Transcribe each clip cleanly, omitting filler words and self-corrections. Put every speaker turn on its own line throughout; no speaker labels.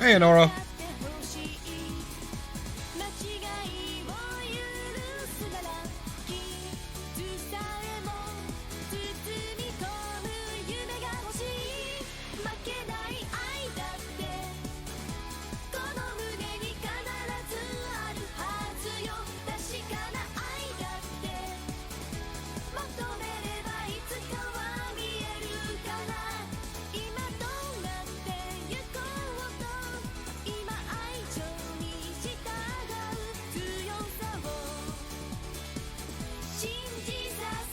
Hey, Nora.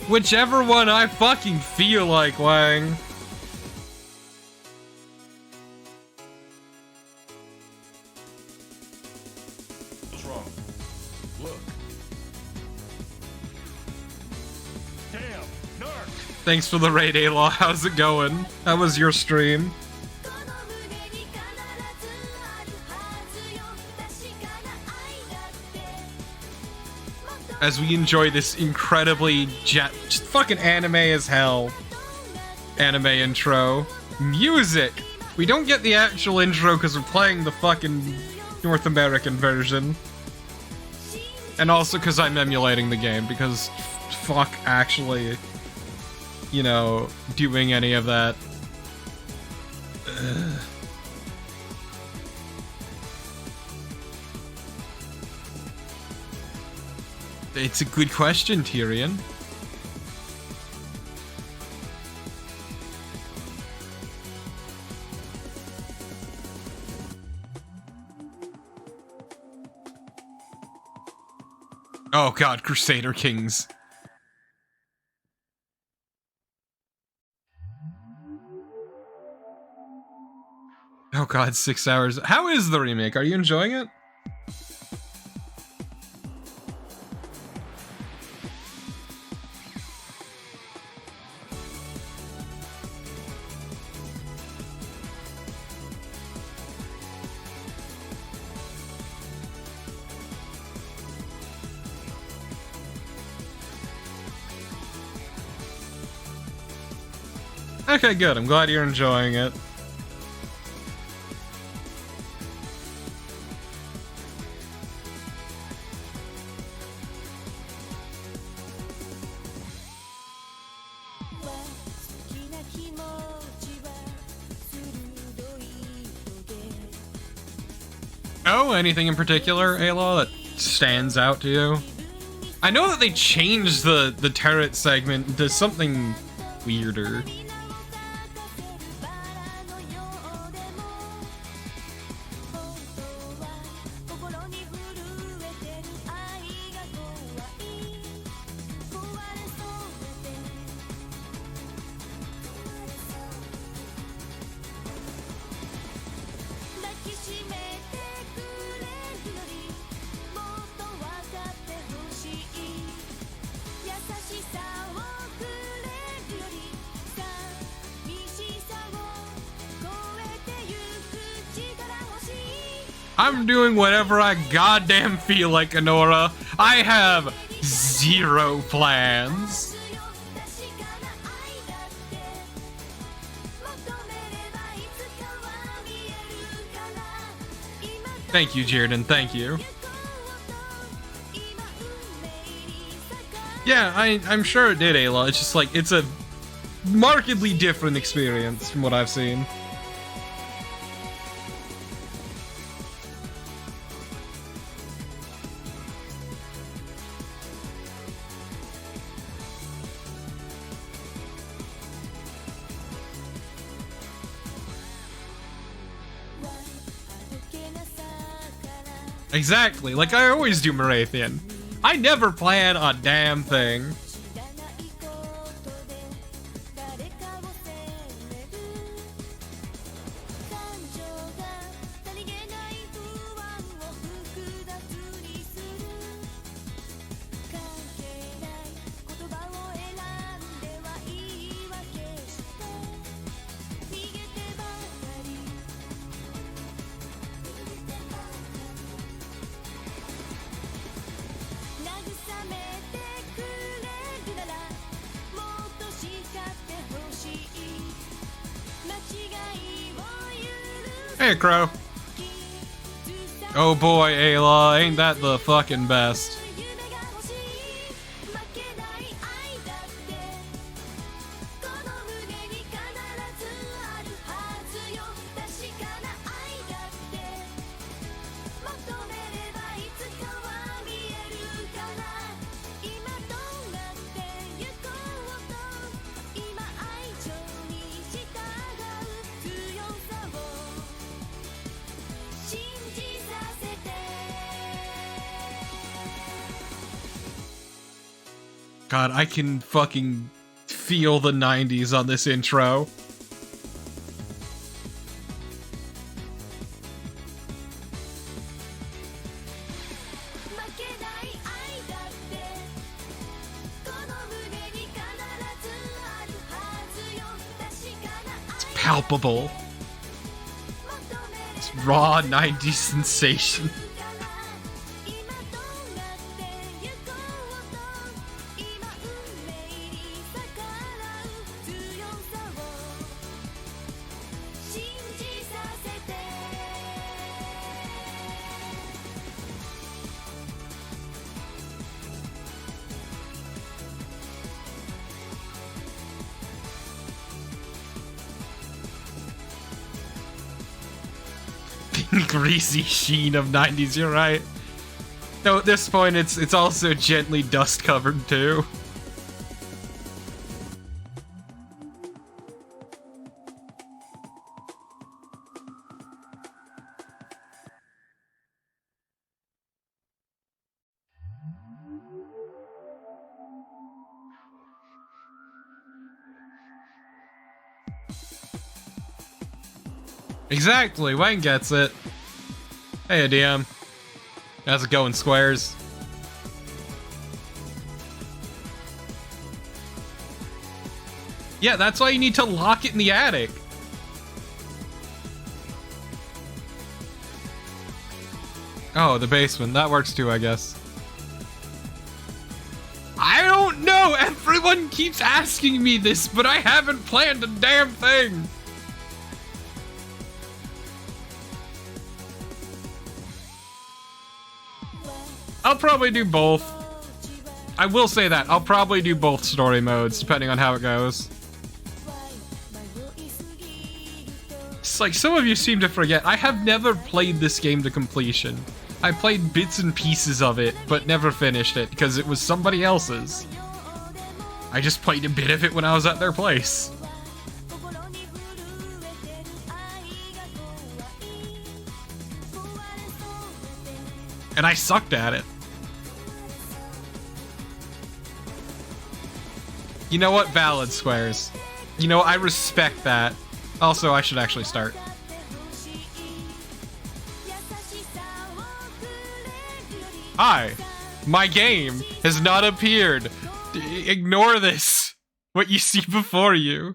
Whichever one I fucking feel like, Wang.
What's wrong? Look. Damn, narc.
Thanks for the raid, Aloy. How's it going? How was your stream? As we enjoy this incredibly just fucking anime as hell anime intro. Music! We don't get the actual intro because we're playing the fucking North American version. And also because I'm emulating the game, because fuck actually, you know, doing any of that. Ugh. It's a good question, Tyrion. Oh god, Crusader Kings. Oh god, 6 hours. How is the remake? Are you enjoying it? Okay, good. I'm glad you're enjoying it. Oh, anything in particular, Aloy, that stands out to you? I know that they changed the turret segment to something weirder. I'm doing whatever I goddamn feel like, Anora. I have zero plans. Thank you, Jordan. Thank you. Yeah, I'm sure it did, Ayla. It's just like, it's a markedly different experience from what I've seen. Exactly, like I always do, Morathian. I never plan a damn thing. Hey, Crow. Oh boy, Ayla, ain't that the fucking best? God, I can fucking feel the 90s on this intro. It's palpable. It's raw 90s sensation. Greasy sheen of 90s, you're right. No, at this point it's also gently dust covered too. Exactly, Wayne gets it. Hey, DM. How's it going, Squares? Yeah, that's why you need to lock it in the attic. Oh, the basement. That works too, I guess. I don't know! Everyone keeps asking me this, but I haven't planned a damn thing! I'll probably do both. I will say that. I'll probably do both story modes, depending on how it goes. It's like, some of you seem to forget, I have never played this game to completion. I played bits and pieces of it, but never finished it, because it was somebody else's. I just played a bit of it when I was at their place. And I sucked at it. You know what? Valid, Squares. You know, I respect that. Also, I should actually start. Hi, my game has not appeared. Ignore this. What you see before you.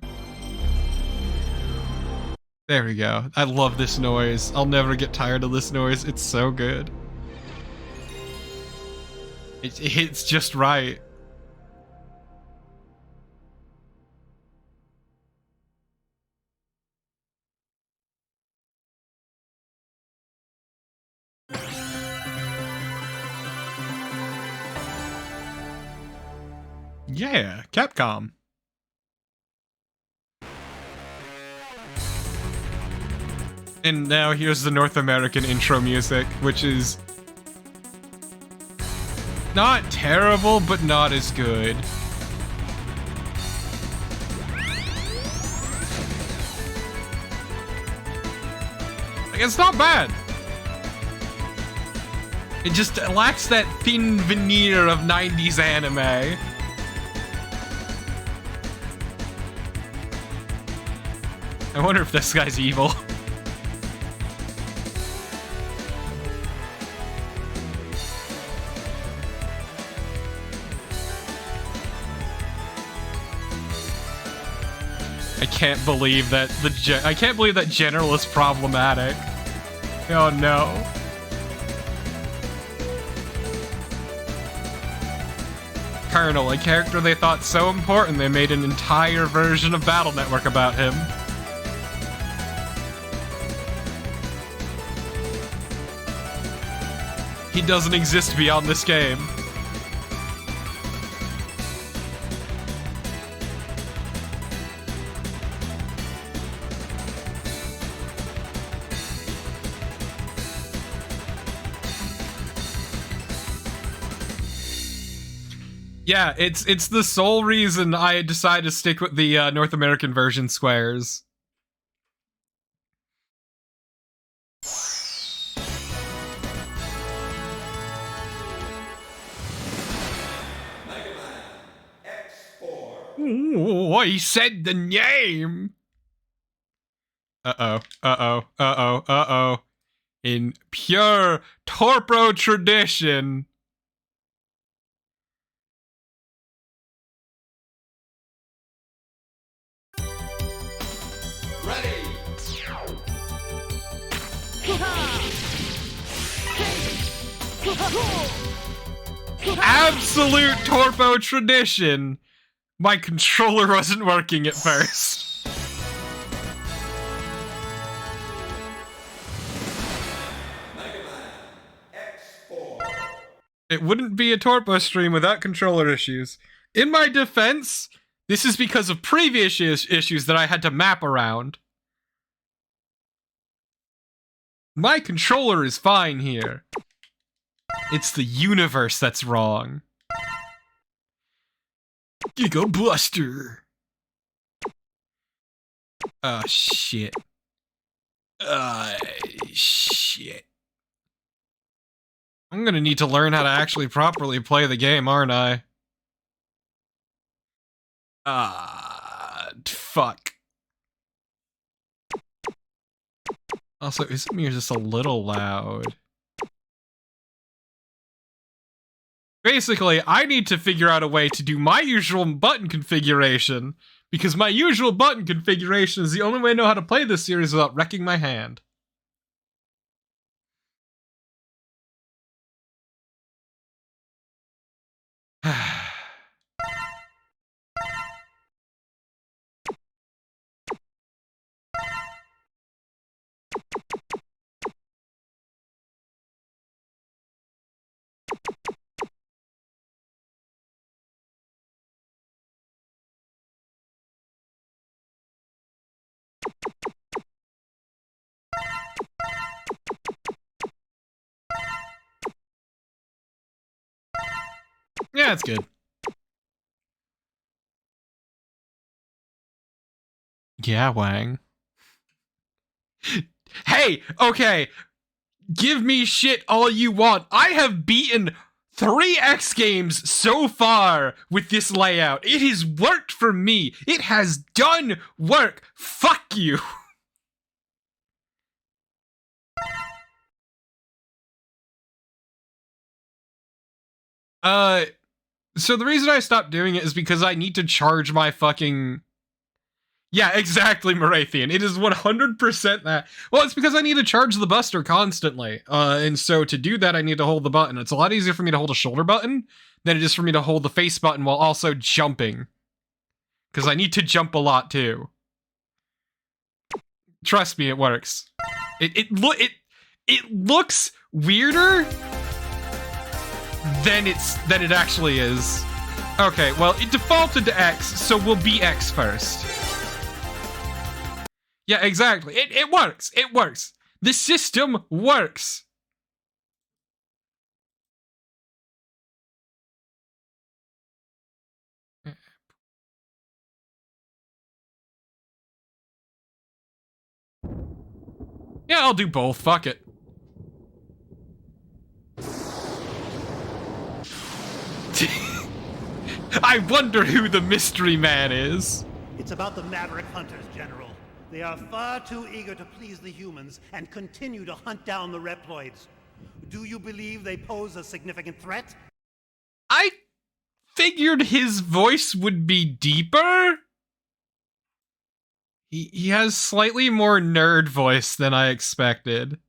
There we go. I love this noise. I'll never get tired of this noise. It's so good. It hits just right. Yeah, Capcom. And now here's the North American intro music, which is not terrible, but not as good. Like, it's not bad. It just lacks that thin veneer of 90s anime. I wonder if this guy's evil. I can't believe that General is problematic. Oh no. Colonel, a character they thought so important they made an entire version of Battle Network about him. He doesn't exist beyond this game. Yeah, it's the sole reason I decided to stick with the North American version squares. Ooh, I said the name. Uh-oh. In pure Torpro tradition.
Ready.
Absolute Torpo tradition. My controller wasn't working at first. It wouldn't be a Torpo stream without controller issues. In my defense, this is because of previous issues that I had to map around. My controller is fine here. It's the universe that's wrong. Giga Buster. Shit. Shit. I'm gonna need to learn how to actually properly play the game, aren't I? Fuck. Also, is it me or just a little loud? Basically, I need to figure out a way to do my usual button configuration, because my usual button configuration is the only way I know how to play this series without wrecking my hand. Yeah, it's good. Yeah, Wang. Hey, okay. Give me shit all you want. I have beaten 3 X games so far with this layout. It has worked for me. It has done work. Fuck you. So the reason I stopped doing it is because I need to charge my fucking... Yeah, exactly, Morathian. It is 100% that. Well, it's because I need to charge the Buster constantly. And so to do that, I need to hold the button. It's a lot easier for me to hold a shoulder button than it is for me to hold the face button while also jumping. Because I need to jump a lot, too. Trust me, it works. It looks weirder than it actually is. Okay, well, it defaulted to X, so we'll be X first. Yeah, exactly. It works. It works. The system works. Yeah, I'll do both. Fuck it. I wonder who the mystery man is.
It's about the Maverick Hunters, General. They are far too eager to please the humans and continue to hunt down the Reploids. Do you believe they pose a significant threat?
I figured his voice would be deeper. He has slightly more nerd voice than I expected.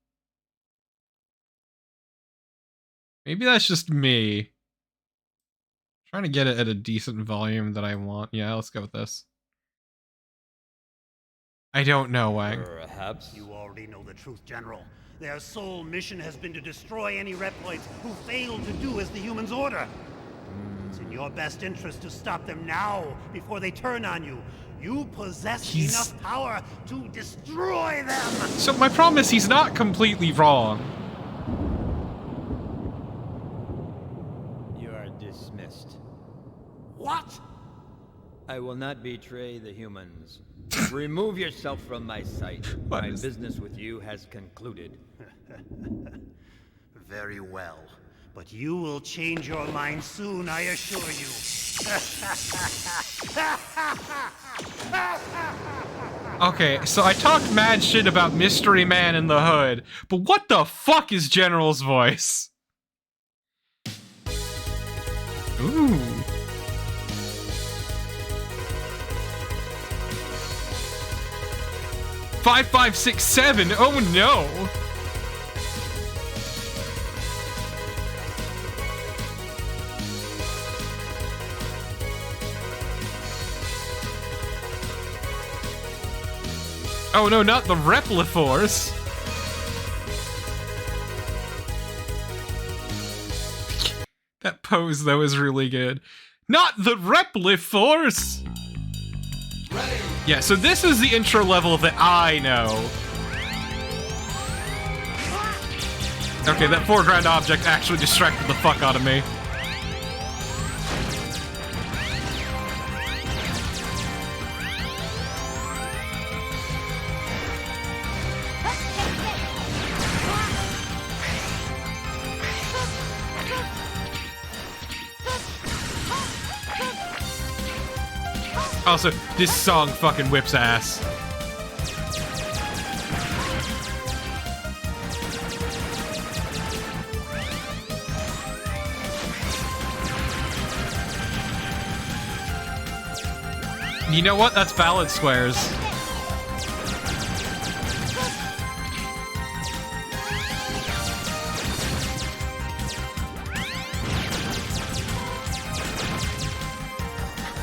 Maybe that's just me. Trying to get it at a decent volume that I want. Yeah, let's go with this. I don't know, Wang.
Perhaps.
You already know the truth, General. Their sole mission has been to destroy any Reploids who fail to do as the humans order. It's in your best interest to stop them now, before they turn on you. You possess enough power to destroy them!
So my problem is he's not completely wrong.
You are dismissed.
What?
I will not betray the humans. Remove yourself from my sight. My business with you has concluded.
Very well. But you will change your mind soon, I assure you.
Okay, so I talked mad shit about Mystery Man in the Hood, but what the fuck is General's voice? Ooh. Five, 5, 6, 7. Oh no. Oh no, not the Repliforce. That pose though is really good. Not the Repliforce. Yeah, so this is the intro level that I know. Okay, that foreground object actually distracted the fuck out of me. Also, this song fucking whips ass. You know what? That's Ballad Squares.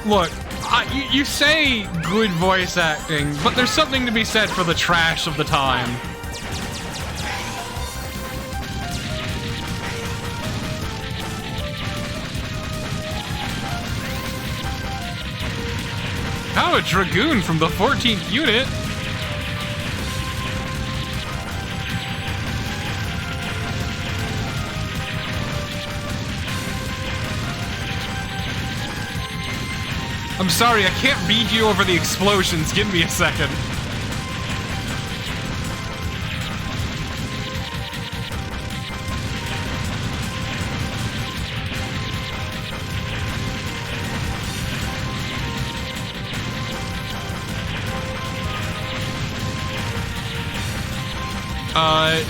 Look, you say good voice acting, but there's something to be said for the trash of the time. Oh, a Dragoon from the 14th unit. I'm sorry, I can't read you over the explosions. Give me a second.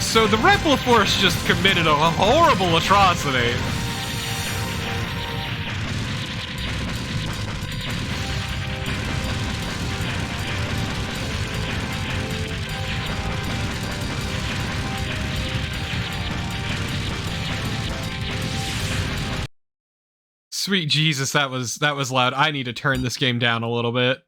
So the Repliforce just committed a horrible atrocity. Sweet Jesus, that was loud. I need to turn this game down a little bit.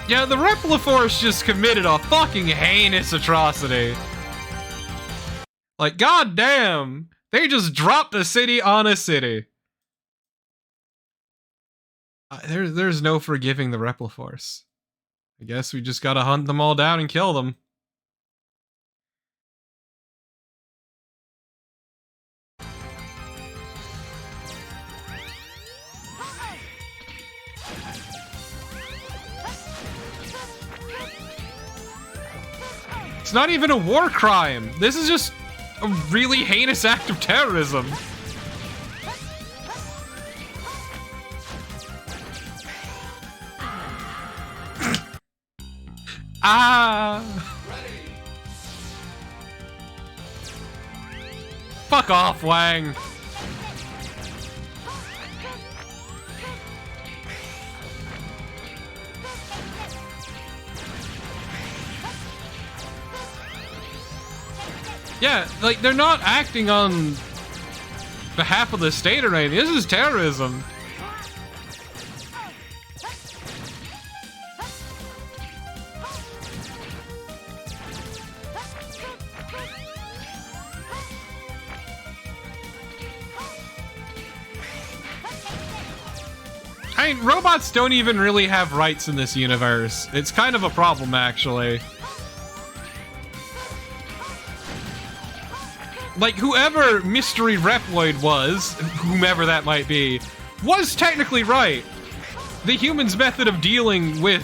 Yeah, the Repliforce just committed a fucking heinous atrocity. Like, goddamn, they just dropped a city on a city. There's no forgiving the Repliforce. I guess we just gotta hunt them all down and kill them. It's not even a war crime. This is just a really heinous act of terrorism. Ah. Fuck off, Wang. Yeah, like, they're not acting on behalf of the state or anything. This is terrorism. I mean, robots don't even really have rights in this universe. It's kind of a problem, actually. Like, whoever Mystery Reploid was, whomever that might be, was technically right. The human's method of dealing with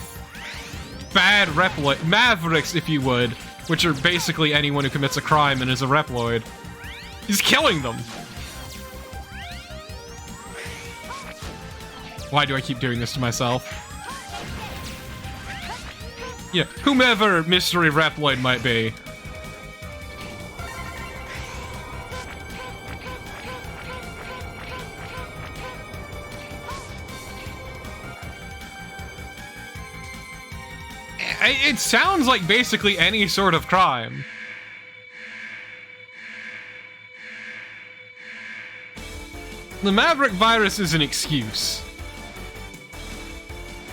bad Reploid, Mavericks, if you would, which are basically anyone who commits a crime and is a Reploid, is killing them. Why do I keep doing this to myself? Yeah, whomever Mystery Reploid might be. It sounds like basically any sort of crime. The Maverick virus is an excuse.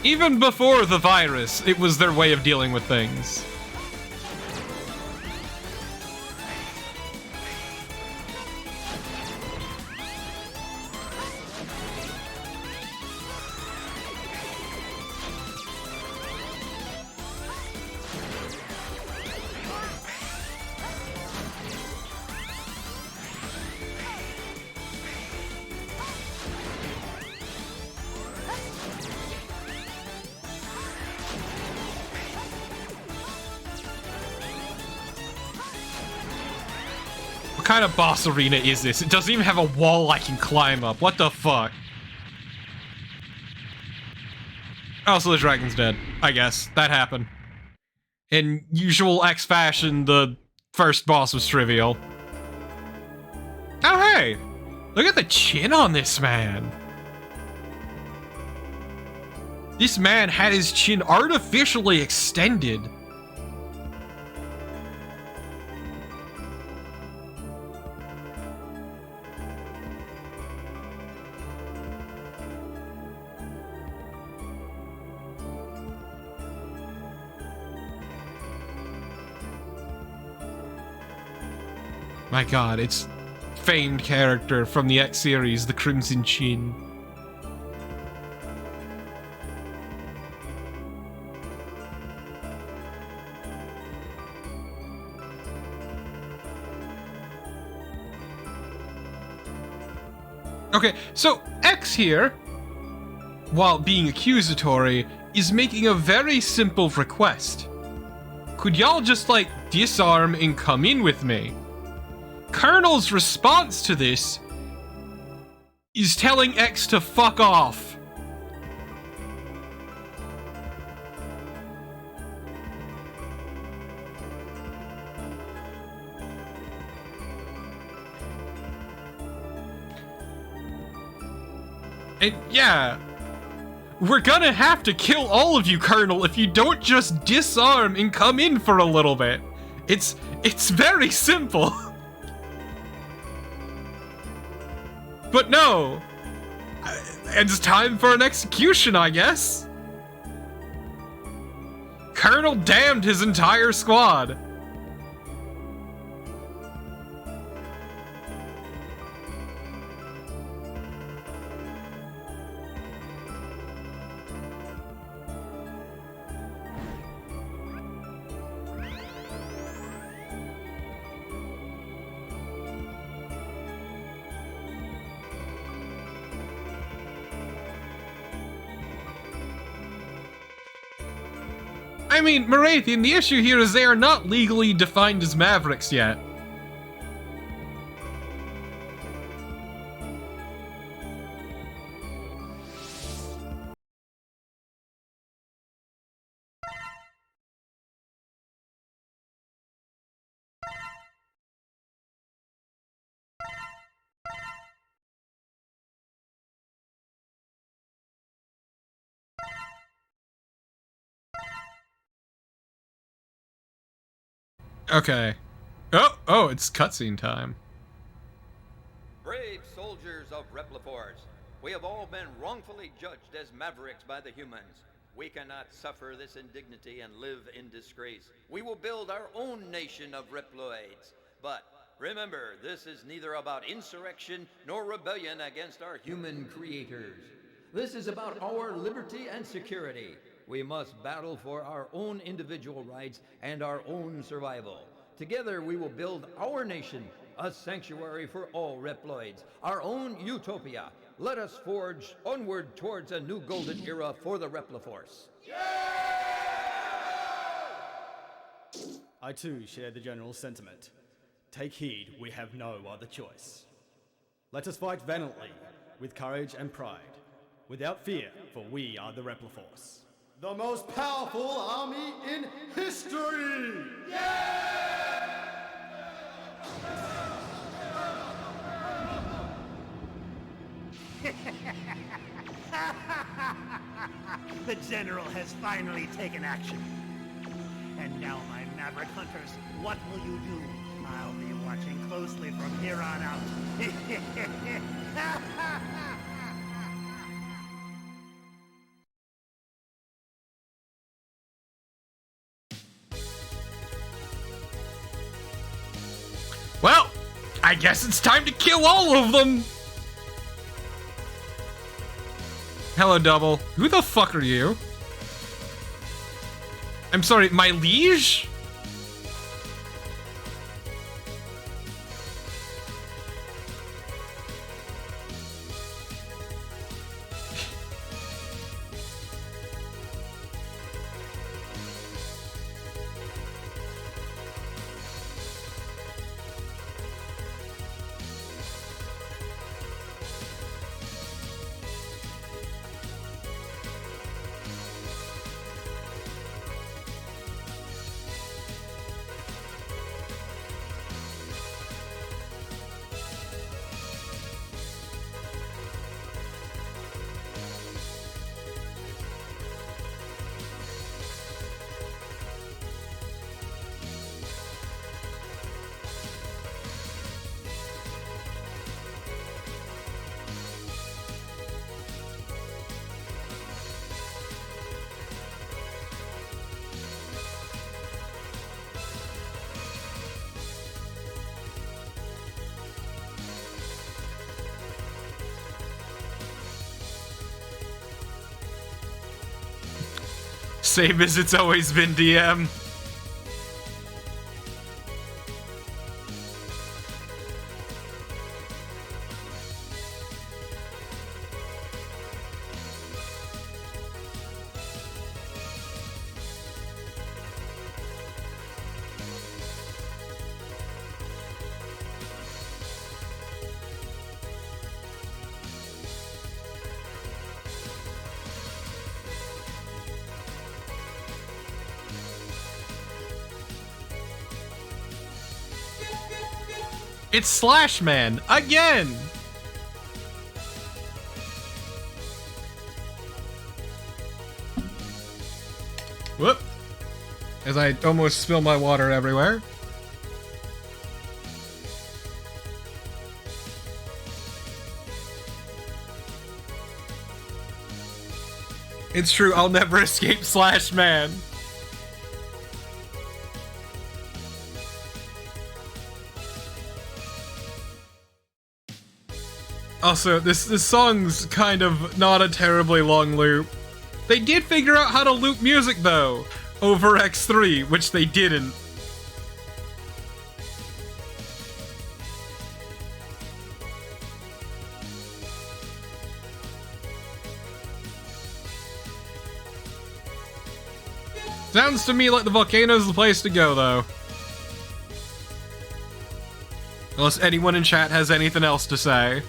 Even before the virus, it was their way of dealing with things. What kind of boss arena is this? It doesn't even have a wall I can climb up. What the fuck? Oh, so the dragon's dead. I guess. That happened. In usual X fashion, the first boss was trivial. Oh, hey! Look at the chin on this man. This man had his chin artificially extended. My god, it's famed character from the X series, the Crimson Chin. Okay, so X here, while being accusatory, is making a very simple request. Could y'all just, like, disarm and come in with me? Colonel's response to this is telling X to fuck off. And yeah, we're gonna have to kill all of you, Colonel, if you don't just disarm and come in for a little bit. It's very simple. But no! It's time for an execution, I guess. Colonel damned his entire squad. I mean, Morathian, the issue here is they are not legally defined as Mavericks yet. Okay. Oh, it's cutscene time.
Brave soldiers of Repliforce, we have all been wrongfully judged as mavericks by the humans. We cannot suffer this indignity and live in disgrace. We will build our own nation of Reploids. But remember, this is neither about insurrection nor rebellion against our human creators. This is about our liberty and security. We must battle for our own individual rights and our own survival. Together we will build our nation, a sanctuary for all Reploids, our own utopia. Let us forge onward towards a new golden era for the Repliforce.
I too share the general sentiment. Take heed, we have no other choice. Let us fight valiantly, with courage and pride, without fear, for we are the Repliforce. The most powerful army in history!
The General has finally taken action. And now, my Maverick Hunters, what will you do? I'll be watching closely from here on out.
Well, I guess it's time to kill all of them! Hello, Double. Who the fuck are you? I'm sorry, my liege? Same as it's always been, DM. It's Slash Man again. Whoop. As I almost spill my water everywhere. It's true, I'll never escape Slash Man. Also, this song's kind of not a terribly long loop. They did figure out how to loop music, though, over X3, which they didn't. Sounds to me like the volcano's the place to go, though. Unless anyone in chat has anything else to say.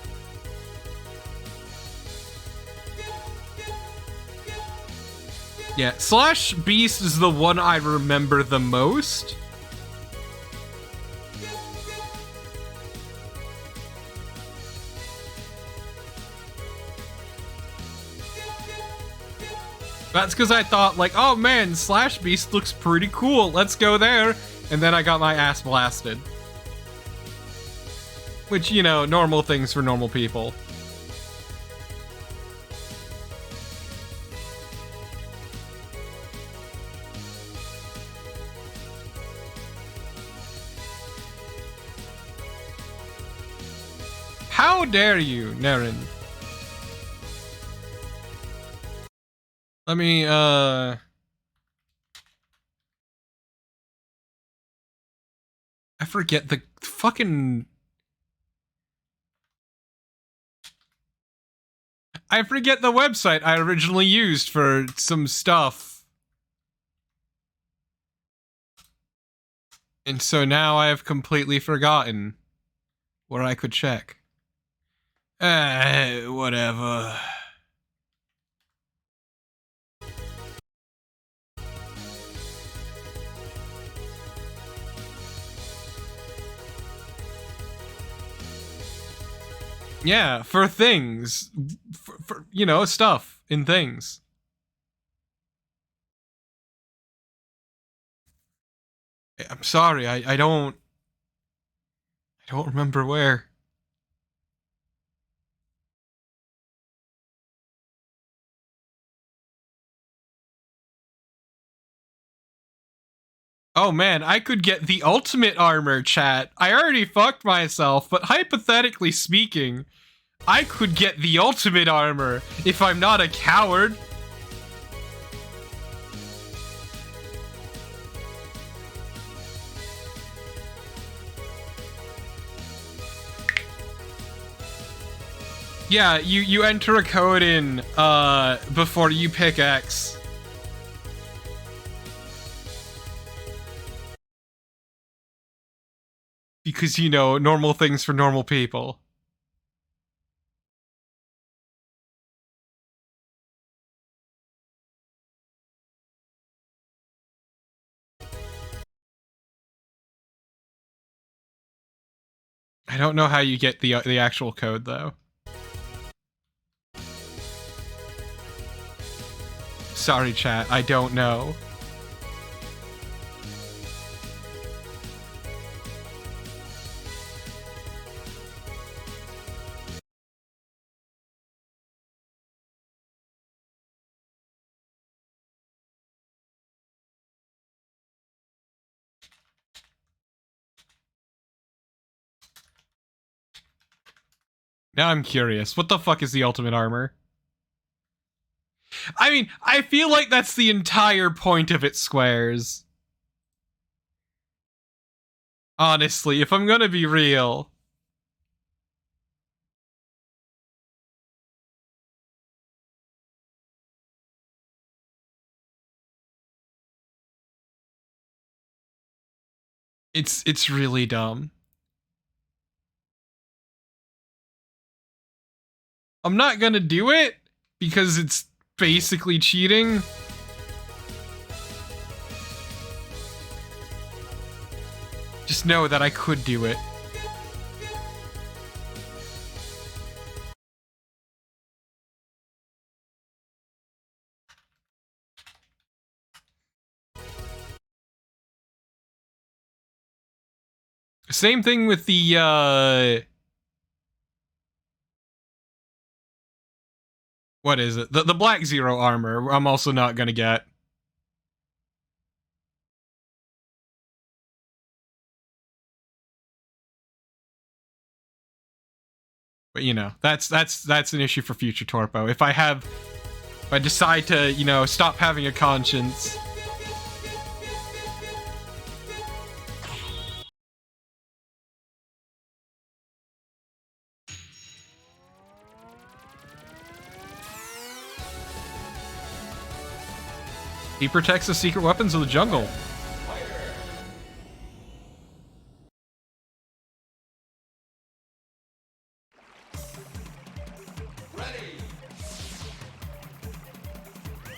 Yeah, Slash Beast is the one I remember the most. That's because I thought, like, oh man, Slash Beast looks pretty cool, let's go there. and then I got my ass blasted. Which, you know, normal things for normal people. How dare you, Naren? Let me, I forget the fucking... I forget the website I originally used for some stuff. And so now I have completely forgotten where I could check. Whatever. Yeah, for things. For you know, stuff in things. I'm sorry, I don't remember where. Oh man, I could get the ultimate armor, chat. I already fucked myself, but hypothetically speaking, I could get the ultimate armor if I'm not a coward. Yeah, you enter a code in before you pick X. Because, you know, normal things for normal people. I don't know how you get the actual code, though. Sorry, chat, I don't know. Now I'm curious. What the fuck is the ultimate armor? I mean, I feel like that's the entire point of it, Squares. Honestly, if I'm gonna be real. It's really dumb. I'm not gonna do it because it's basically cheating. Just know that I could do it. Same thing with the, what is it? The Black Zero armor, I'm also not gonna get. But, you know, that's an issue for future Torpo. If I decide to, you know, stop having a conscience. He protects the secret weapons of the jungle.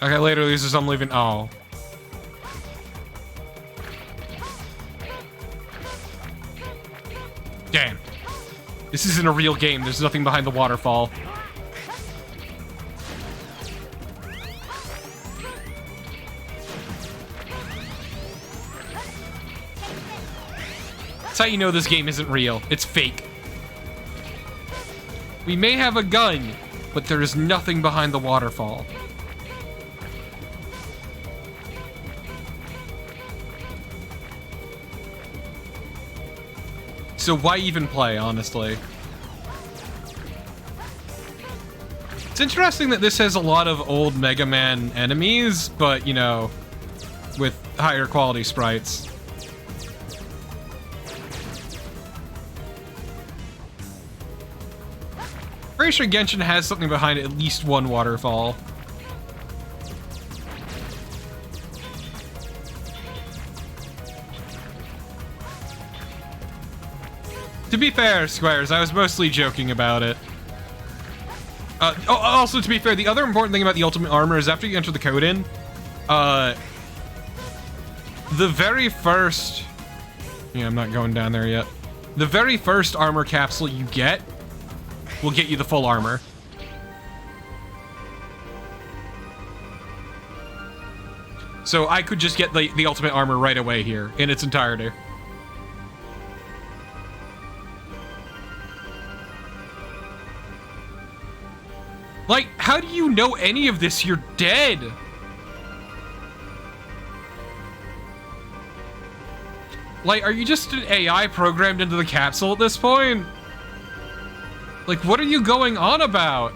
Okay, later losers, I'm leaving. Oh. Damn. This isn't a real game. There's nothing behind the waterfall. That's how you know this game isn't real. It's fake. We may have a gun, but there is nothing behind the waterfall. So why even play, honestly? It's interesting that this has a lot of old Mega Man enemies, but, you know, with higher quality sprites. Pretty sure Genshin has something behind at least one waterfall. To be fair, Squares, I was mostly joking about it. Also, to be fair, the other important thing about the ultimate armor is after you enter the code in, the very first... Yeah, I'm not going down there yet. The very first armor capsule you get will get you the full armor. So I could just get the ultimate armor right away here in its entirety. Like, how do you know any of this? You're dead. Like, are you just an AI programmed into the capsule at this point? Like, what are you going on about?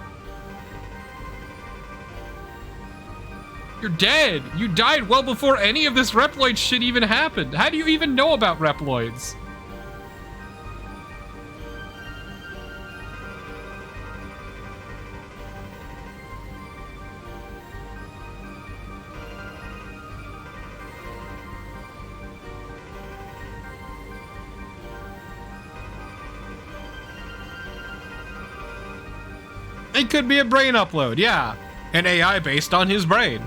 You're dead. You died well before any of this Reploid shit even happened. How do you even know about Reploids? It could be a brain upload, yeah. An AI based on his brain.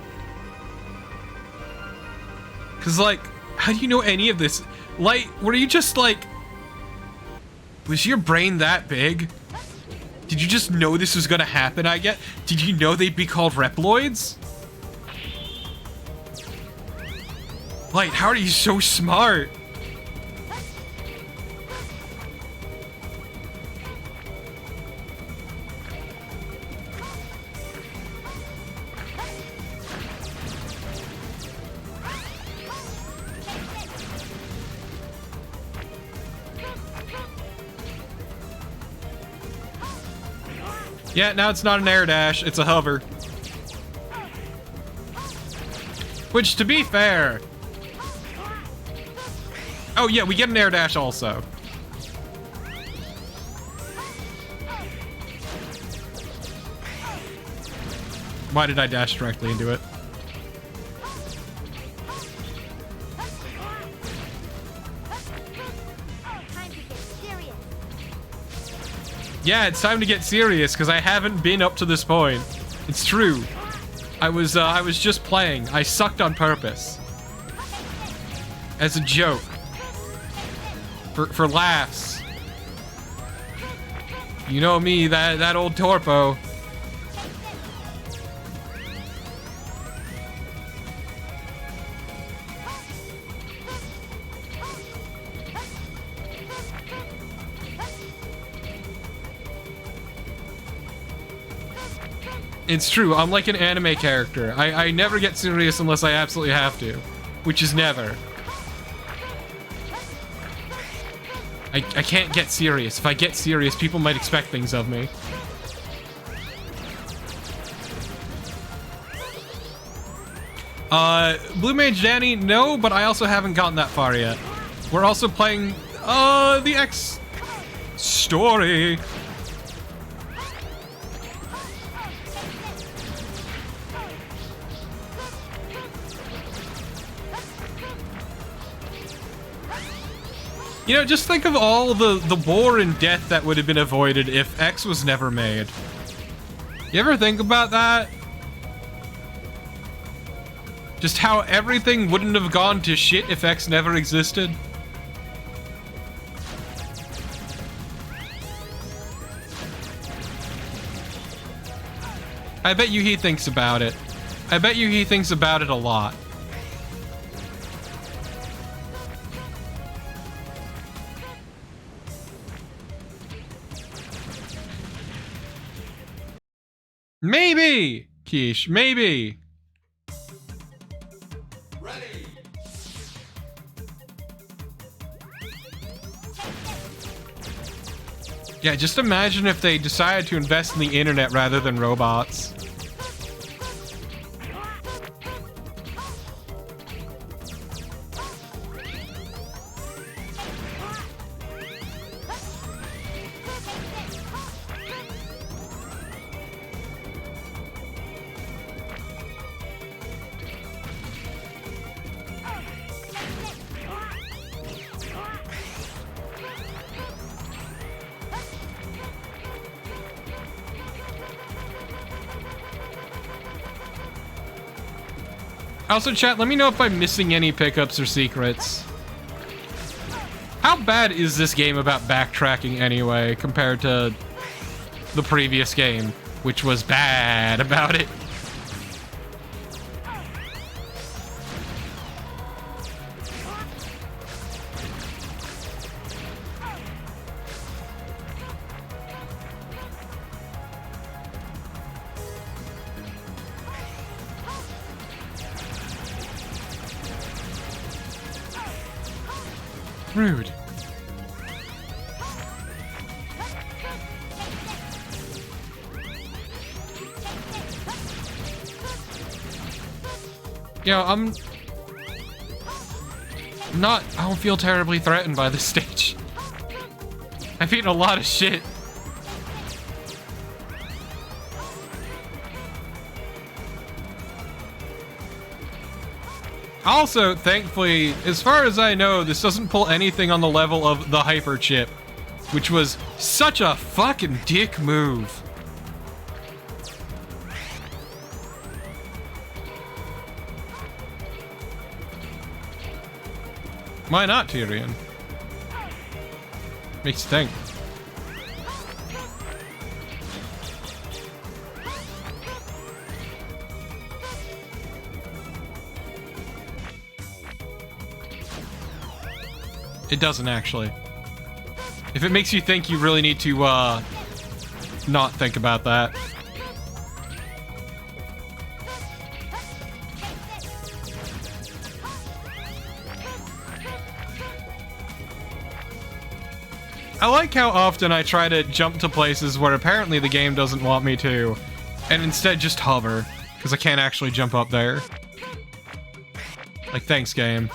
Cause like, how do you know any of this? Like, were you just like... Was your brain that big? Did you just know this was gonna happen, I get? Did you know they'd be called Reploids? Like, how are you so smart? Yeah, now it's not an air dash, it's a hover. Which, to be fair... Oh yeah, we get an air dash also. Why did I dash directly into it? Yeah, it's time to get serious, because I haven't been up to this point. It's true. I was just playing. I sucked on purpose. As a joke. For laughs. You know me, that old torpo. It's true, I'm like an anime character. I never get serious unless I absolutely have to. Which is never. I can't get serious. If I get serious, people might expect things of me. Blue Mage Danny, no, but I also haven't gotten that far yet. We're also playing, the X story. You know, just think of all the war and death that would have been avoided if X was never made. You ever think about that? Just how everything wouldn't have gone to shit if X never existed? I bet you he thinks about it. I bet you he thinks about it a lot. Maybe, Quiche, maybe.
Ready!
Yeah, just imagine if they decided to invest in the internet rather than robots. Also, chat, let me know if I'm missing any pickups or secrets. How bad is this game about backtracking anyway, compared to the previous game, which was bad about it? Rude. Yo, I don't feel terribly threatened by this stage. I've eaten a lot of shit. Also, thankfully, as far as I know, this doesn't pull anything on the level of the hyper chip, which was such a fucking dick move. Why not, Tyrion? Makes you think. It doesn't actually. If it makes you think, you really need to not think about that. I like how often I try to jump to places where apparently the game doesn't want me to, and instead just hover, because I can't actually jump up there. Like, thanks, game.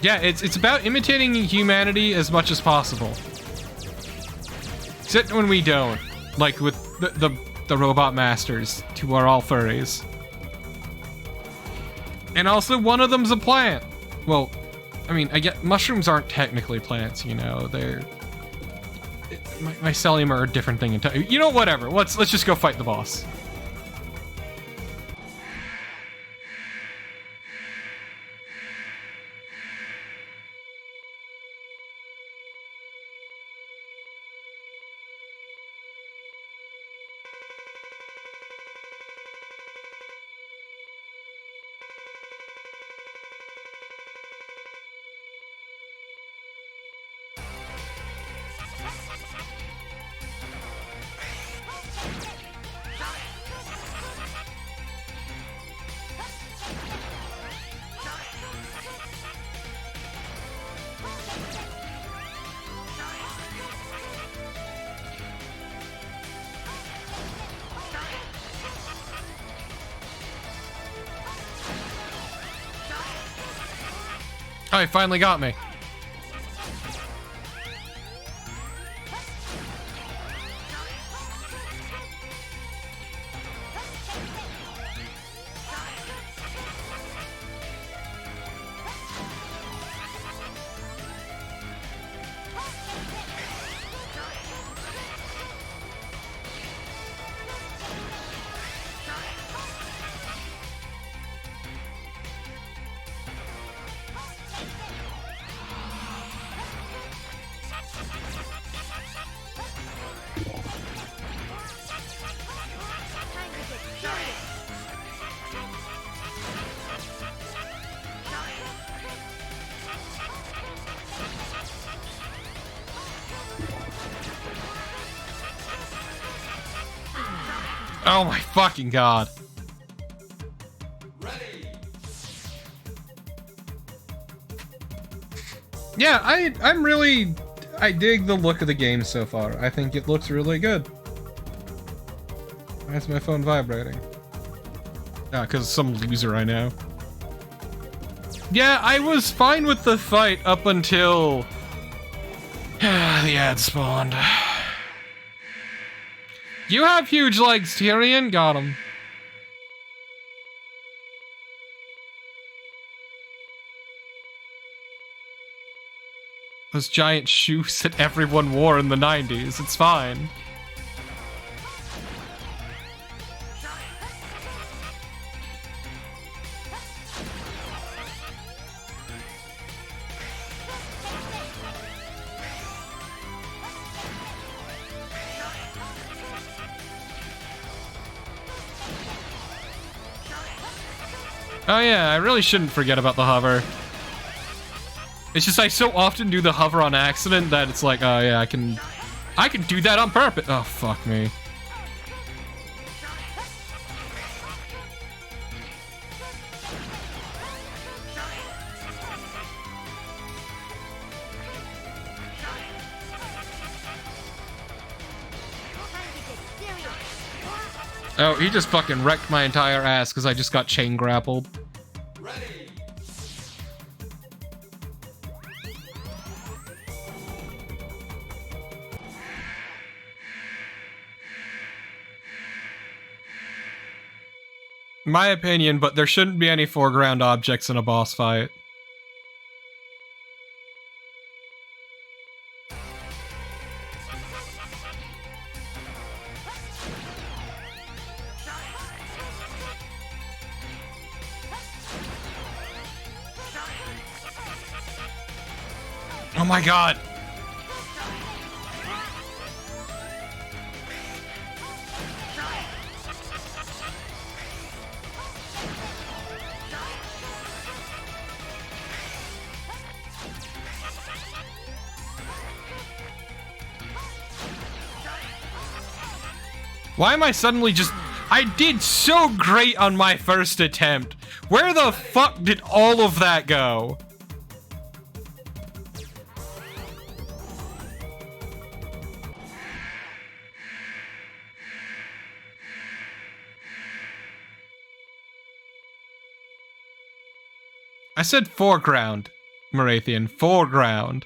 Yeah, it's about imitating humanity as much as possible. Except when we don't. Like with the robot masters, who are all furries. And also, one of them's a plant. Well, I mean, I get mushrooms aren't technically plants, you know. They're mycelium are a different thing entirely. You know, whatever. Let's just go fight the boss. Oh, he finally got me. Oh my fucking god. Yeah, I dig the look of the game so far. I think it looks really good. Why is my phone vibrating? Ah, because some loser I know. Yeah, I was fine with the fight up until the ad spawned. You have huge legs, Tyrion. Got him. Those giant shoes that everyone wore in the 90s. It's fine. Oh yeah, I really shouldn't forget about the hover. It's just I so often do the hover on accident that it's like, oh yeah, I can do that on purpose. Oh, fuck me. Oh, he just fucking wrecked my entire ass because I just got chain grappled.
Ready.
My opinion, but there shouldn't be any foreground objects in a boss fight. Oh my god! Why am I suddenly just... I did so great on my first attempt. Where the fuck did all of that go? I said foreground, Marathian. Foreground.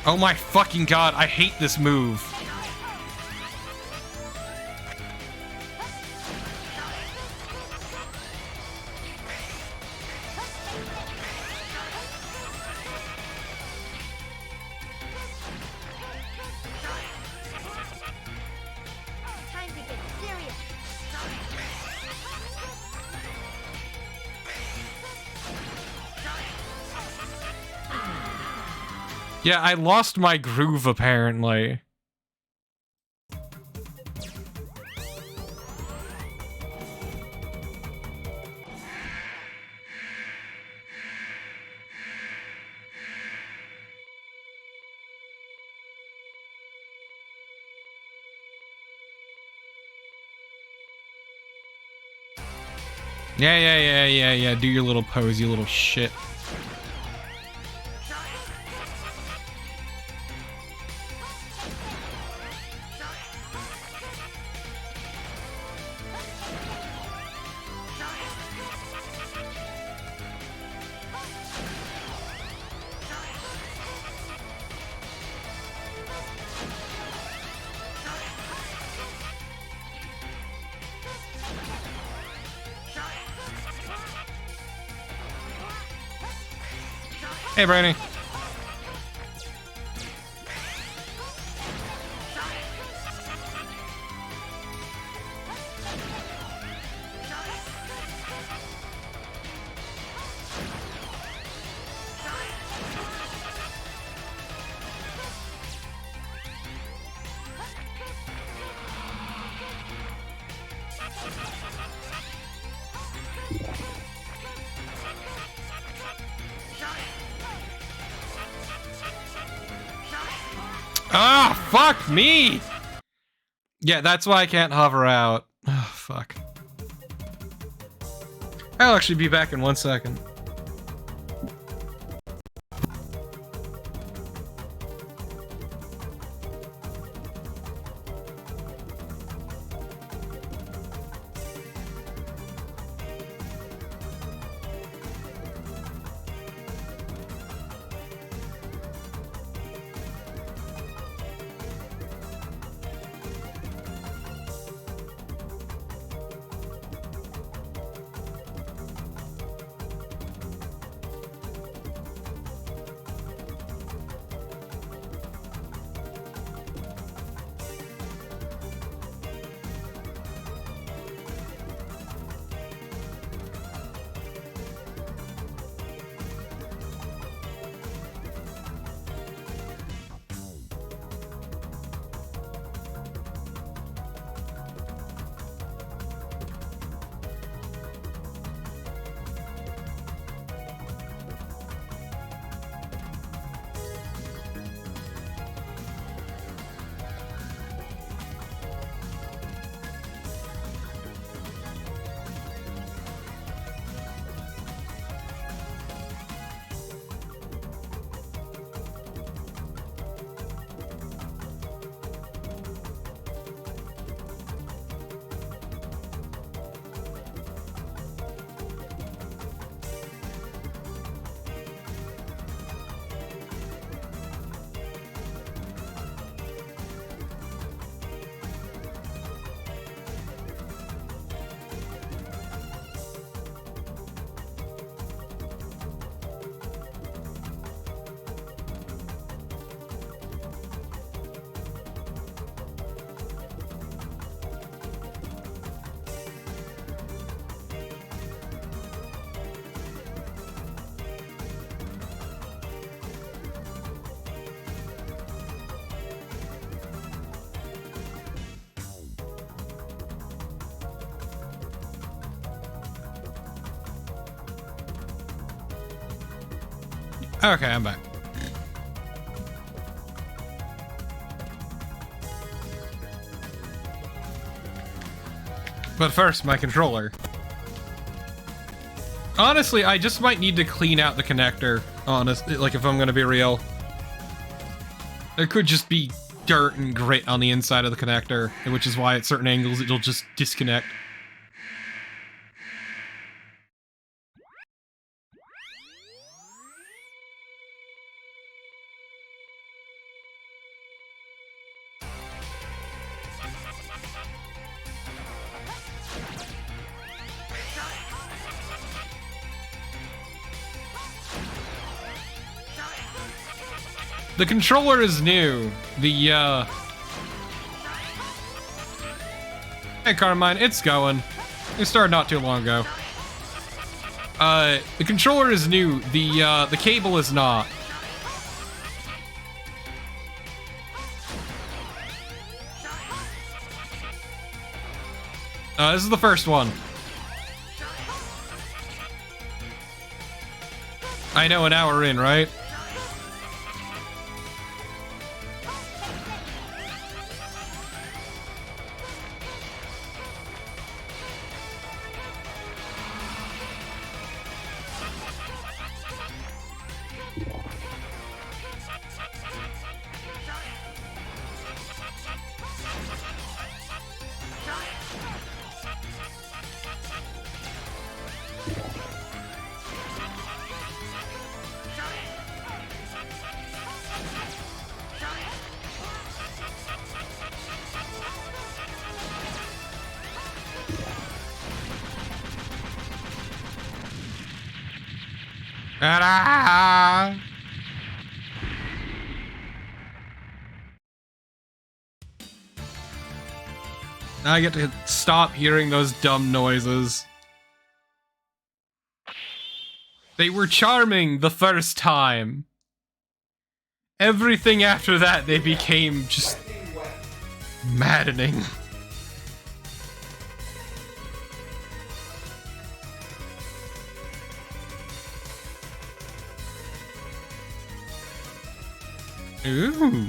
Oh my fucking god, I hate this move.
Time to get serious.
Yeah, I lost my groove apparently. Yeah. Do your little pose, you little shit. Hey, Brady. Ah, fuck me! Yeah, that's why I can't hover out. Oh, fuck. I'll actually be back in 1 second. Okay, I'm back. But first, my controller. Honestly, I just might need to clean out the connector, honestly, like if I'm gonna be real. There could just be dirt and grit on the inside of the connector, which is why at certain angles it'll just disconnect. The controller is new. Hey Carmine, it's going. It started not too long ago. The controller is new. The cable is not. This is the first one. I know, an hour in, right? Ta-da! Now I get to stop hearing those dumb noises. They were charming the first time. Everything after that, they became just maddening. Ooh.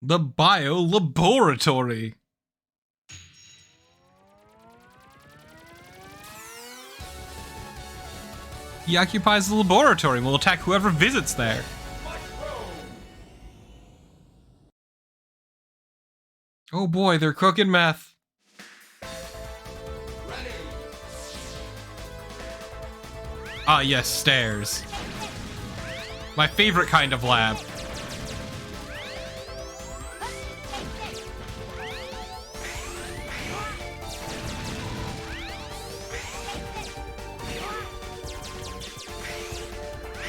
The Bio Laboratory. He occupies the laboratory and will attack whoever visits there. Oh boy, they're cooking meth. Ah yes, stairs. My favorite kind of lab.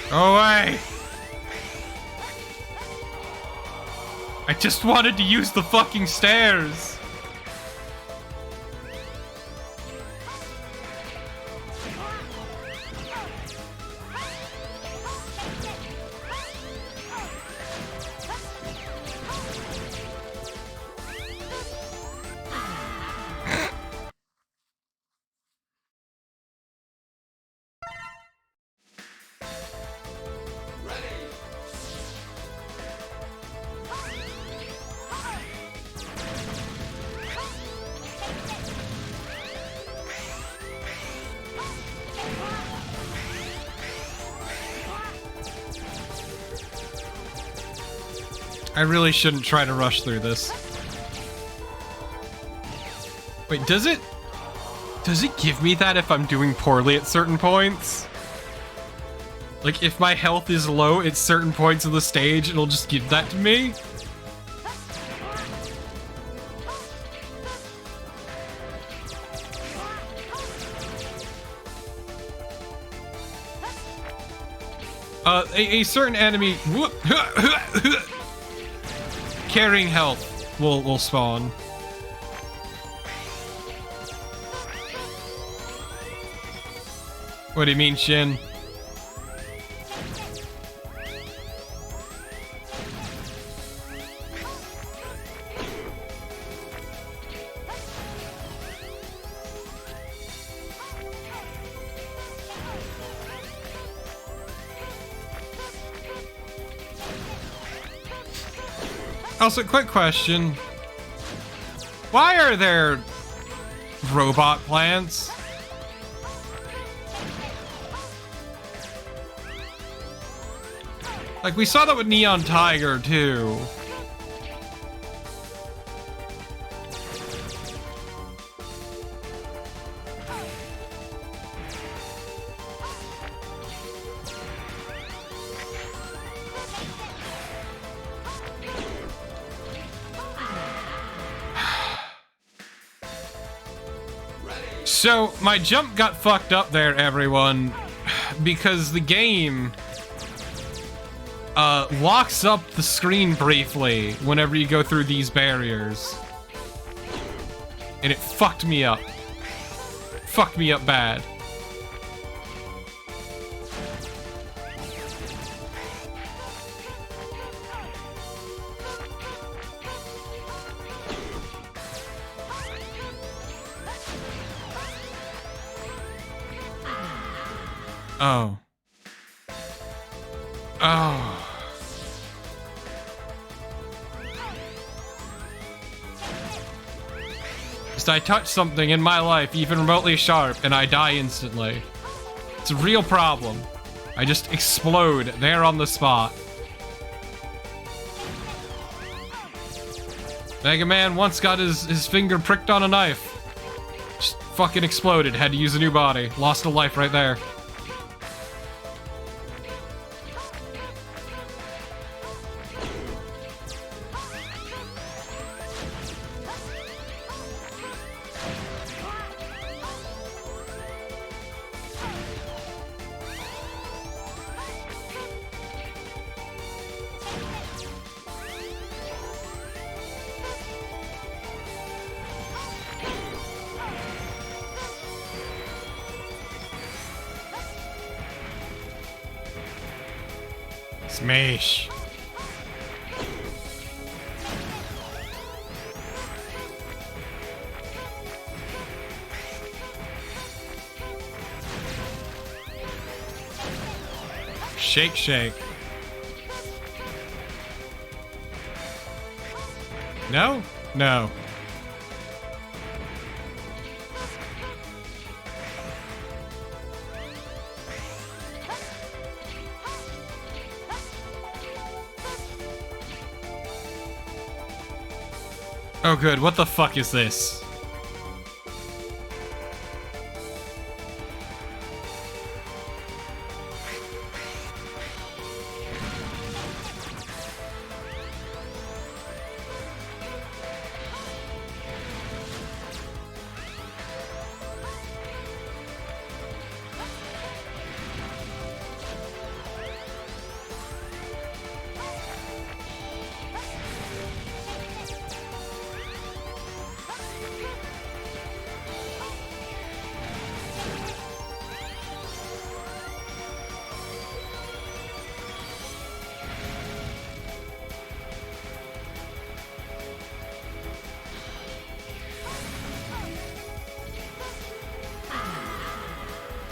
Go away! I just wanted to use the fucking stairs! I really shouldn't try to rush through this. Wait, does it give me that if I'm doing poorly at certain points? Like, if my health is low at certain points of the stage, it'll just give that to me? A certain enemy carrying health will spawn. What do you mean, Shin? Also, quick question. Why are there robot plants? Like, we saw that with Neon Tiger, too. So, my jump got fucked up there, everyone, because the game locks up the screen briefly whenever you go through these barriers. And it fucked me up. Fucked me up bad. Oh. Oh. Just I touch something in my life, even remotely sharp, and I die instantly. It's a real problem. I just explode there on the spot. Mega Man once got his finger pricked on a knife. Just fucking exploded, had to use a new body. Lost a life right there. Smash. Shake, shake. No? No. Oh good, what the fuck is this?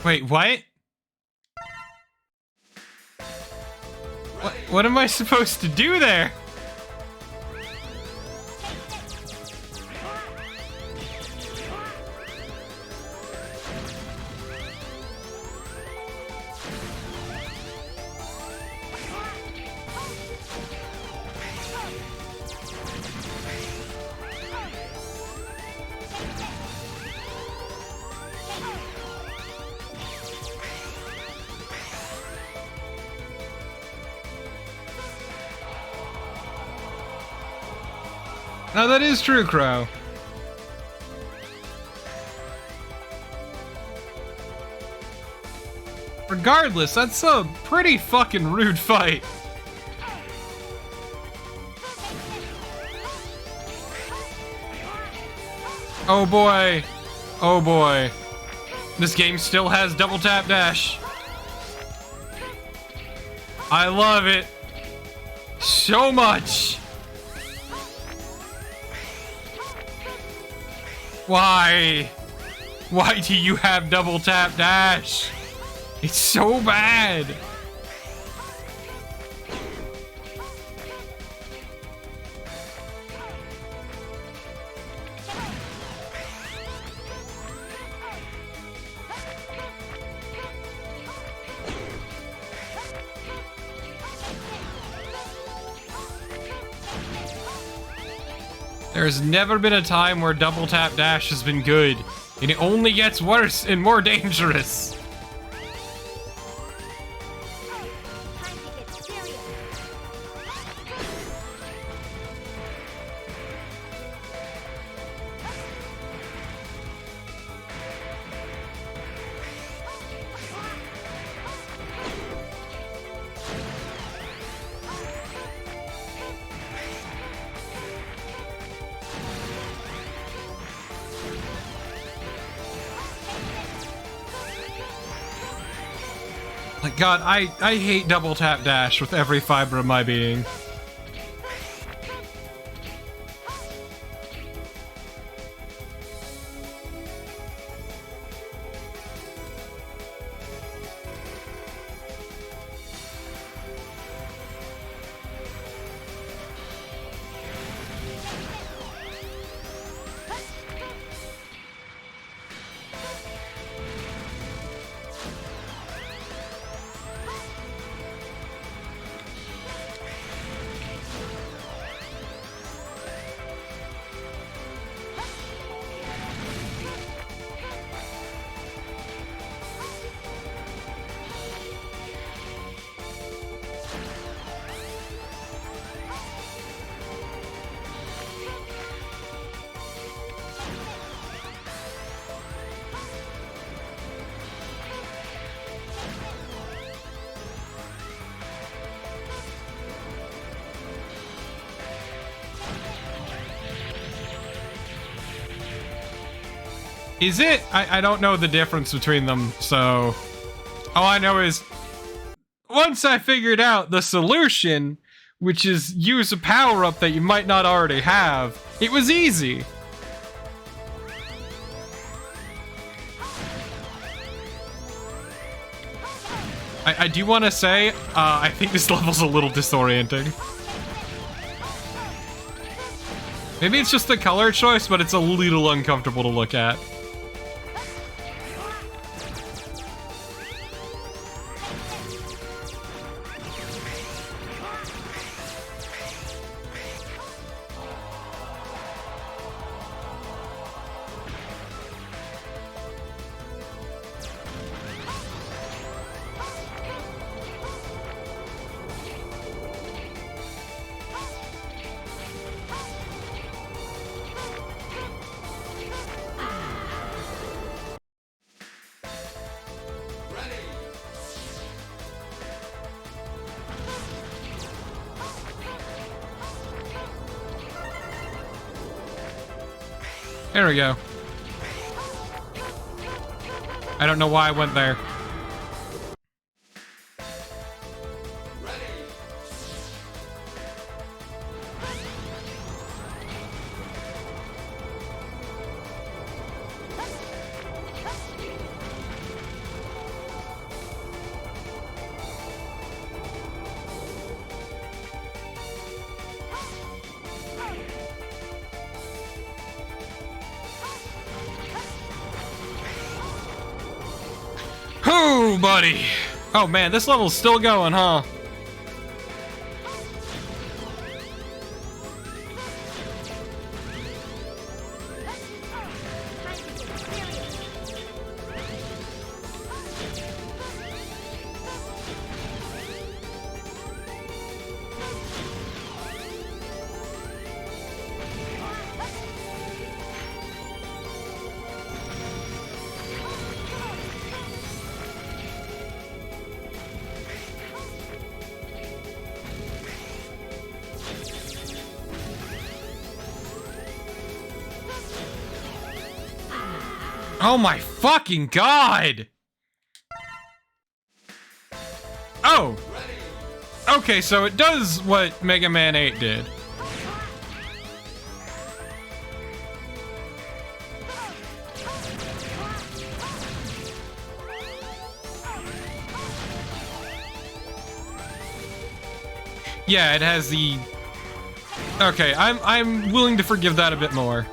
Wait, what? What am I supposed to do there? No, that is true, Crow. Regardless, that's a pretty fucking rude fight. Oh boy. Oh boy. This game still has double tap dash. I love it so much. Why? Why do you have double tap dash? It's so bad. There's never been a time where double tap dash has been good, and it only gets worse and more dangerous.
Time to get serious.
Like, God, I hate double tap dash with every fiber of my being. Is it? I don't know the difference between them, so... All I know is... Once I figured out the solution, which is use a power-up that you might not already have, it was easy. I do want to say, I think this level's a little disorienting. Maybe it's just the color choice, but it's a little uncomfortable to look at. There we go. I don't know why I went there. Ooh, buddy. Oh man, this level's still going, huh? Oh my fucking god! Oh! Okay, so it does what Mega Man 8 did. Yeah, it has the... Okay, I'm willing to forgive that a bit more.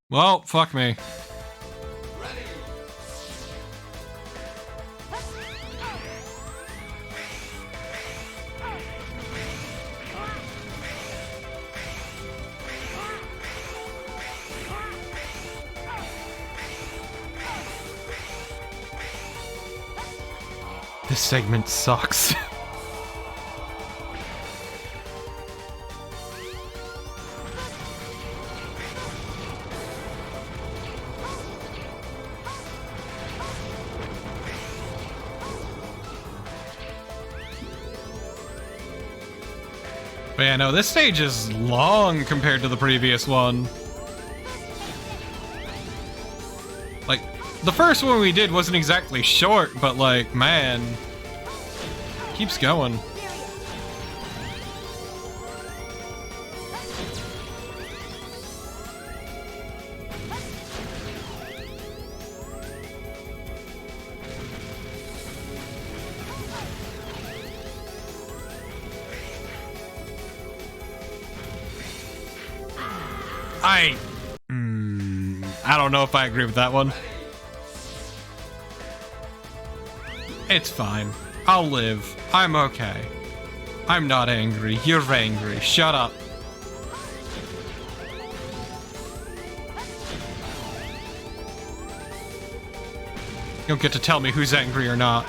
Well, fuck me. This segment sucks. But yeah, no, this stage is long compared to the previous one. Like, the first one we did wasn't exactly short, but like, man, keeps going. I don't know if I agree with that one. It's fine. I'll live. I'm okay. I'm not angry. You're angry. Shut up. You don't get to tell me who's angry or not.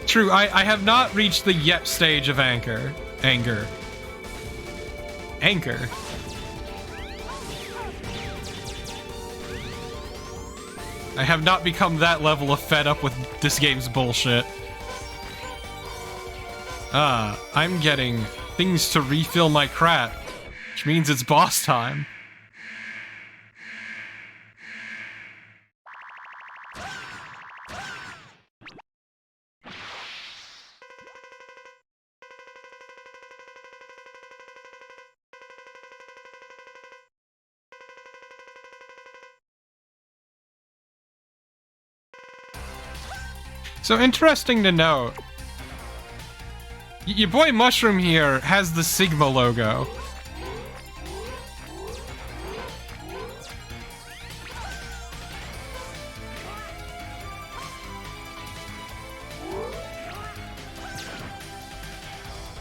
True, I have not reached the yet stage of anger. Anger. I have not become that level of fed up with this game's bullshit. I'm getting things to refill my crap, which means it's boss time. So interesting to note. Your boy Mushroom here has the Sigma logo.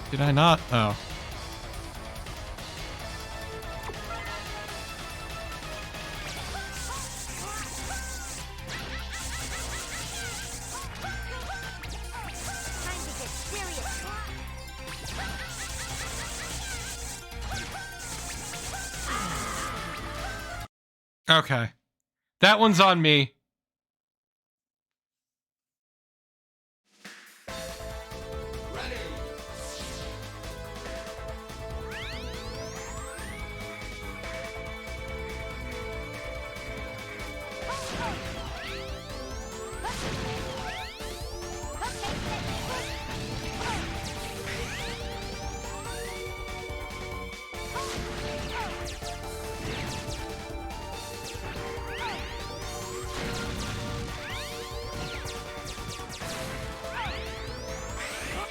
Did I not? Oh.
Time to get serious.
Okay. That one's on me.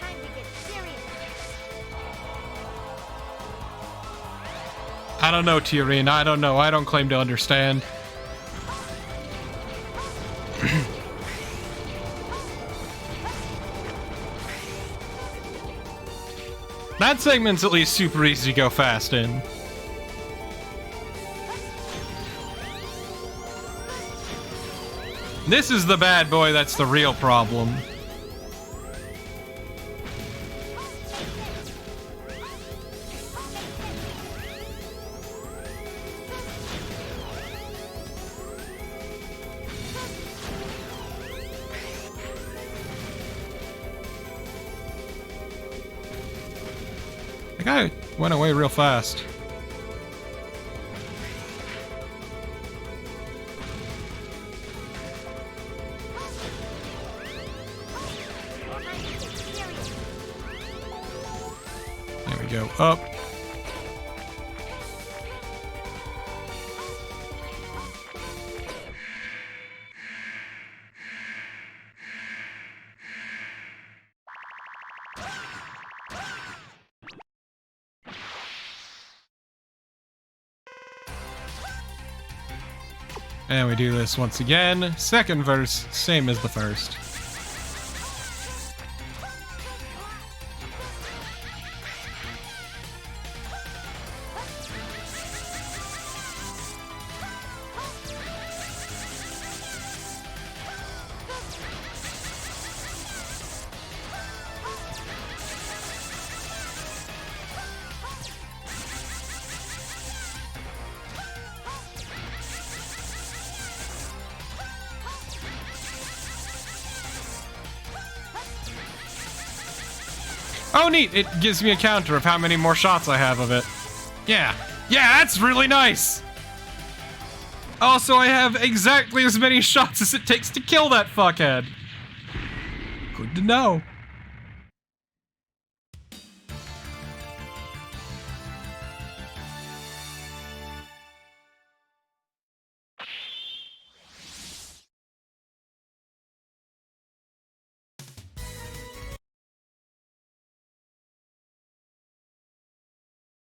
Time to get serious.
I don't know, Tyrion. I don't know. I don't claim to understand. That segment's at least super easy to go fast in. This is the bad boy that's the real problem. That guy went away real fast.
Time to get serious.
There we go. Up. And we do this once again. Second verse, same as the first. Oh, neat. It gives me a counter of how many more shots I have of it. Yeah. Yeah, that's really nice. Also, I have exactly as many shots as it takes to kill that fuckhead. Good to know.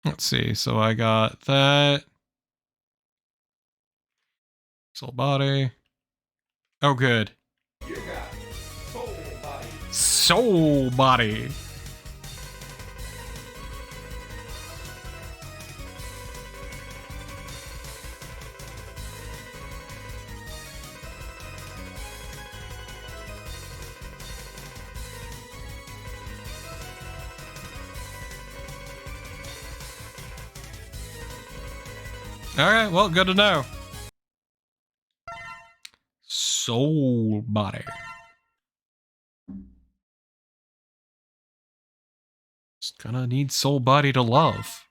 Let's see. So I got that. Soul body. Oh, good.
You got soul body.
Soul body. Alright, well, good to know. Soul body. Just gonna need soul body to love.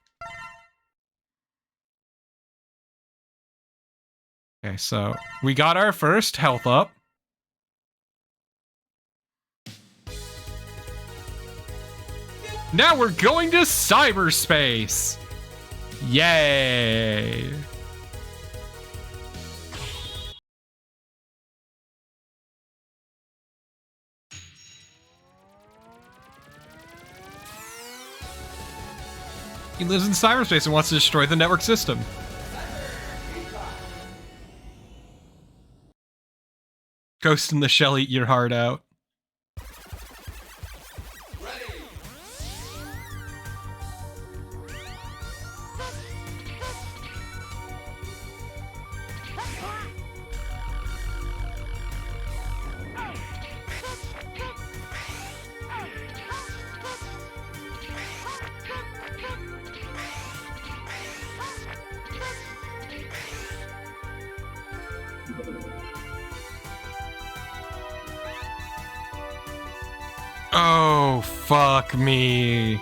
Okay, so we got our first health up. Now we're going to cyberspace. Yay. He lives in cyberspace and wants to destroy the network system. Ghost in the Shell, eat your heart out. Oh, fuck me.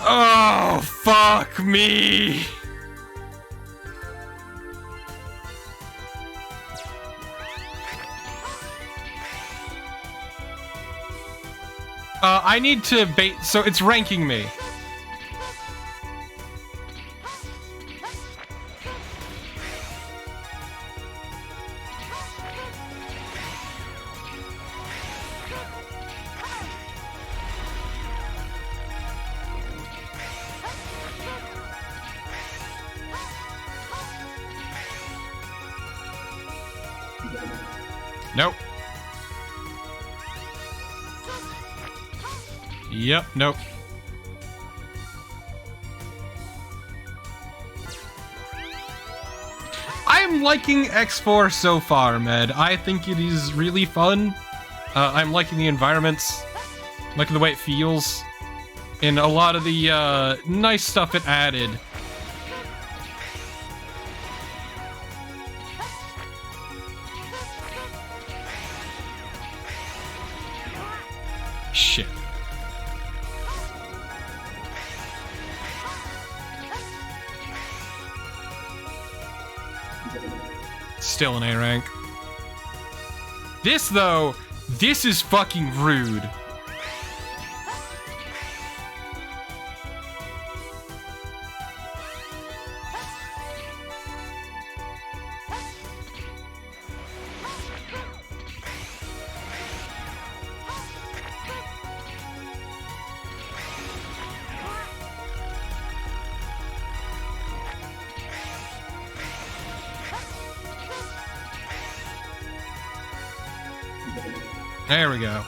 Oh, fuck me. I need to bait, so it's ranking me. Nope. Yep, nope. I'm liking X4 so far, Med. I think it is really fun. I'm liking the environments. I'm liking the way it feels. And a lot of the nice stuff it added. Shit. Still an A rank. This, though, this is fucking rude. There we go.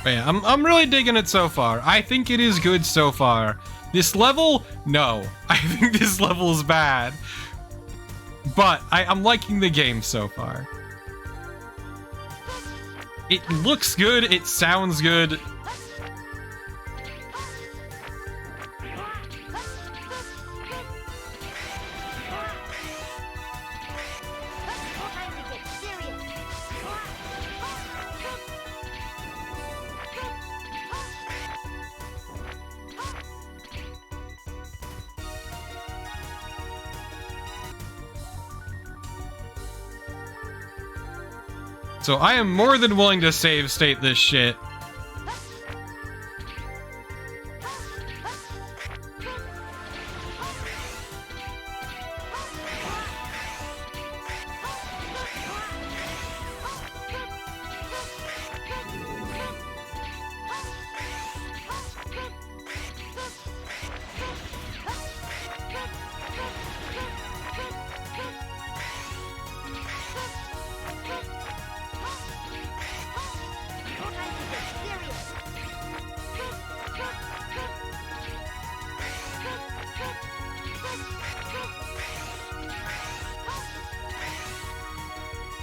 But yeah, I'm really digging it so far. I think it is good so far. This level, no. I think this level is bad. But I'm liking the game so far. It looks good, it sounds good. So I am more than willing to save state this shit.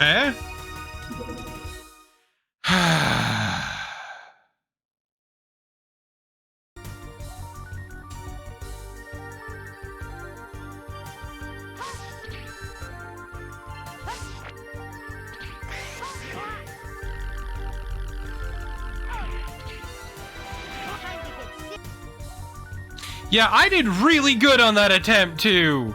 Eh? Yeah, I did really good on that attempt, too.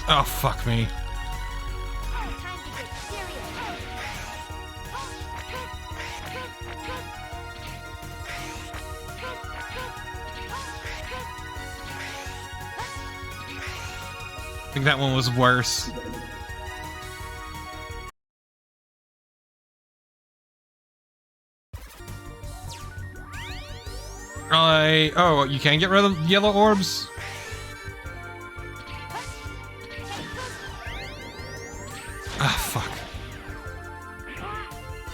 Oh, fuck me.
Time to get serious.
I think that one was worse. Oh, you can get rid of the yellow orbs? Ah, fuck.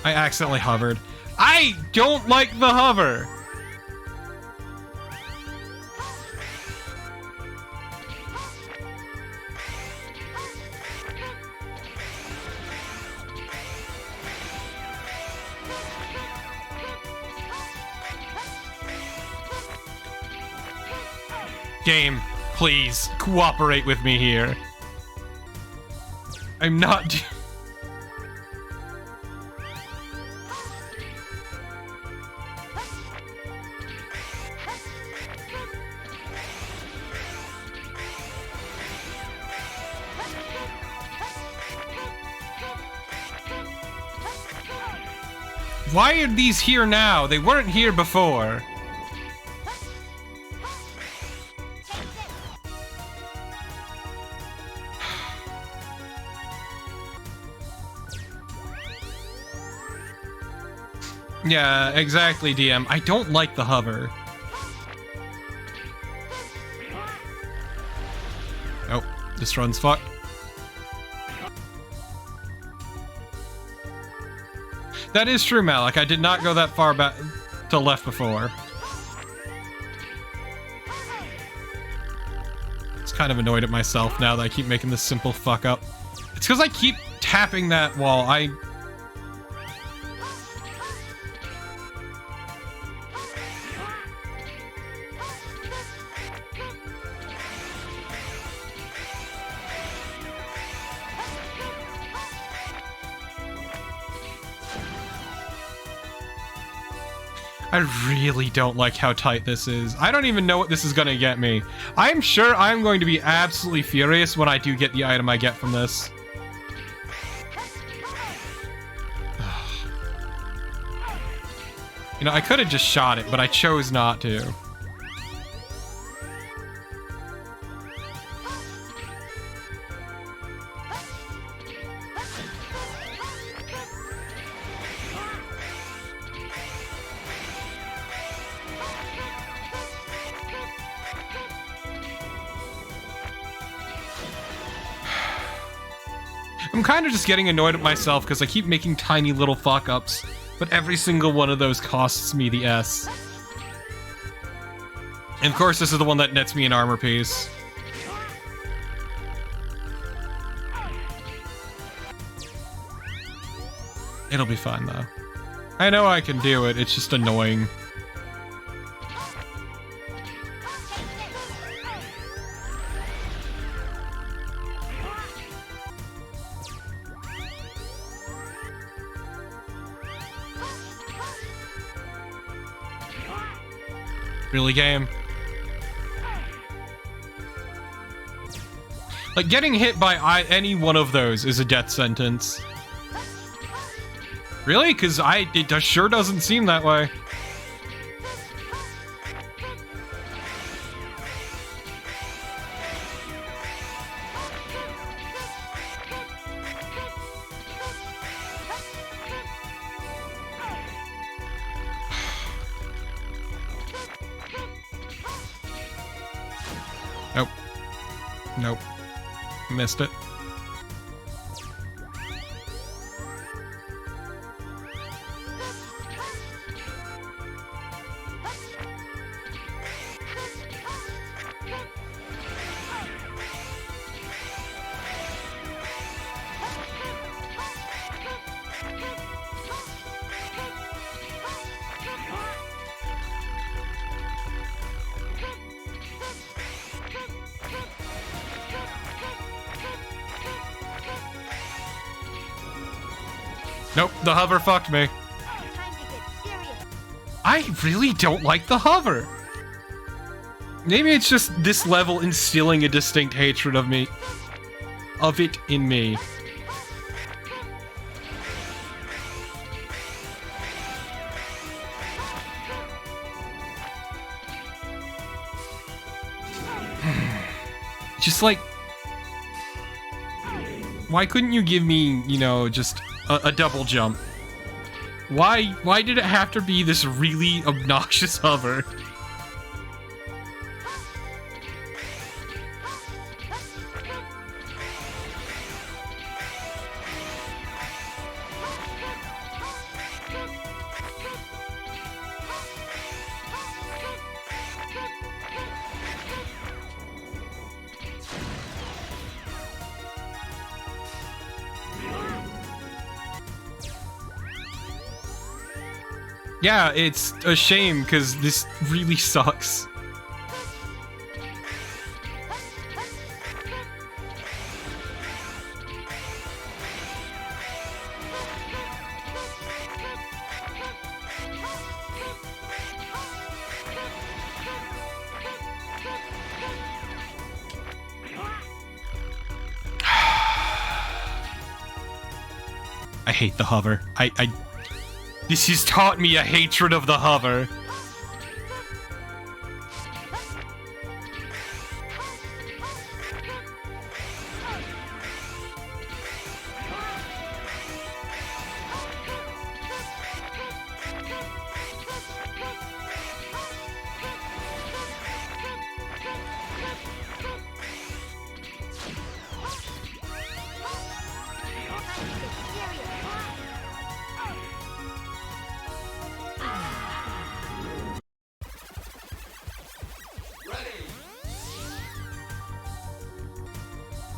I accidentally hovered. I don't like the hover! Game, please, cooperate with me here. I'm not... Why are these here now? They weren't here before. Yeah, exactly, DM. I don't like the hover. Oh, this run's fucked. That is true, Malik. I did not go that far back to left before. It's kind of annoyed at myself now that I keep making this simple fuck up. It's because I keep tapping that wall. I really don't like how tight this is. I don't even know what this is gonna get me. I'm sure I'm going to be absolutely furious when I do get the item I get from this. You know, I could have just shot it, but I chose not to. I'm kind of just getting annoyed at myself because I keep making tiny little fuck-ups, but every single one of those costs me the S. And of course, this is the one that nets me an armor piece. It'll be fine, though. I know I can do it, it's just annoying. Really, game? Like, getting hit by any one of those is a death sentence. Really? Because it sure doesn't seem that way. Nope. Nope. Missed it. Nope, the hover fucked me.
Time to get serious.
I really don't like the hover. Maybe it's just this level instilling a distinct hatred of me. of it in me. Just like, why couldn't you give me, you know, just a double jump? Why did it have to be this really obnoxious hover? Yeah, it's a shame because this really sucks. I hate the hover. This has taught me a hatred of the hover.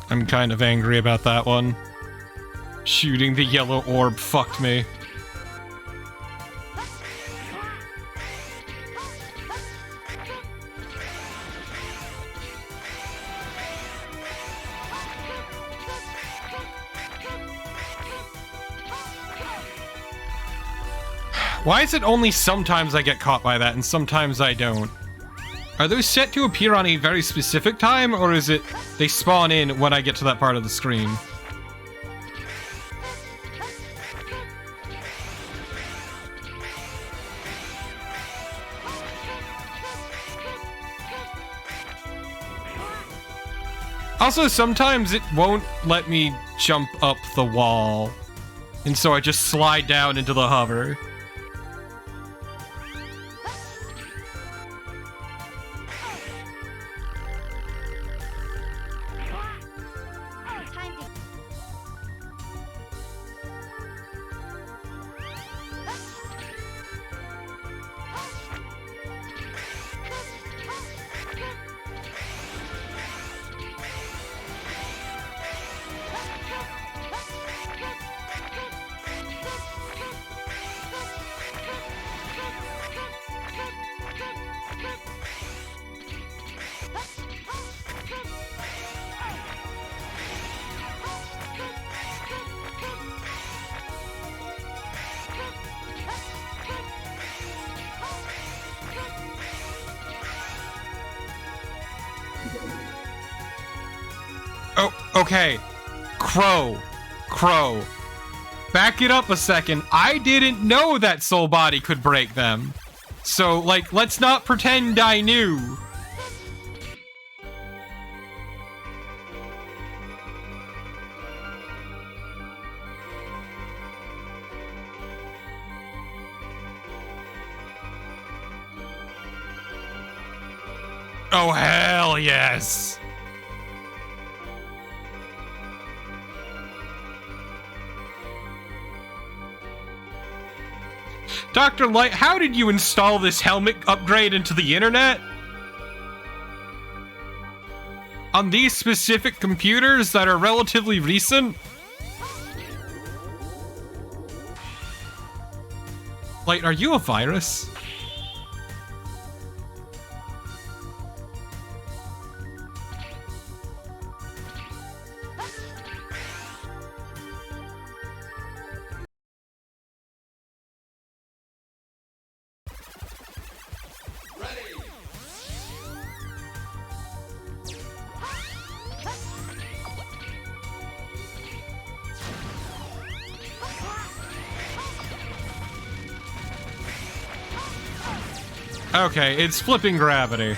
I'm kind of angry about that one. Shooting the yellow orb fucked me. Why is it only sometimes I get caught by that and sometimes I don't? Are those set to appear on a very specific time, or is it they spawn in when I get to that part of the screen? Also, sometimes it won't let me jump up the wall, and so I just slide down into the hover. Oh, okay. Crow. Back it up a second. I didn't know that Soul Body could break them. So, like, let's not pretend I knew. Oh, hell yes. Dr. Light, how did you install this helmet upgrade into the internet? On these specific computers that are relatively recent? Light, are you a virus? Okay, it's flipping gravity.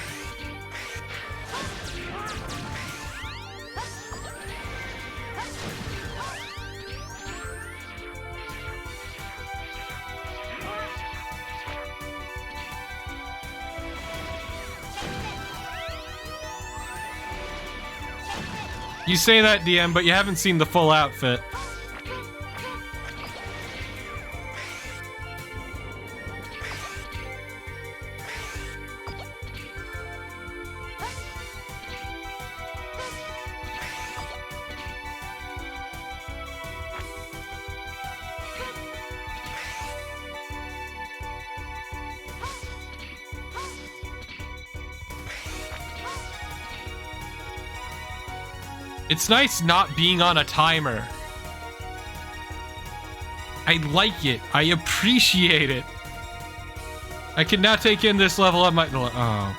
You say that, DM, but you haven't seen the full outfit. It's nice not being on a timer. I like it. I appreciate it. I can now take in this level of my... Oh.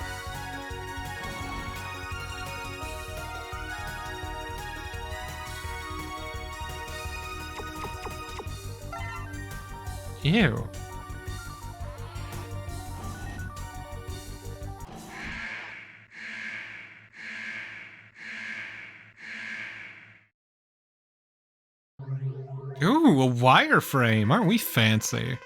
Ew. Ooh, a wireframe. Aren't we fancy?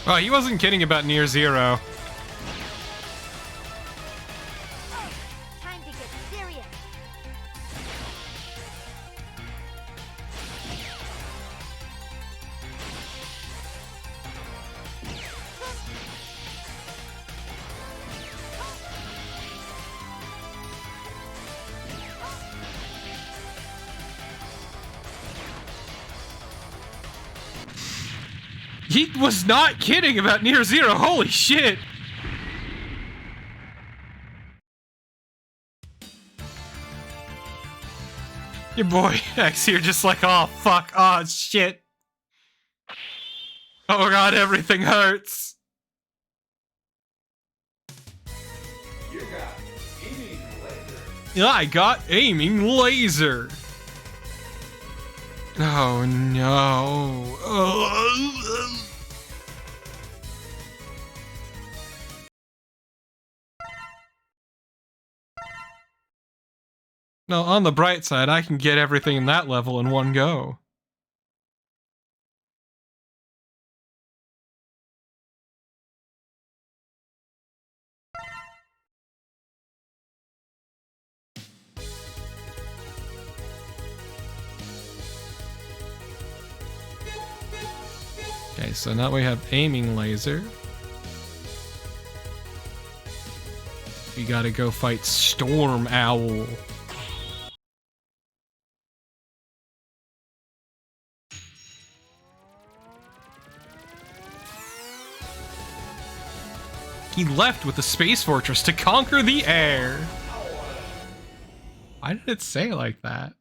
Oh, he wasn't kidding about Near Zero.
Time to get serious.
He was not kidding about Near Zero. Holy shit. Your boy X here just like, oh fuck, oh shit. Oh god, everything hurts.
You got aiming laser.
Yeah, I got aiming laser. Oh no. No, on the bright side, I can get everything in that level in one go. Okay, so now we have aiming laser. We gotta go fight Storm Owl. He left with the Space Fortress to conquer the air. Why did it say like that?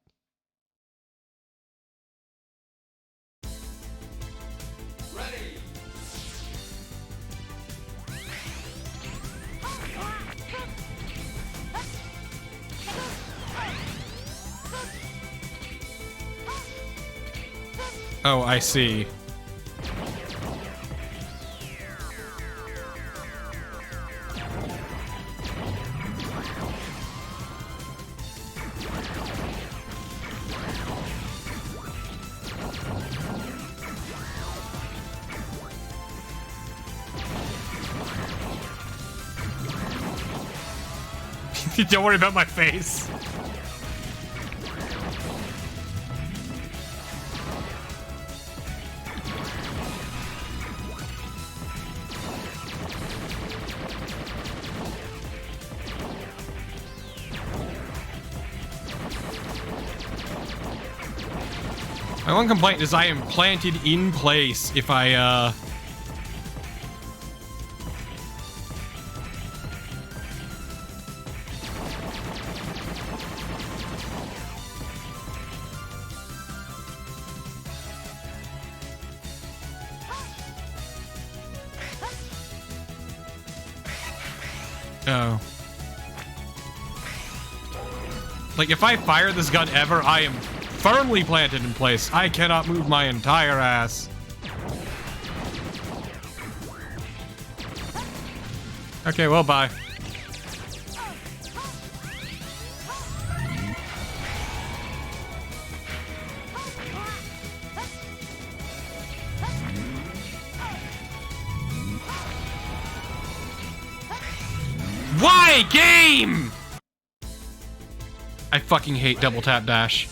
Oh, I see. Don't worry about my face. My one complaint is I am planted in place if I, Oh. Like, if I fire this gun ever, I am firmly planted in place. I cannot move my entire ass. Okay, well, bye. Why, game? I fucking hate double tap dash.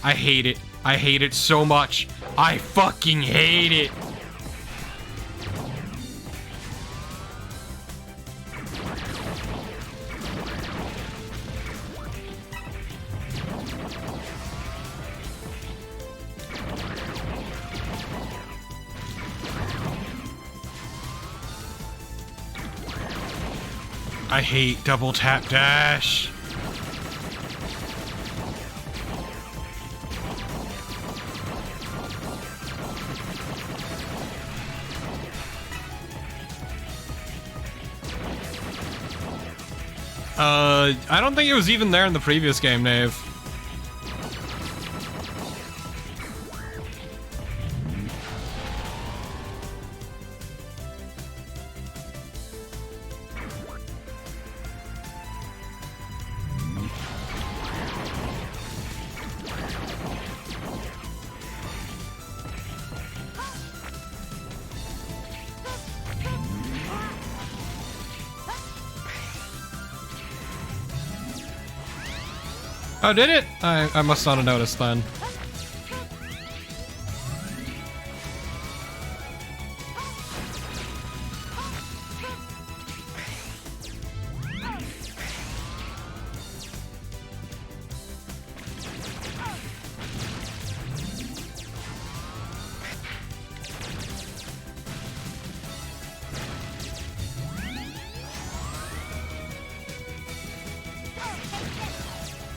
I hate it. I hate it so much. I fucking hate it. I hate double tap dash. I don't think it was even there in the previous game, Nave. Oh, did it? I must not have noticed then.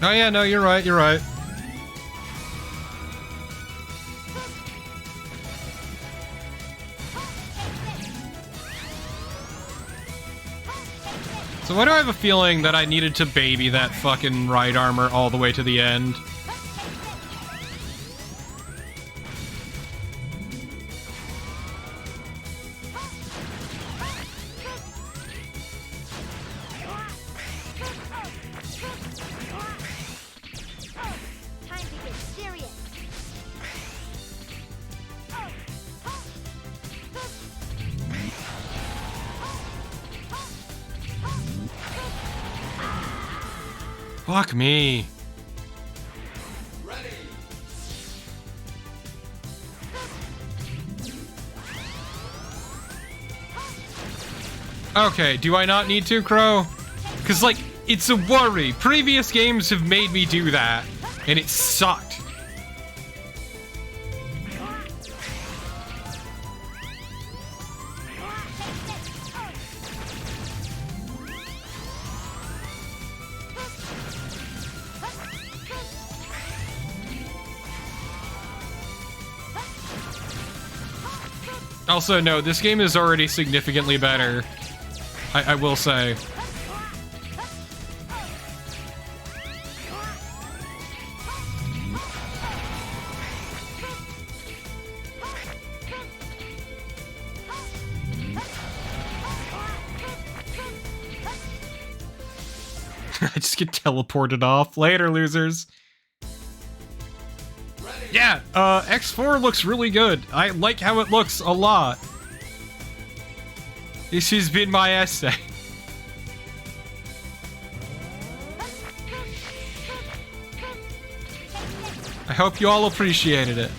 Oh yeah, no, you're right, you're right. So why do I have a feeling that I needed to baby that fucking right armor all the way to the end? Fuck me.
Ready.
Okay, do I not need to, Crow? Because, like, it's a worry. Previous games have made me do that, and it sucked. Also, no, this game is already significantly better. I will say. I just get teleported off. Later, losers. Yeah, X4 looks really good. I like how it looks a lot. This has been my essay. I hope you all appreciated it.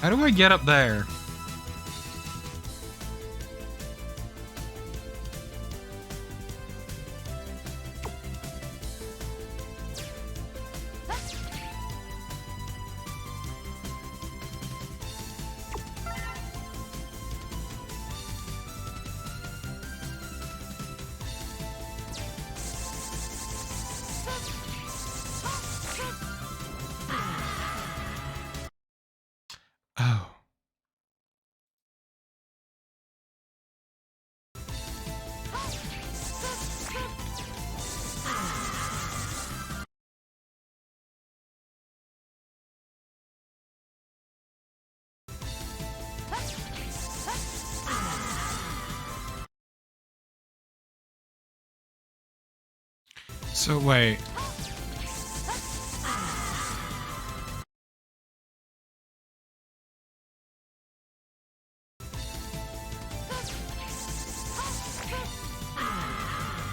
How do I get up there? Oh. So wait.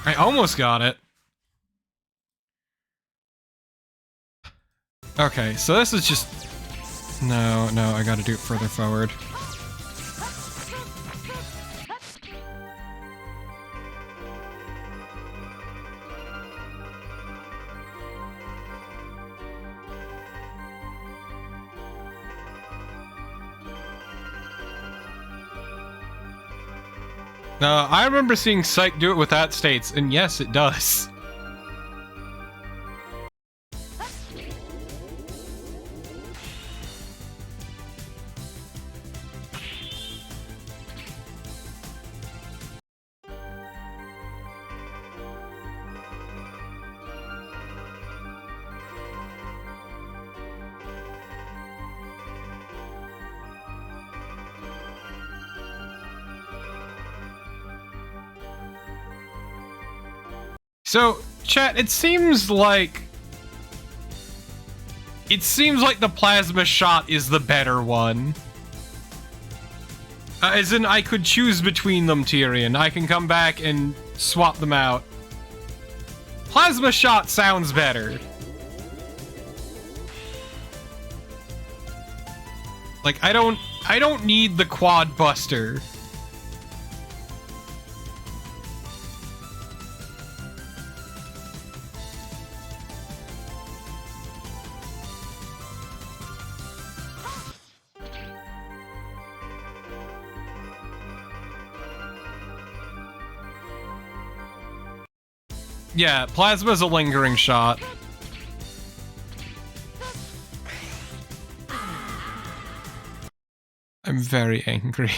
I almost got it. Okay, so this is just... No, I gotta do it further forward. I remember seeing Psych do it with that states, and yes, it does. So, chat, it seems like the plasma shot is the better one. As in, I could choose between them, Tyrion. I can come back and swap them out. Plasma shot sounds better. Like, I don't need the quad buster. Yeah, plasma's a lingering shot. I'm very angry.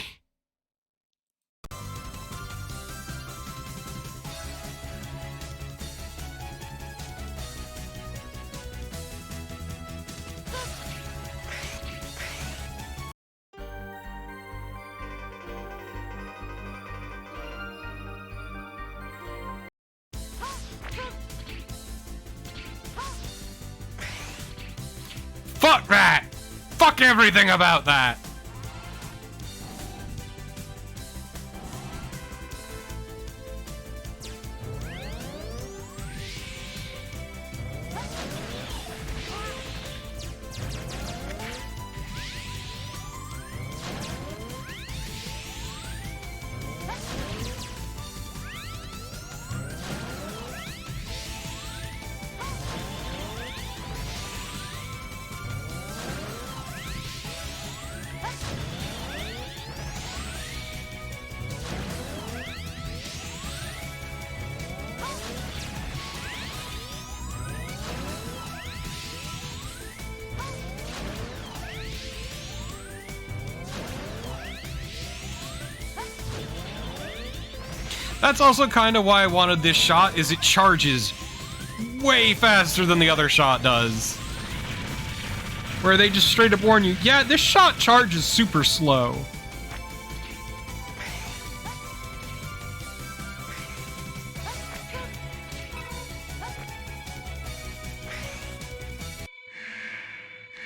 Fuck that! Fuck everything about that! That's also kind of why I wanted this shot, is it charges way faster than the other shot does. Where they just straight up warn you, yeah, this shot charges super slow.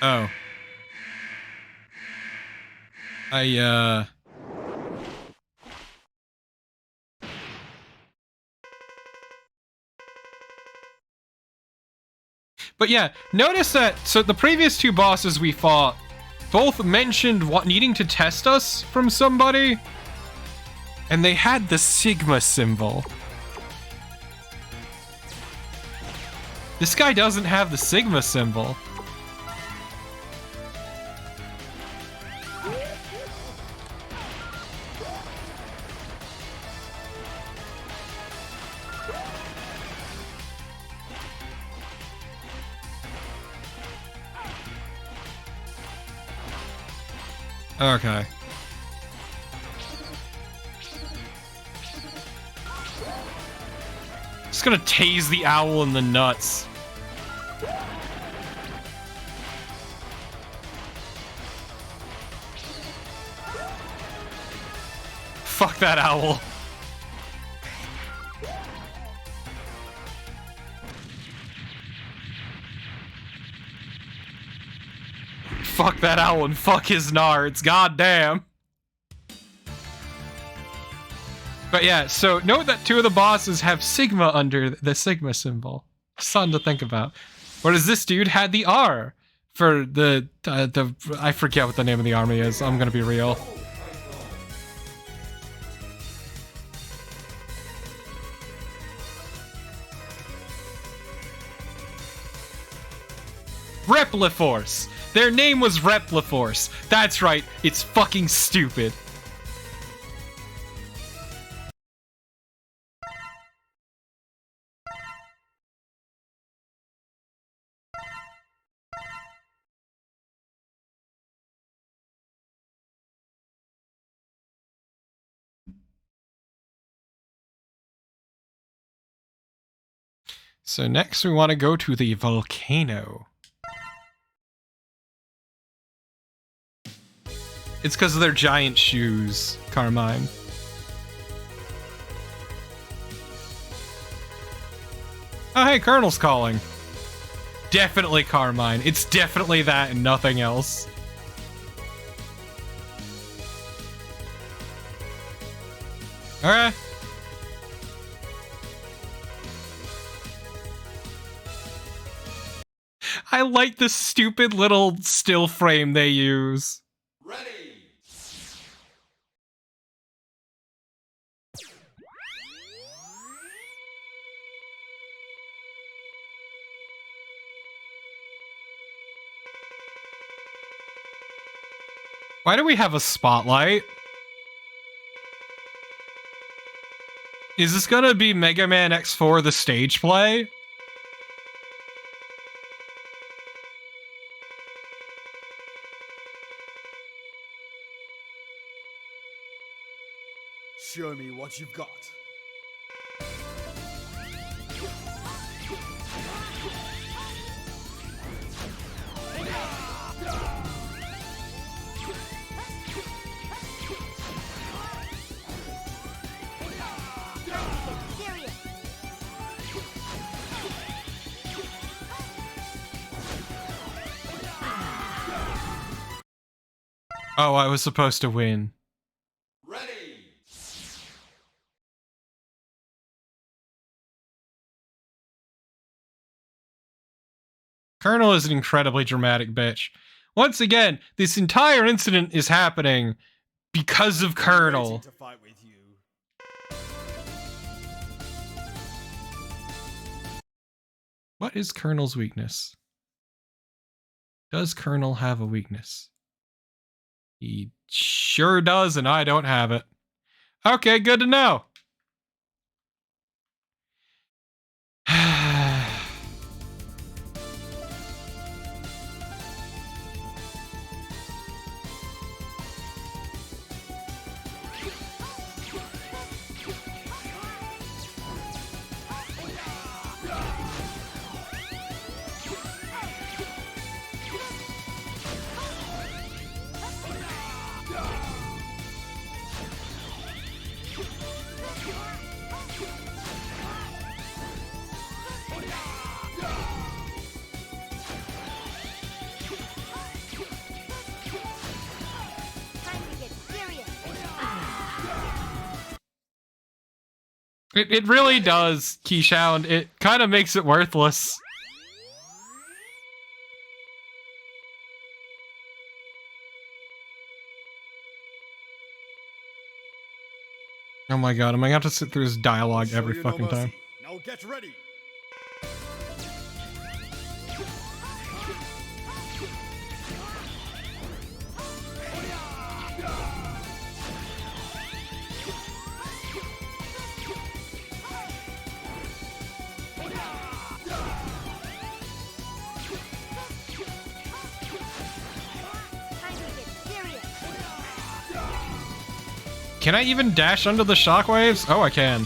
Oh. But yeah, notice that, so the previous two bosses we fought, both mentioned needing to test us from somebody, and they had the Sigma symbol. This guy doesn't have the Sigma symbol. Okay. Just gonna tase the owl in the nuts. Fuck that owl. Fuck that owl and fuck his nards. Goddamn. But yeah, so note that two of the bosses have Sigma under the Sigma symbol. Something to think about. Whereas this dude had the R for the I forget what the name of the army is. I'm gonna be real. Repliforce. Their name was Repliforce. That's right, it's fucking stupid. So next we want to go to the volcano. It's because of their giant shoes, Carmine. Oh hey, Colonel's calling. Definitely Carmine. It's definitely that and nothing else. Alright. I like the stupid little still frame they use.
Ready.
Why do we have a spotlight? Is this gonna be Mega Man X4 the stage play?
Show me what you've got.
Serious.
Oh, I was supposed to win.
Ready.
Colonel is an incredibly dramatic bitch. Once again, this entire incident is happening because of Colonel.
Waiting to fight with you.
What is Colonel's weakness? Does Colonel have a weakness? He sure does, and I don't have it. Okay, good to know.
Time to get serious.
It really does, Keyshound. It kind of makes it worthless. Oh my god, am I gonna have to sit through his dialogue
Show
every
you no
fucking time?
mercy. Now get ready.
Time to get serious.
Can I even dash under the shockwaves? Oh, I can.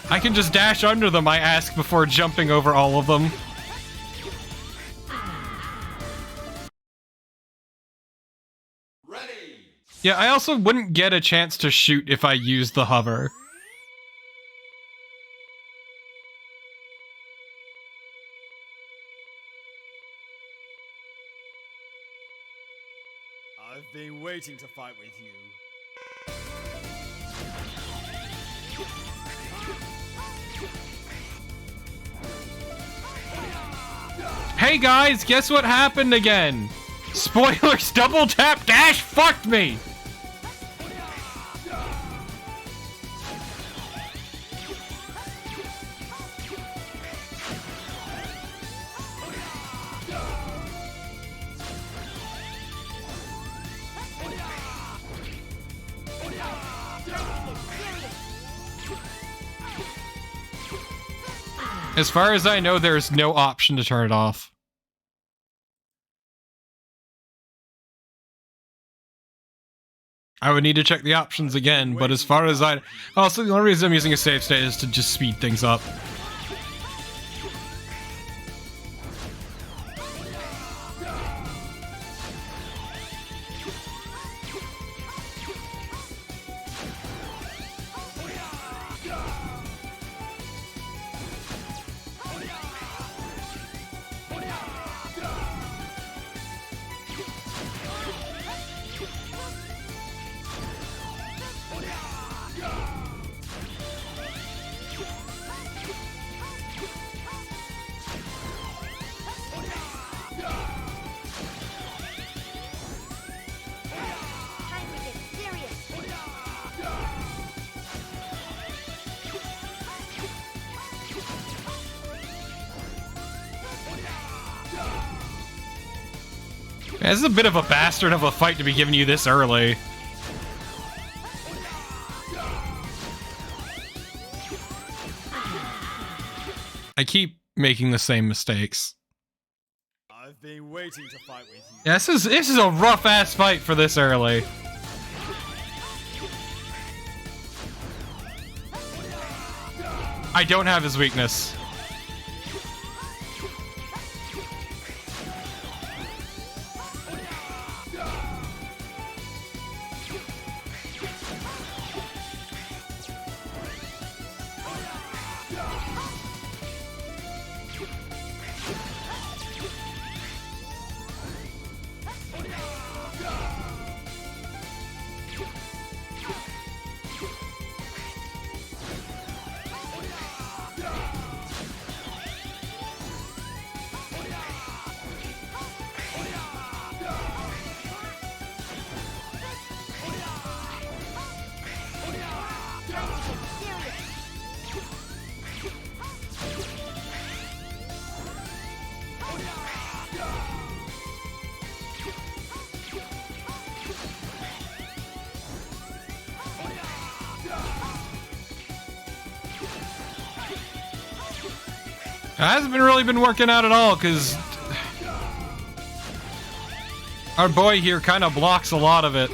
I can just dash under them, I ask, before jumping over all of them.
Ready.
Yeah, I also wouldn't get a chance to shoot if I used the hover.
I've been waiting to fight with you.
Hey guys, guess what happened again? Spoilers, double tap dash fucked me! As far as I know, there's no option to turn it off. I would need to check the options again, but as far as I... Also, the only reason I'm using a save state is to just speed things up.
Time to get serious.
This is a bit of a bastard of a fight to be giving you this early. I keep making the same mistakes.
I've been waiting to fight with you.
Yeah, this is a rough ass fight for this early. I don't have his weakness. It hasn't really been working out at all, because our boy here kind of blocks a lot of it.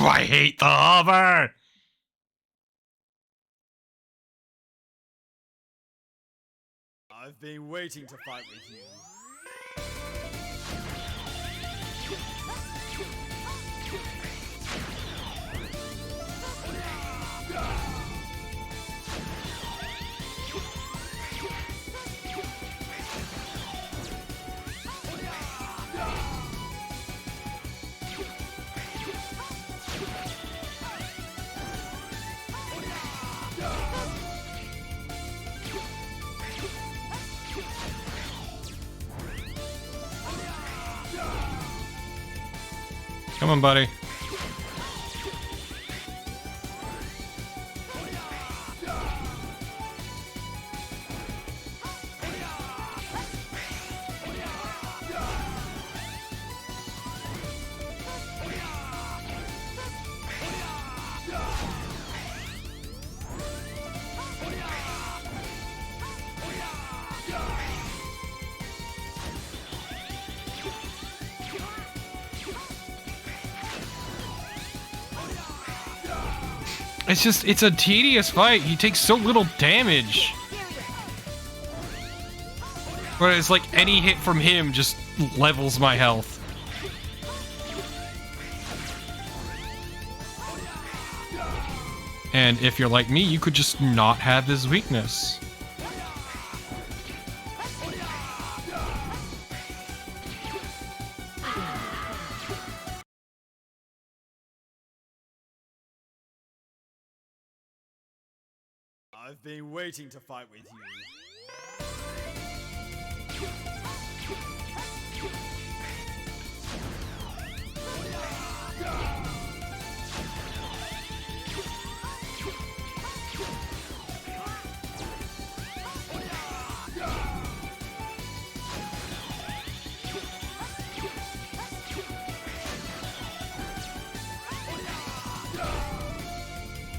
I hate the hover!
I've been waiting to fight with you.
Come on, buddy. It's a tedious fight. He takes so little damage. Whereas, like, any hit from him just levels my health. And if you're like me, you could just not have his weakness.
I've been waiting to fight with you.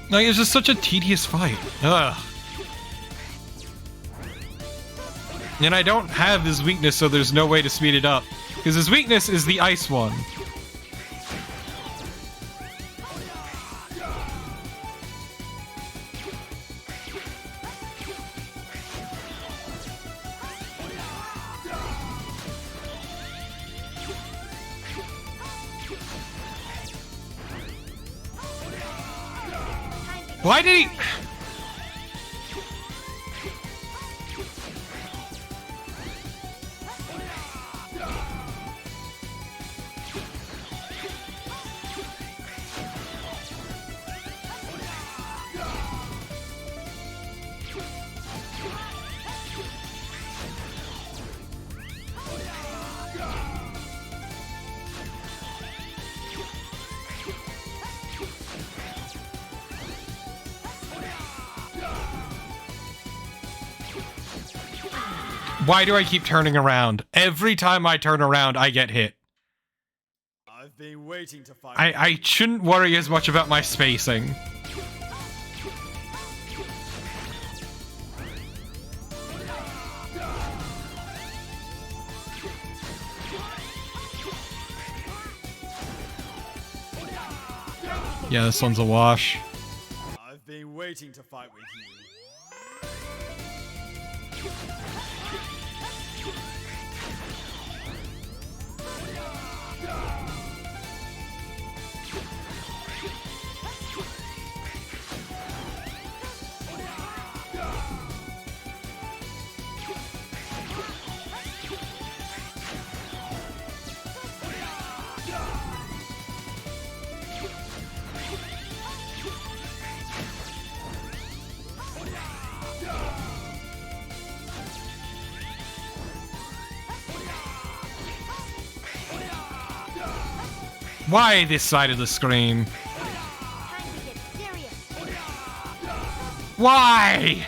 Like, it's just such a tedious fight. Ugh. And I don't have his weakness, so there's no way to speed it up. Because his weakness is the ice one. Why did he... Why do I keep turning around? Every time I turn around, I get hit.
I've been waiting to fight.
I shouldn't worry as much about my spacing. Yeah, this one's a wash.
I've been waiting to fight with you.
Why this side of the screen?
Time to get serious.
Why?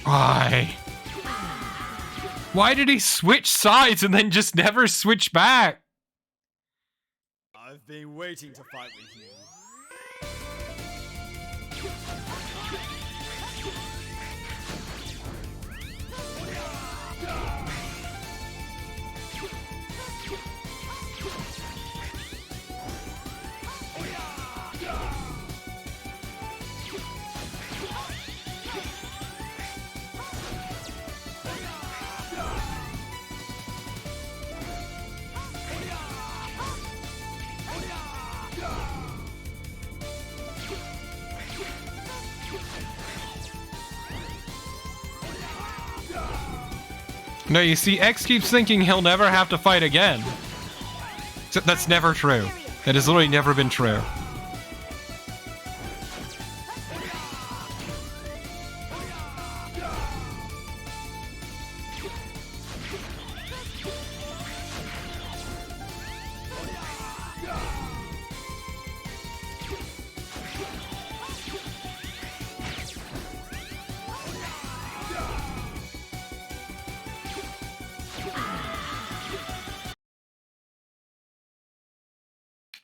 Why? Why did he switch sides and then just never switch back?
I've been waiting to fight with you.
No, you see, X keeps thinking he'll never have to fight again. Except that's never true. That has literally never been true.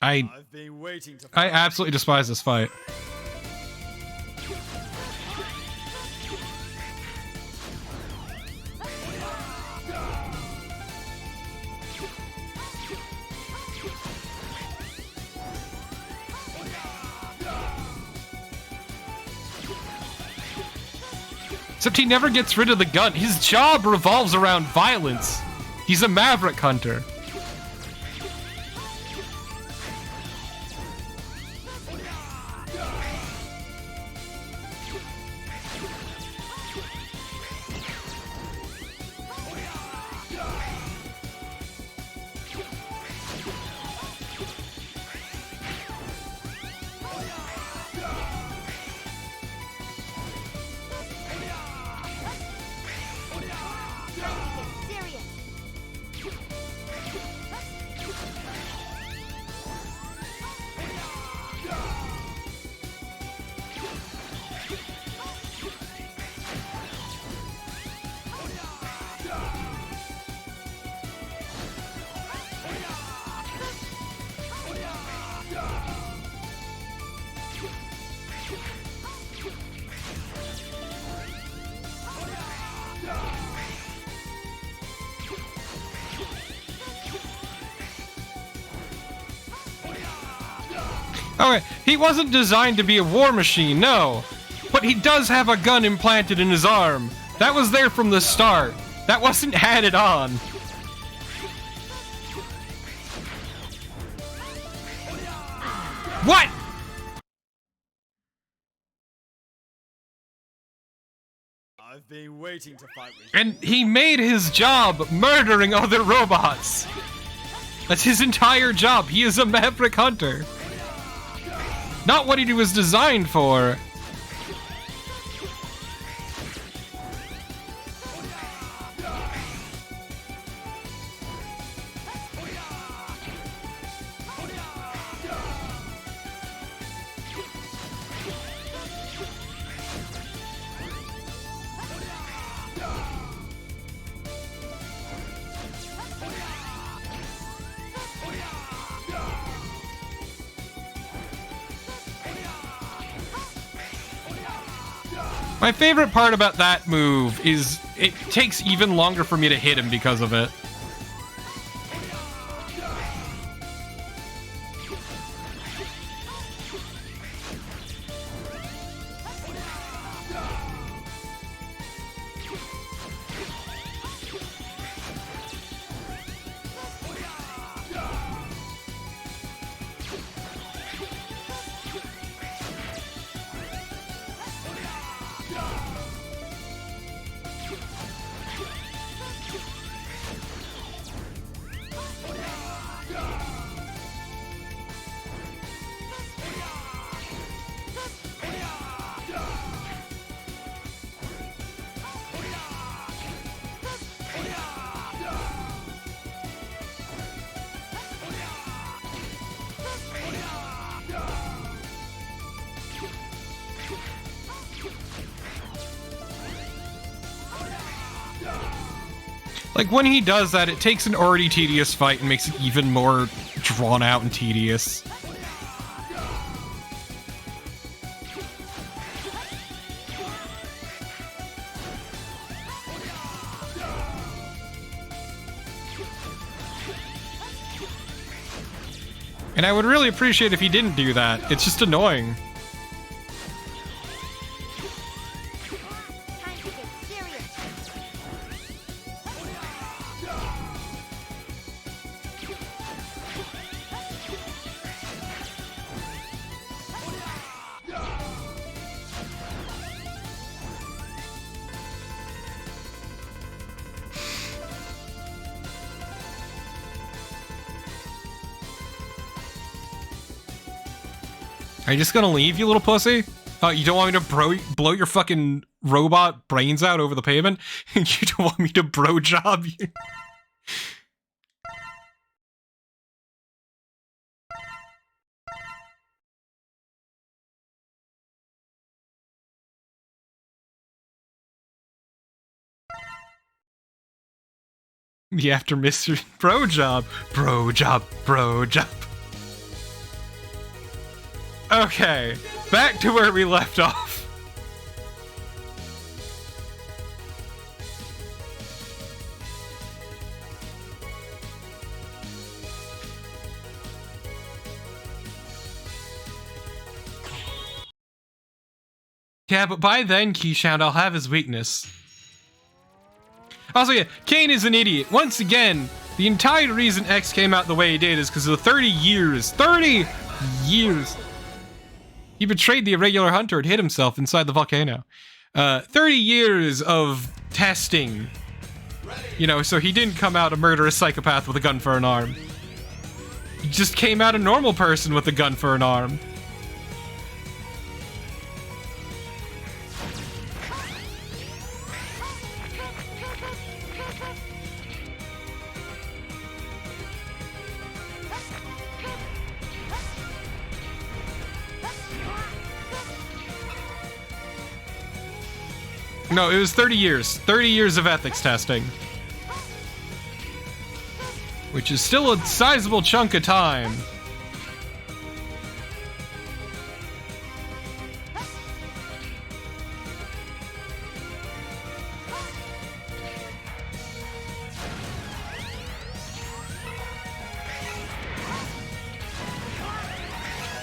I've been waiting to
I absolutely despise this fight. Except he never gets rid of the gun. His job revolves around violence. He's a maverick hunter. Okay, he wasn't designed to be a war machine, no. But he does have a gun implanted in his arm. That was there from the start. That wasn't added on. What?
I've been waiting to fight with
And he made his job murdering other robots. That's his entire job. He is a maverick hunter. Not what he was designed for. My favorite part about that move is it takes even longer for me to hit him because of it. Like, when he does that, it takes an already tedious fight and makes it even more drawn out and tedious. And I would really appreciate if he didn't do that. It's just annoying.
Time to get serious.
Are you just gonna leave, you little pussy? You don't want me to blow your fucking robot brains out over the pavement? You don't want me to bro job you? The after Mr. Bro job. Bro job. Bro job. Okay, back to where we left off. Yeah, but by then, Keyshound, I'll have his weakness. Also, yeah, Kane is an idiot. Once again, the entire reason X came out the way he did is because of the 30 years. 30 years! He betrayed the irregular hunter and hid himself inside the volcano. 30 years of testing. You know, so he didn't come out a murderous psychopath with a gun for an arm. He just came out a normal person with a gun for an arm. No, it was 30 years. 30 years of ethics testing. Which is still a sizable chunk of time.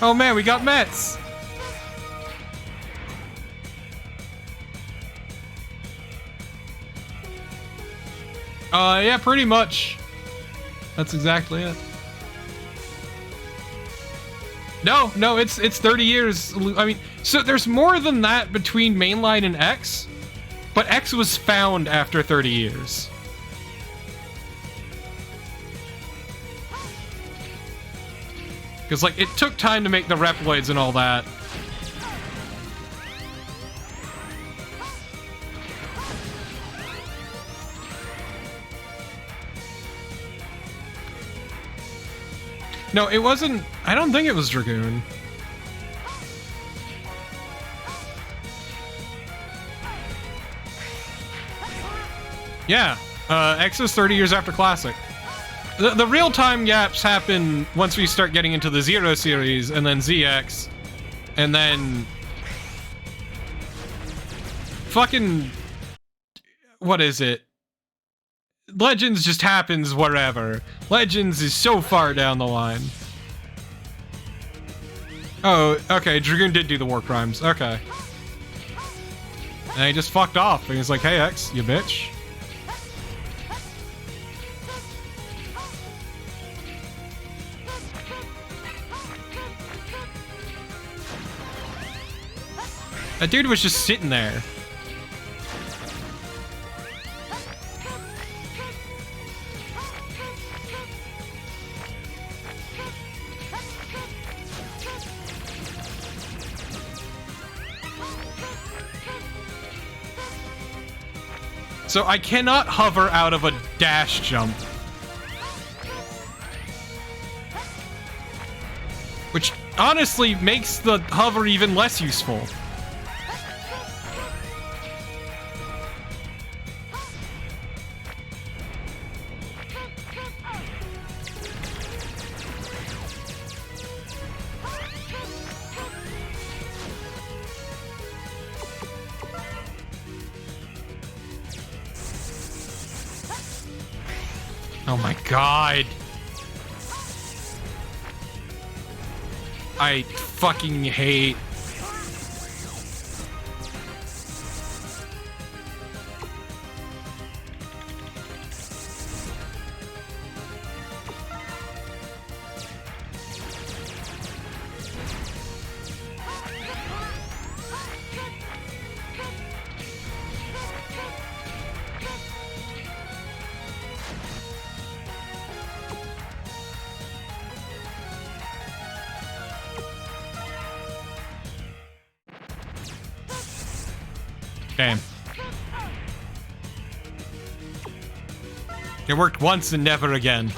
Oh man, we got Mets! Yeah, pretty much. That's exactly it. No, it's 30 years. I mean, so there's more than that between Mainline and X, but X was found after 30 years. Because, like, it took time to make the Reploids and all that. No, it wasn't. I don't think it was Dragoon. Yeah, X is 30 years after Classic. The real time gaps happen once we start getting into the Zero series, and then ZX, and then fucking what is it? Legends just happens wherever. Legends is so far down the line. Oh, okay, Dragoon did do the war crimes. Okay. And he just fucked off. And he's like, hey, X, you bitch. That dude was just sitting there. So I cannot hover out of a dash jump. Which honestly makes the hover even less useful. Oh my god. I fucking hate. Okay. It worked once and never again.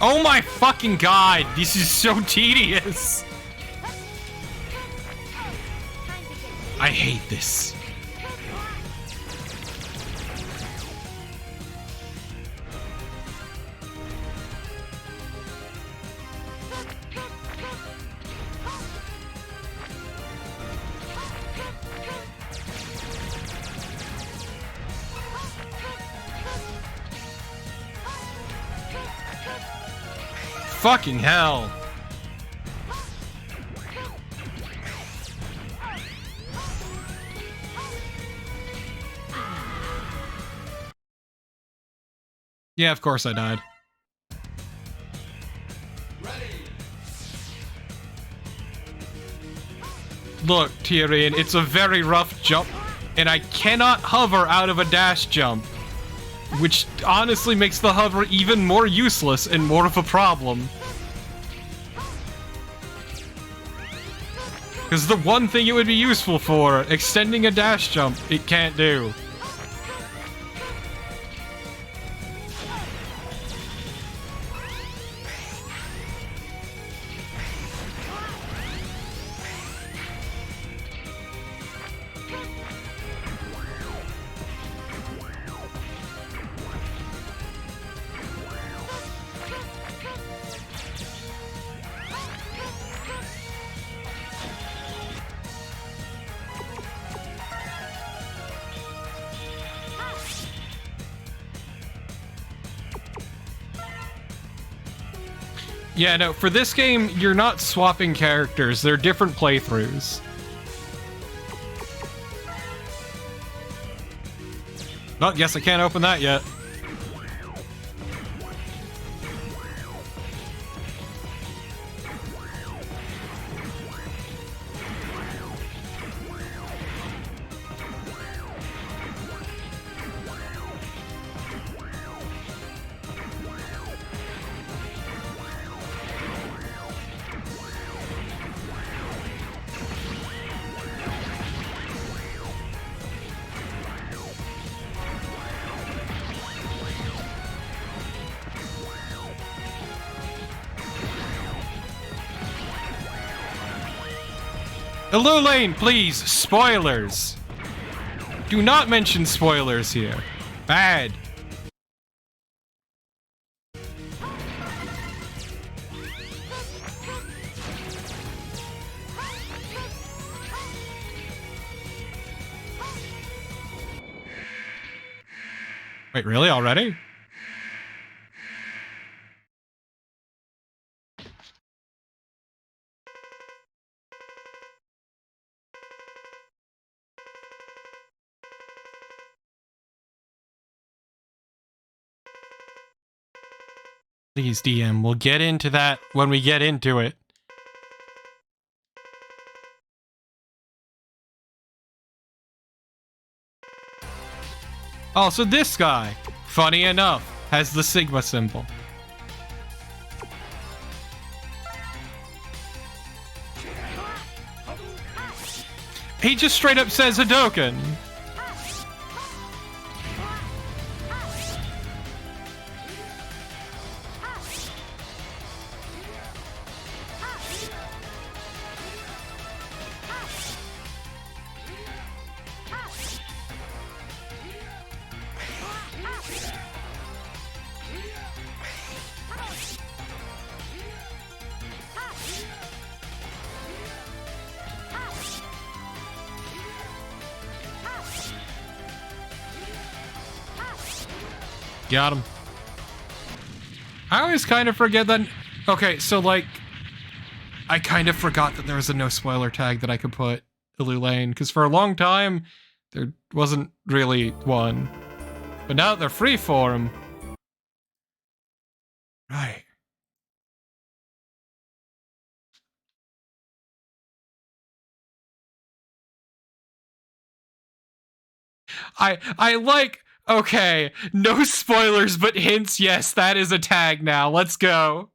Oh my fucking god, this is so tedious. I hate this. Fucking hell. Yeah, of course I died. Look, Tyrion, it's a very rough jump, and I cannot hover out of a dash jump. Which honestly makes the hover even more useless and more of a problem. Because the one thing it would be useful for, extending a dash jump, it can't do. Yeah, no, for this game, you're not swapping characters. They're different playthroughs. Oh, guess I can't open that yet. Lane, please, spoilers. Do not mention spoilers here. Bad. Wait, really? Already? Please, DM, we'll get into that when we get into it. Oh, so this guy, funny enough, has the Sigma symbol. He just straight up says Hadouken. Got him. I always kind of forget that. Okay, so like, I kind of forgot that there was a no spoiler tag that I could put Illu Lane, because for a long time, there wasn't really one. But now they're freeform. Right. I like, okay, no spoilers, but hints, yes, that is a tag now. Let's go.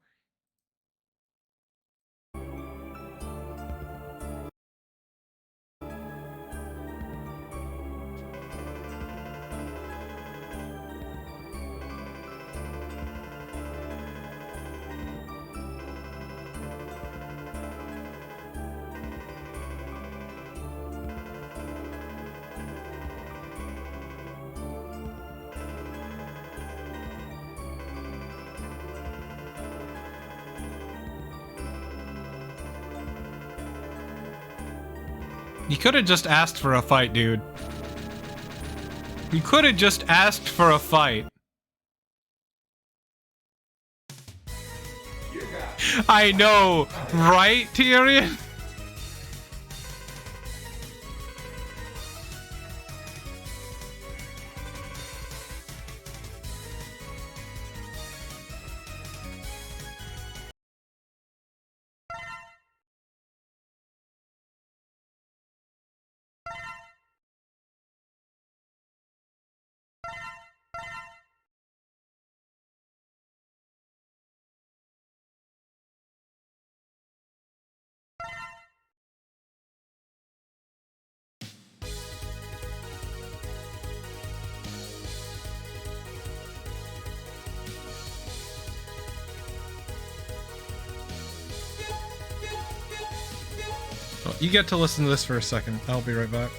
You could have just asked for a fight, dude. You could have just asked for a fight. I know, right, Tyrion? You get to listen to this for a second. I'll be right back.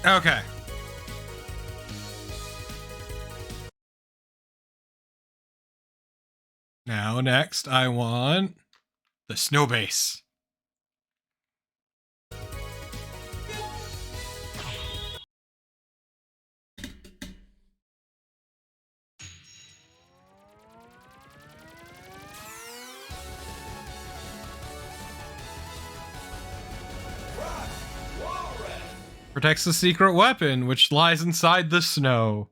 Okay. Now, next, I want the snow base. Protects the secret weapon, which lies inside the snow.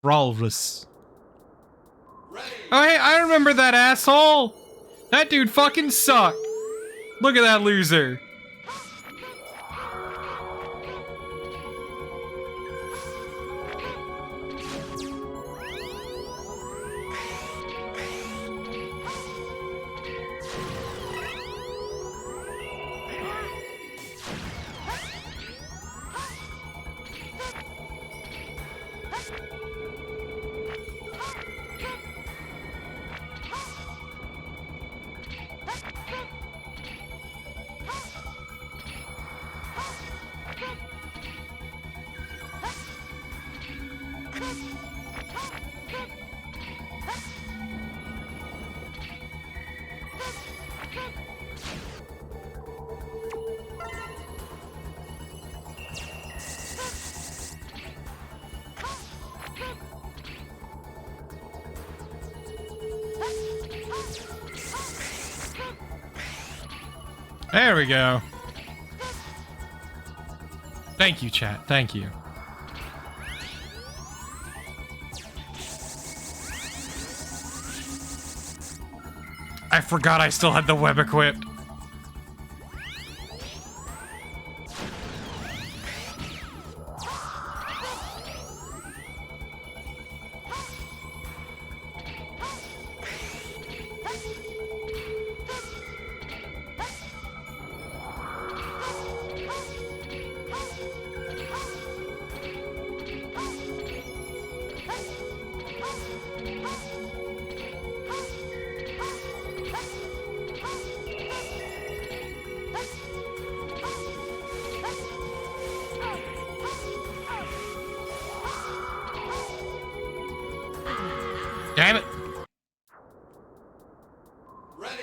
Walrus. Oh, hey, I remember that asshole! That dude fucking sucked! Look at that loser! There we go. Thank you, chat. Thank you. I forgot I still had the web equipped. Damn it.
Ready.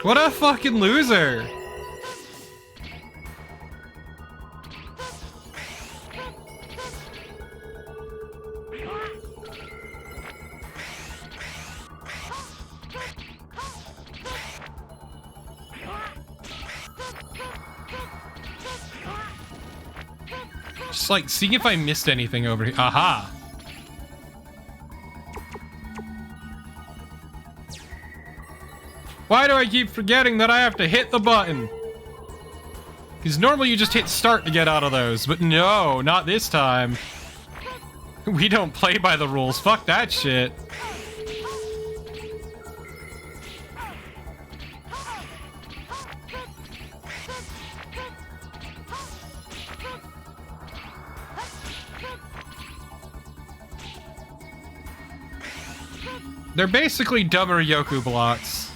What a fucking loser. Just like seeing if I missed anything over here. Aha. Why do I keep forgetting that I have to hit the button? Because normally you just hit start to get out of those, but no, not this time. We don't play by the rules. Fuck that shit. They're basically dumber Yoku blocks.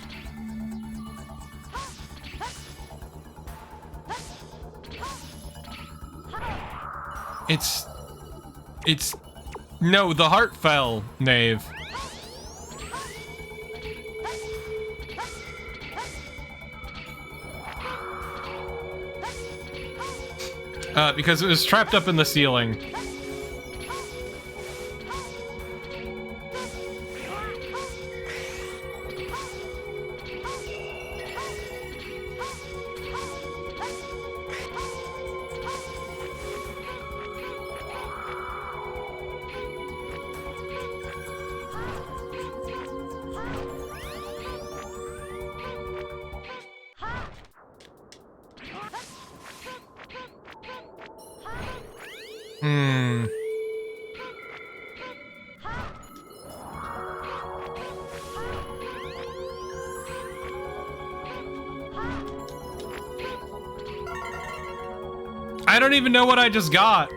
No, the heart fell, Knave. Because it was trapped up in the ceiling. I don't even know what I just got.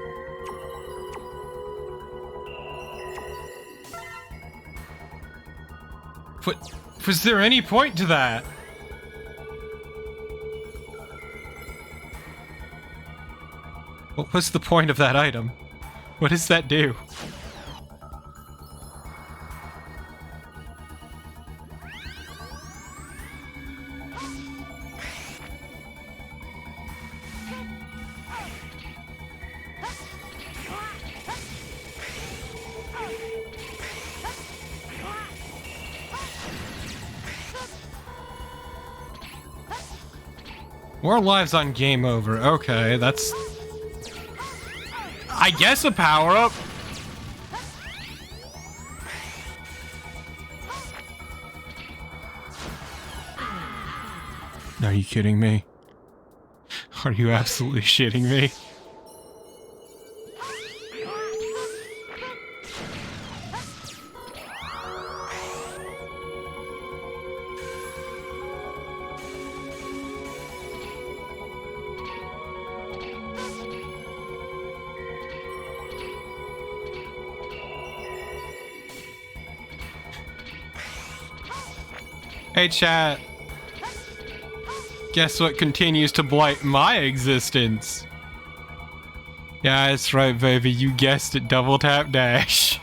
What, was there any point to that? What was the point of that item? What does that do? More lives on game over. Okay, that's... I guess a power-up? Are you kidding me? Are you absolutely shitting me? Hey chat. Guess what continues to blight my existence? Yeah, that's right, baby. You guessed it. Double tap dash.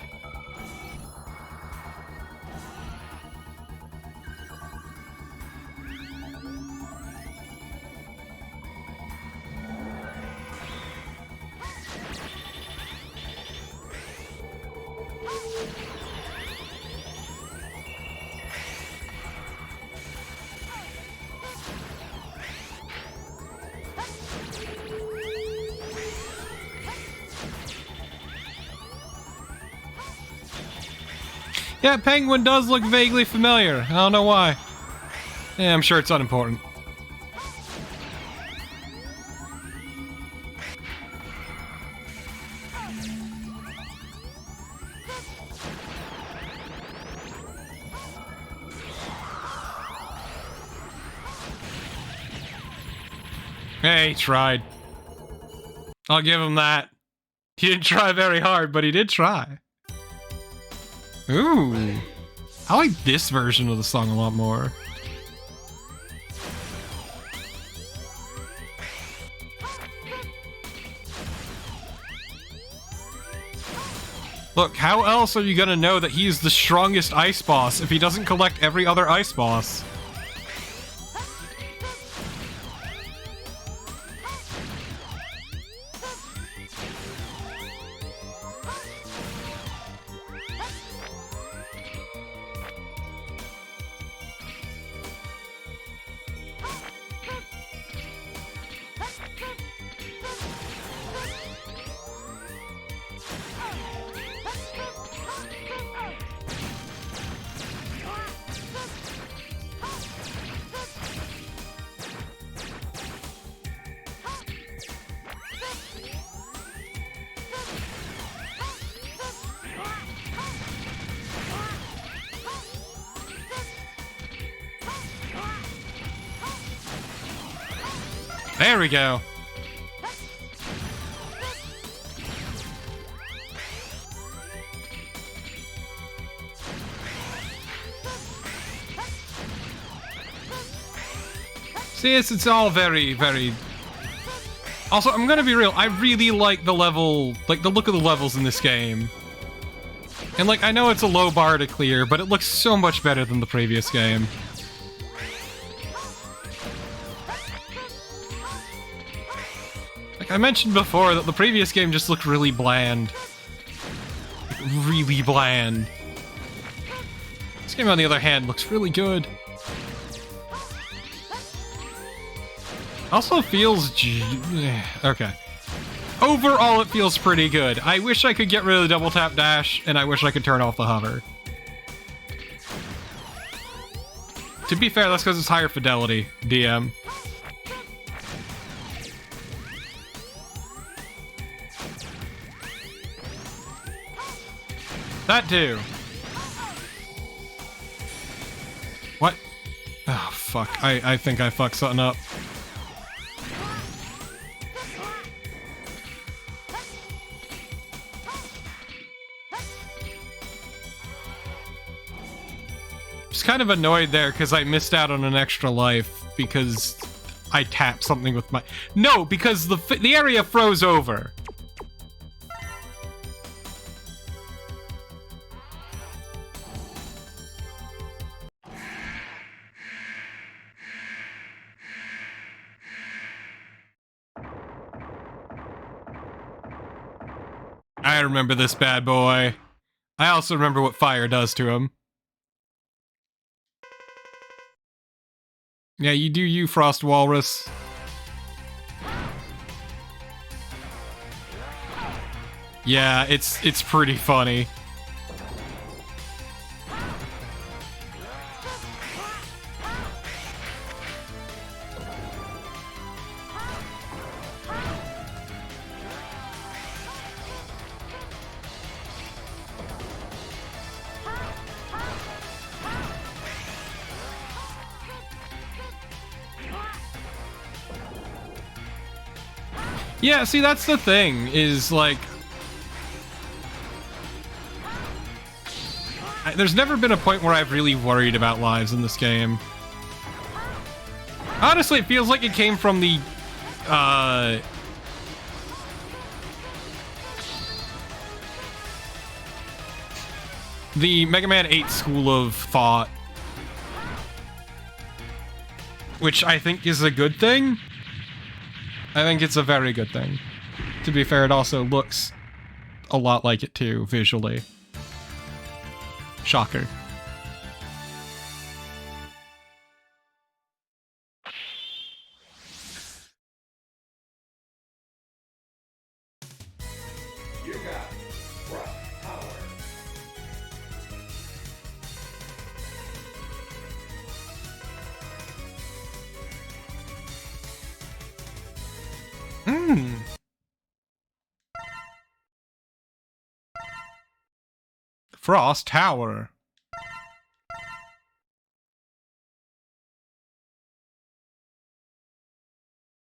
Yeah, Penguin does look vaguely familiar. I don't know why. Yeah, I'm sure it's unimportant. Hey, he tried. I'll give him that. He didn't try very hard, but he did try. Ooh. I like this version of the song a lot more. Look, how else are you gonna know that he's the strongest ice boss if he doesn't collect every other ice boss? There we go. See, it's all very, very... Also, I'm gonna be real, I really like the level, like the look of the levels in this game. And like, I know it's a low bar to clear, but it looks so much better than the previous game. Like I mentioned before that the previous game just looked really bland. Like, really bland. This game, on the other hand, looks really good. Also feels... okay. Overall, it feels pretty good. I wish I could get rid of the double tap dash, and I wish I could turn off the hover. To be fair, that's because it's higher fidelity, DM. That too. What? Oh, fuck. I think I fucked something up. kind of annoyed there because I missed out on an extra life because I tapped something with my... No, because the area froze over. I remember this bad boy. I also remember what fire does to him. Yeah, you do you, Frost Walrus. Yeah, it's pretty funny. Yeah, see, that's the thing, is like... There's never been a point where I've really worried about lives in this game. Honestly, it feels like it came from the Mega Man 8 school of thought. Which I think is a good thing. I think it's a very good thing. To be fair, it also looks a lot like it too, visually. Shocker.
You got rough power.
Frost Tower.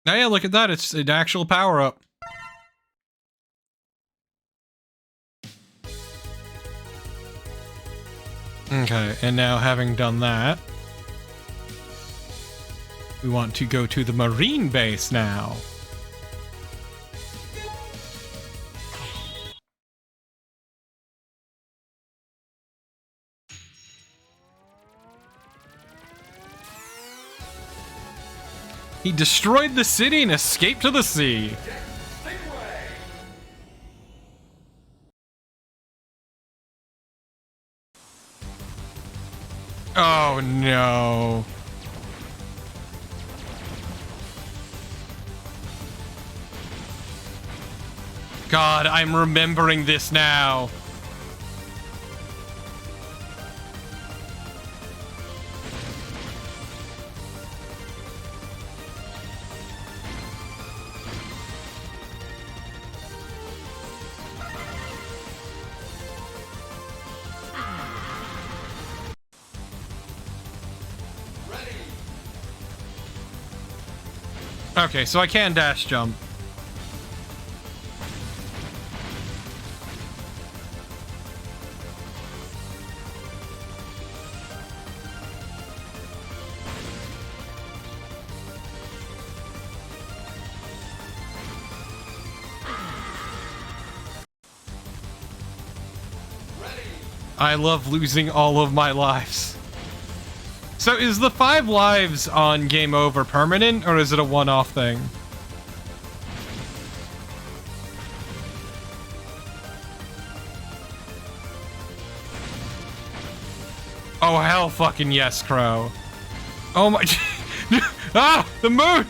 Oh yeah, look at that. It's an actual power-up. Okay, and now having done that, we want to go to the Marine base now. He destroyed the city and escaped to the sea. Oh no. God, I'm remembering this now. Okay, so I can dash jump. I love losing all of my lives. So is the 5 lives on Game Over permanent, or is it a one-off thing? Oh, hell fucking yes, Crow. Oh my... Ah! The moon!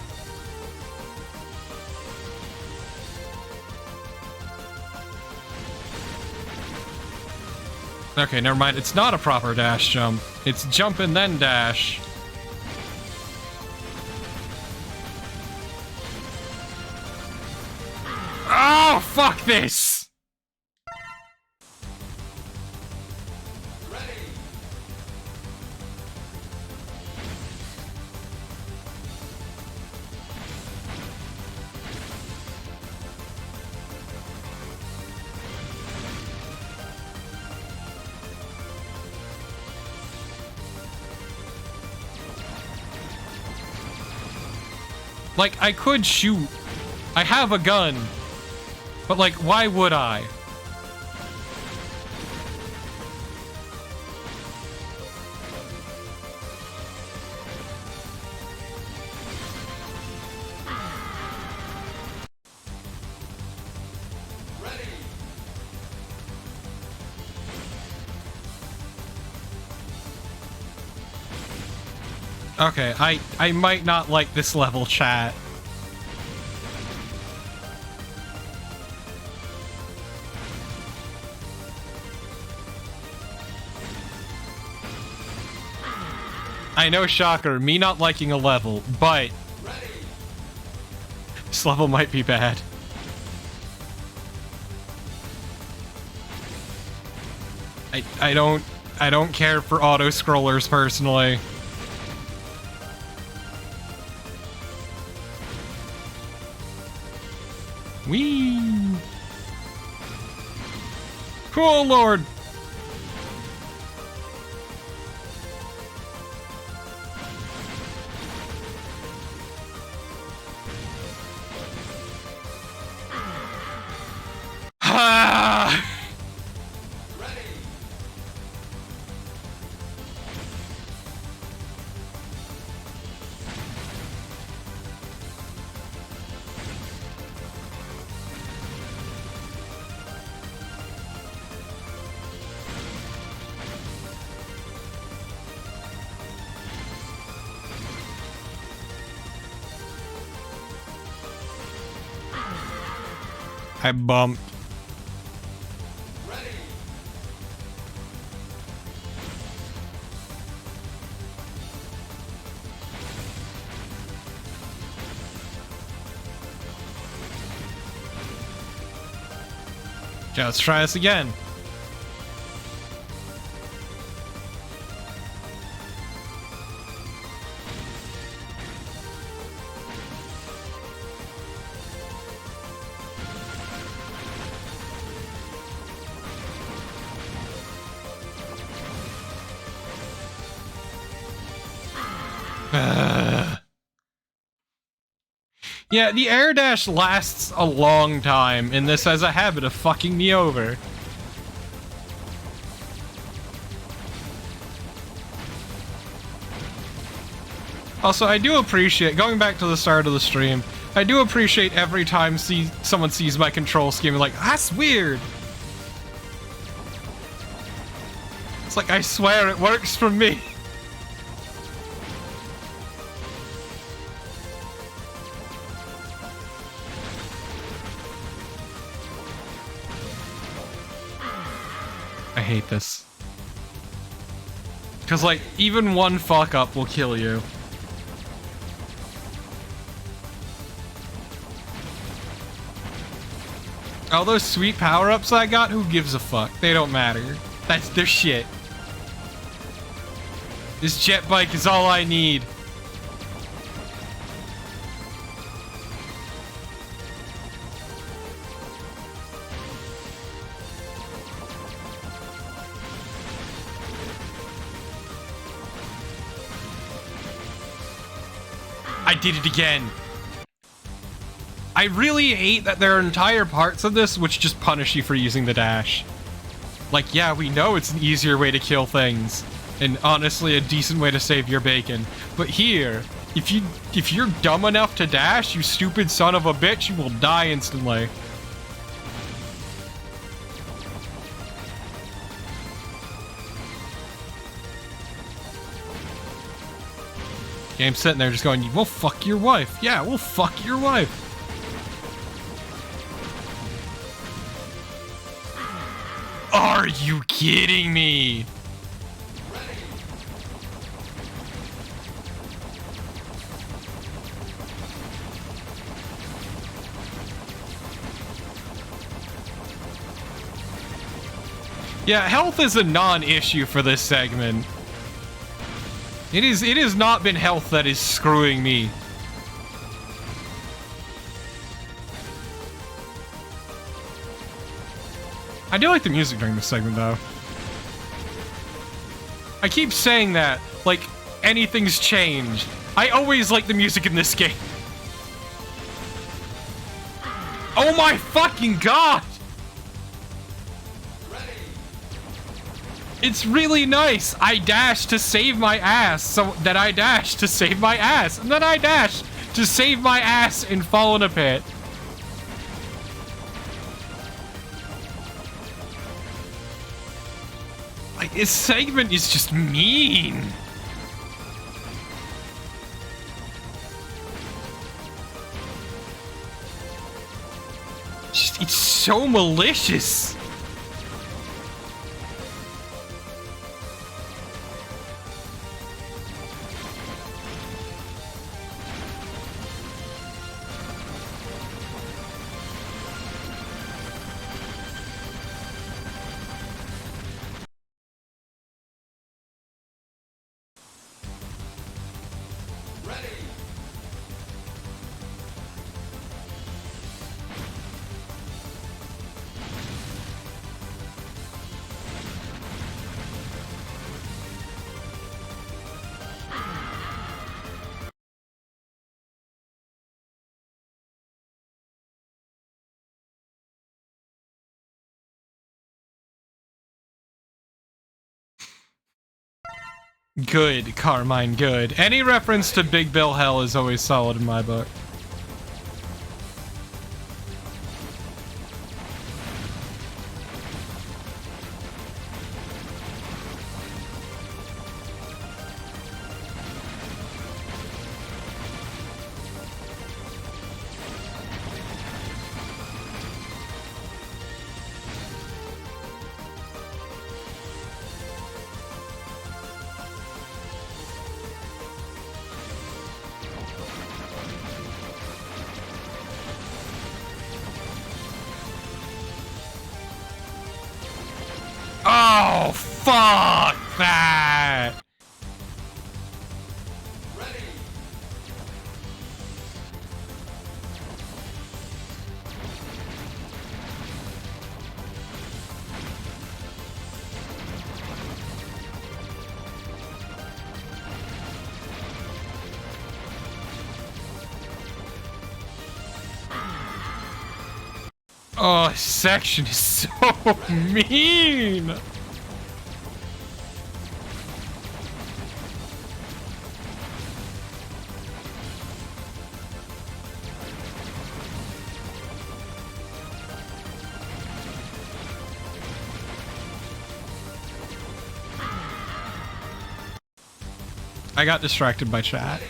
Okay, never mind. It's not a proper dash jump. It's jump and then dash. Oh, fuck this! Like, I could shoot. I have a gun. But, like, why would I? Okay, I might not like this level, chat. I know, shocker, me not liking a level, but this level might be bad. I don't care for auto scrollers personally. Whee! Cool, Lord! Ha! I bumped. Okay, let's try this again. Yeah, the air dash lasts a long time, and this has a habit of fucking me over. Also, I do appreciate, going back to the start of the stream, I do appreciate every time someone sees my control scheme and like, that's weird! It's like, I swear it works for me. I hate this. Because, like, even one fuck up will kill you. All those sweet power-ups I got, who gives a fuck? They don't matter. That's their shit. This jet bike is all I need. I did it again. I really hate that there are entire parts of this which just punish you for using the dash. Like, yeah, we know it's an easier way to kill things, and honestly a decent way to save your bacon. But here, if you're dumb enough to dash, you stupid son of a bitch, you will die instantly. I'm sitting there just going, we'll fuck your wife. Yeah, we'll fuck your wife. Are you kidding me? Yeah, health is a non-issue for this segment. It has not been health that is screwing me. I do like the music during this segment, though. I keep saying that, like anything's changed. I always like the music in this game. Oh my fucking god! It's really nice. I dash to save my ass, so then I dash to save my ass, and then I dash to save my ass and fall in a pit. Like, this segment is just mean. It's so malicious. Good, Carmine, good. Any reference to Big Bill Hell is always solid in my book. Oh, fuck that! Oh, this section is so mean! I got distracted by chat.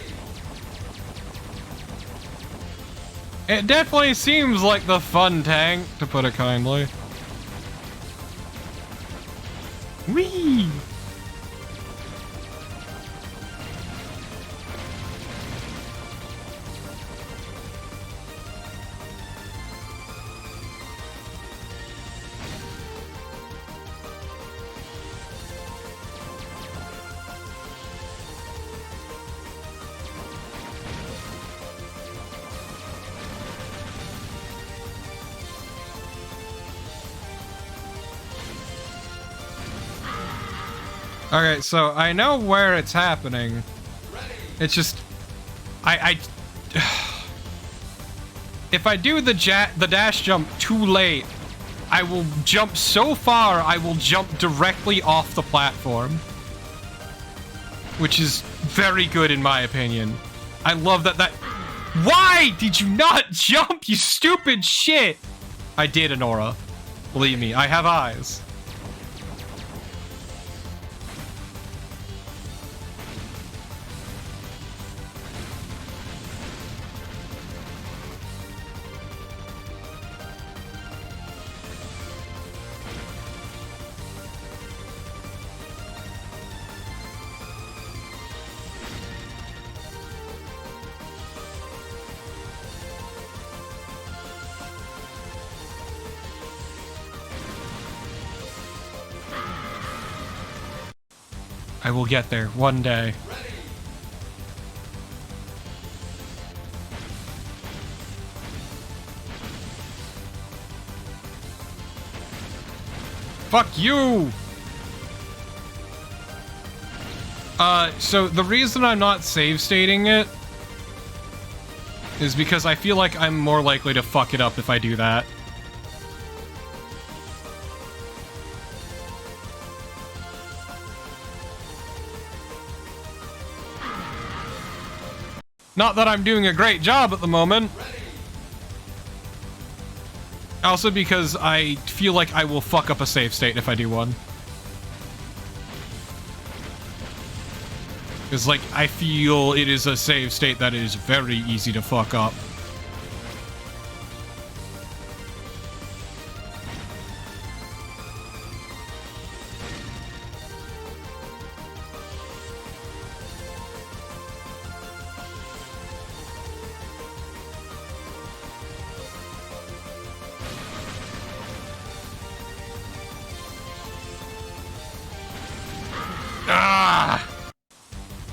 It definitely seems like the fun tank, to put it kindly. Whee! Okay, so I know where it's happening. It's just, if I do the dash jump too late, I will jump so far I will jump directly off the platform, which is very good in my opinion. I love that. Why did you not jump, you stupid shit? I did, Honora. Believe me, I have eyes. I will get there one day. Fuck you! So the reason I'm not save stating it is because I feel like I'm more likely to fuck it up if I do that. Not that I'm doing a great job at the moment. Also because I feel like I will fuck up a save state if I do one. Because, like, I feel it is a save state that is very easy to fuck up.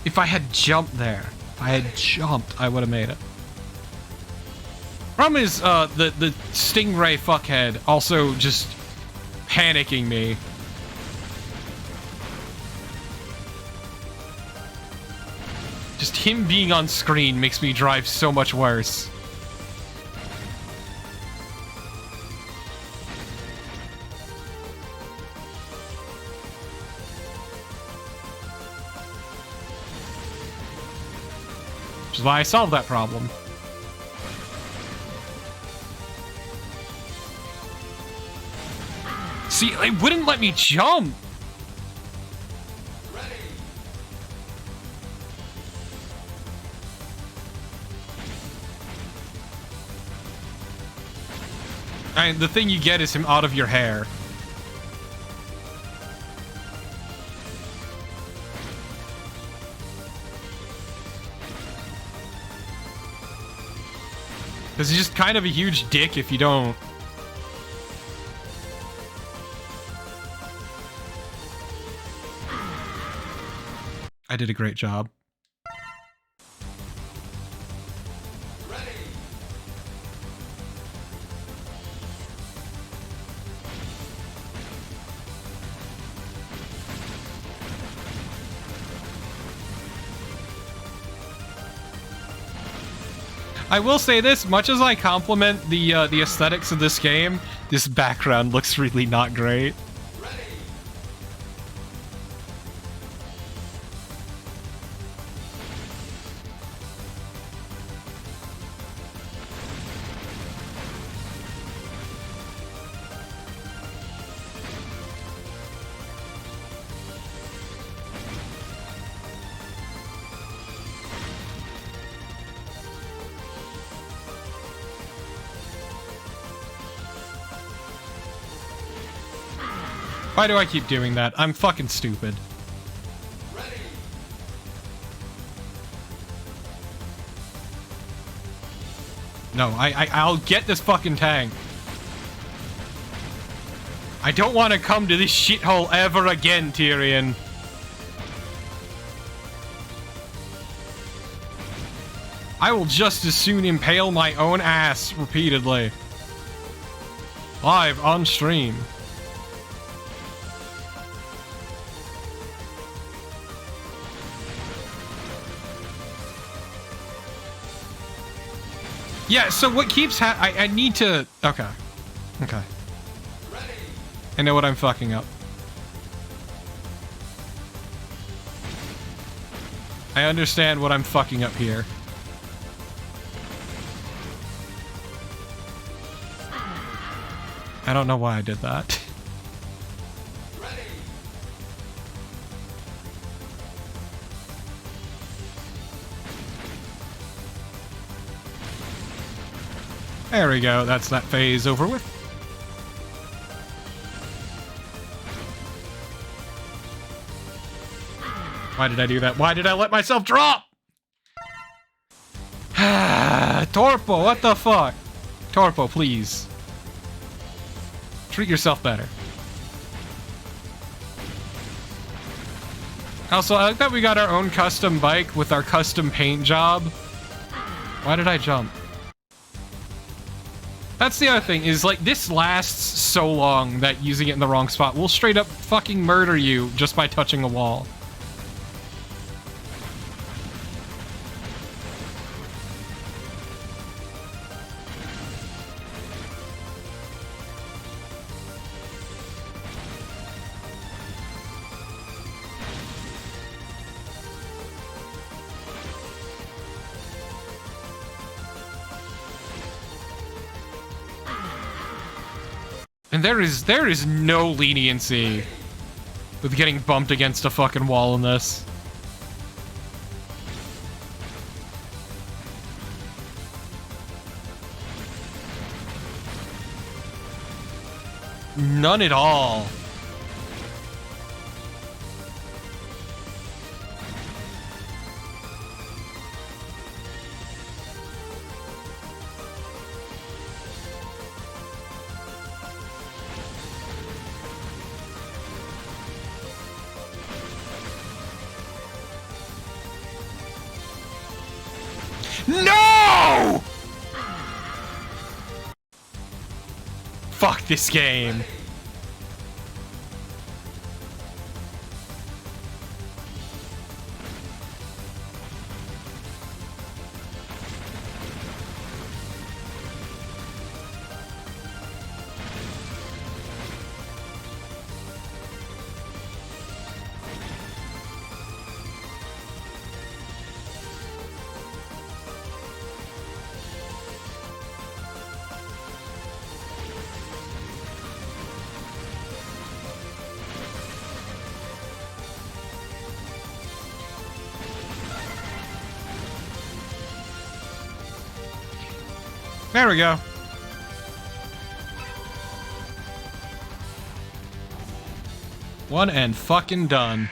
If I had jumped there, I would have made it. Problem is, the Stingray fuckhead also just panicking me. Just him being on screen makes me drive so much worse. Which is why I solved that problem. See, it wouldn't let me jump! And the thing you get is him out of your hair. Because he's just kind of a huge dick if you don't. I did a great job. I will say this, much as I compliment the aesthetics of this game, this background looks really not great. Why do I keep doing that? I'm fucking stupid. No, I'll get this fucking tank. I don't want to come to this shithole ever again, Tyrion. I will just as soon impale my own ass repeatedly. Live on stream. Yeah, so what keeps I need to... Okay. Okay. I know what I'm fucking up. I understand what I'm fucking up here. I don't know why I did that. There we go, that's that phase over with. Why did I do that? Why did I let myself drop? Torpo, what the fuck? Torpo, please. Treat yourself better. Also, I like that we got our own custom bike with our custom paint job. Why did I jump? That's the other thing, is like, this lasts so long that using it in the wrong spot will straight up fucking murder you just by touching a wall. And there is no leniency with getting bumped against a fucking wall in this. None at all. No! Fuck this game. There we go. One and fucking done.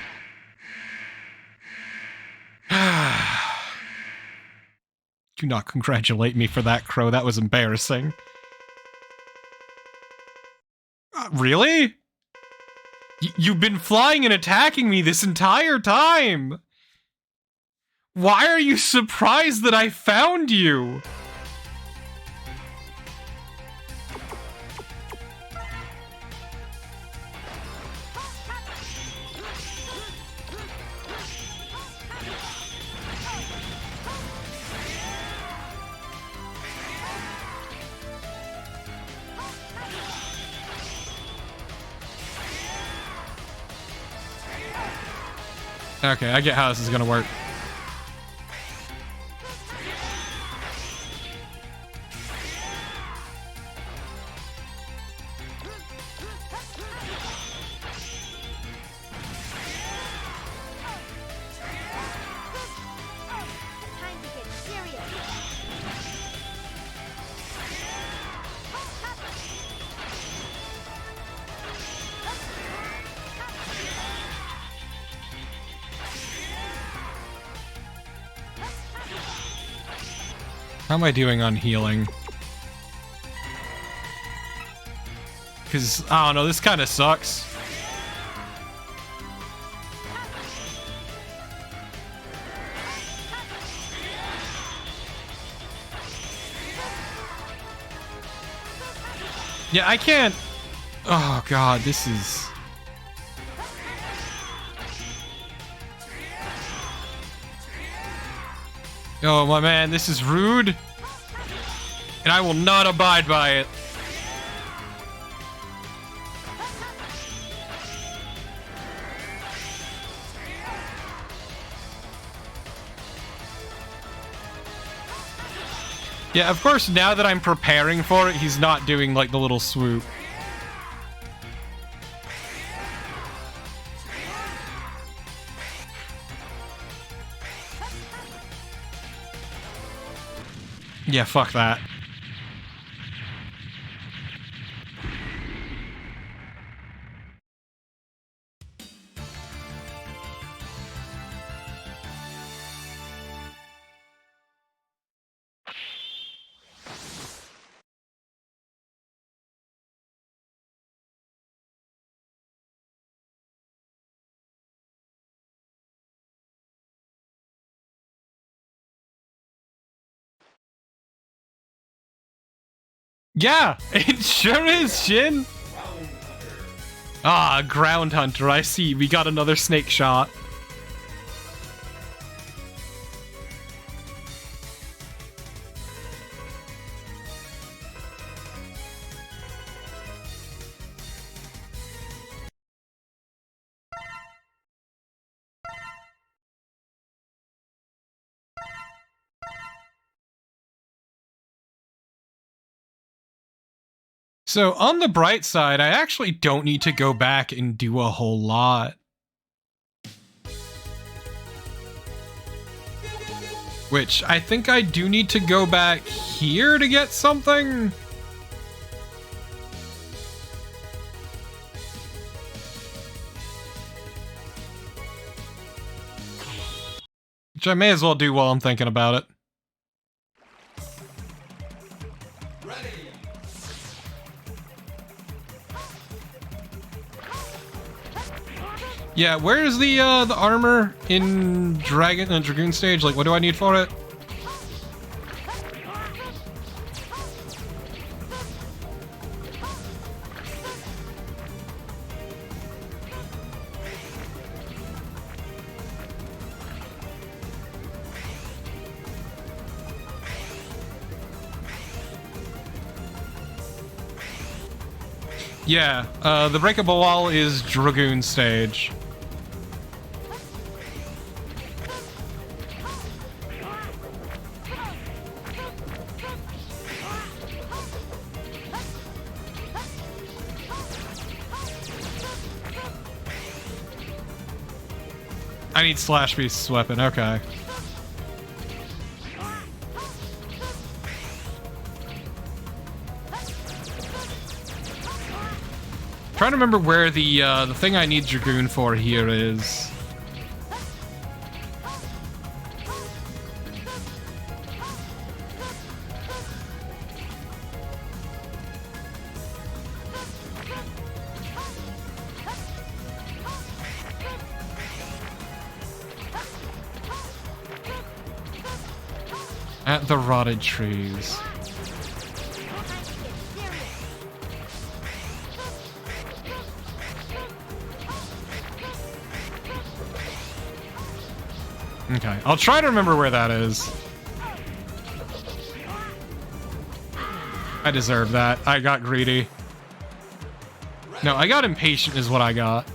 Do not congratulate me for that, Crow. That was embarrassing. Really? You've been flying and attacking me this entire time! Why are you surprised that I found you? Okay, I get how this is gonna work.
Time to get serious.
How am I doing on healing? Because, I don't know, this kind of sucks. Yeah, I can't... Oh god, this is... Oh my man, this is rude. And I will not abide by it. Yeah, of course, now that I'm preparing for it, he's not doing, like, the little swoop. Yeah, fuck that. Yeah, it sure is, Shin. Ah, Ground Hunter, I see. We got another snake shot. So on the bright side, I actually don't need to go back and do a whole lot. Which, I think I do need to go back here to get something. Which I may as well do while I'm thinking about it. Yeah, where's the armor in Dragoon stage? Like, what do I need for it? Yeah, the breakable wall is Dragoon stage. I need Slash Beast's weapon, okay. Trying to remember where the thing I need Dragoon for here is. At the rotted trees. Okay, I'll try to remember where that is. I deserve that. I got greedy. No, I got impatient is what I got.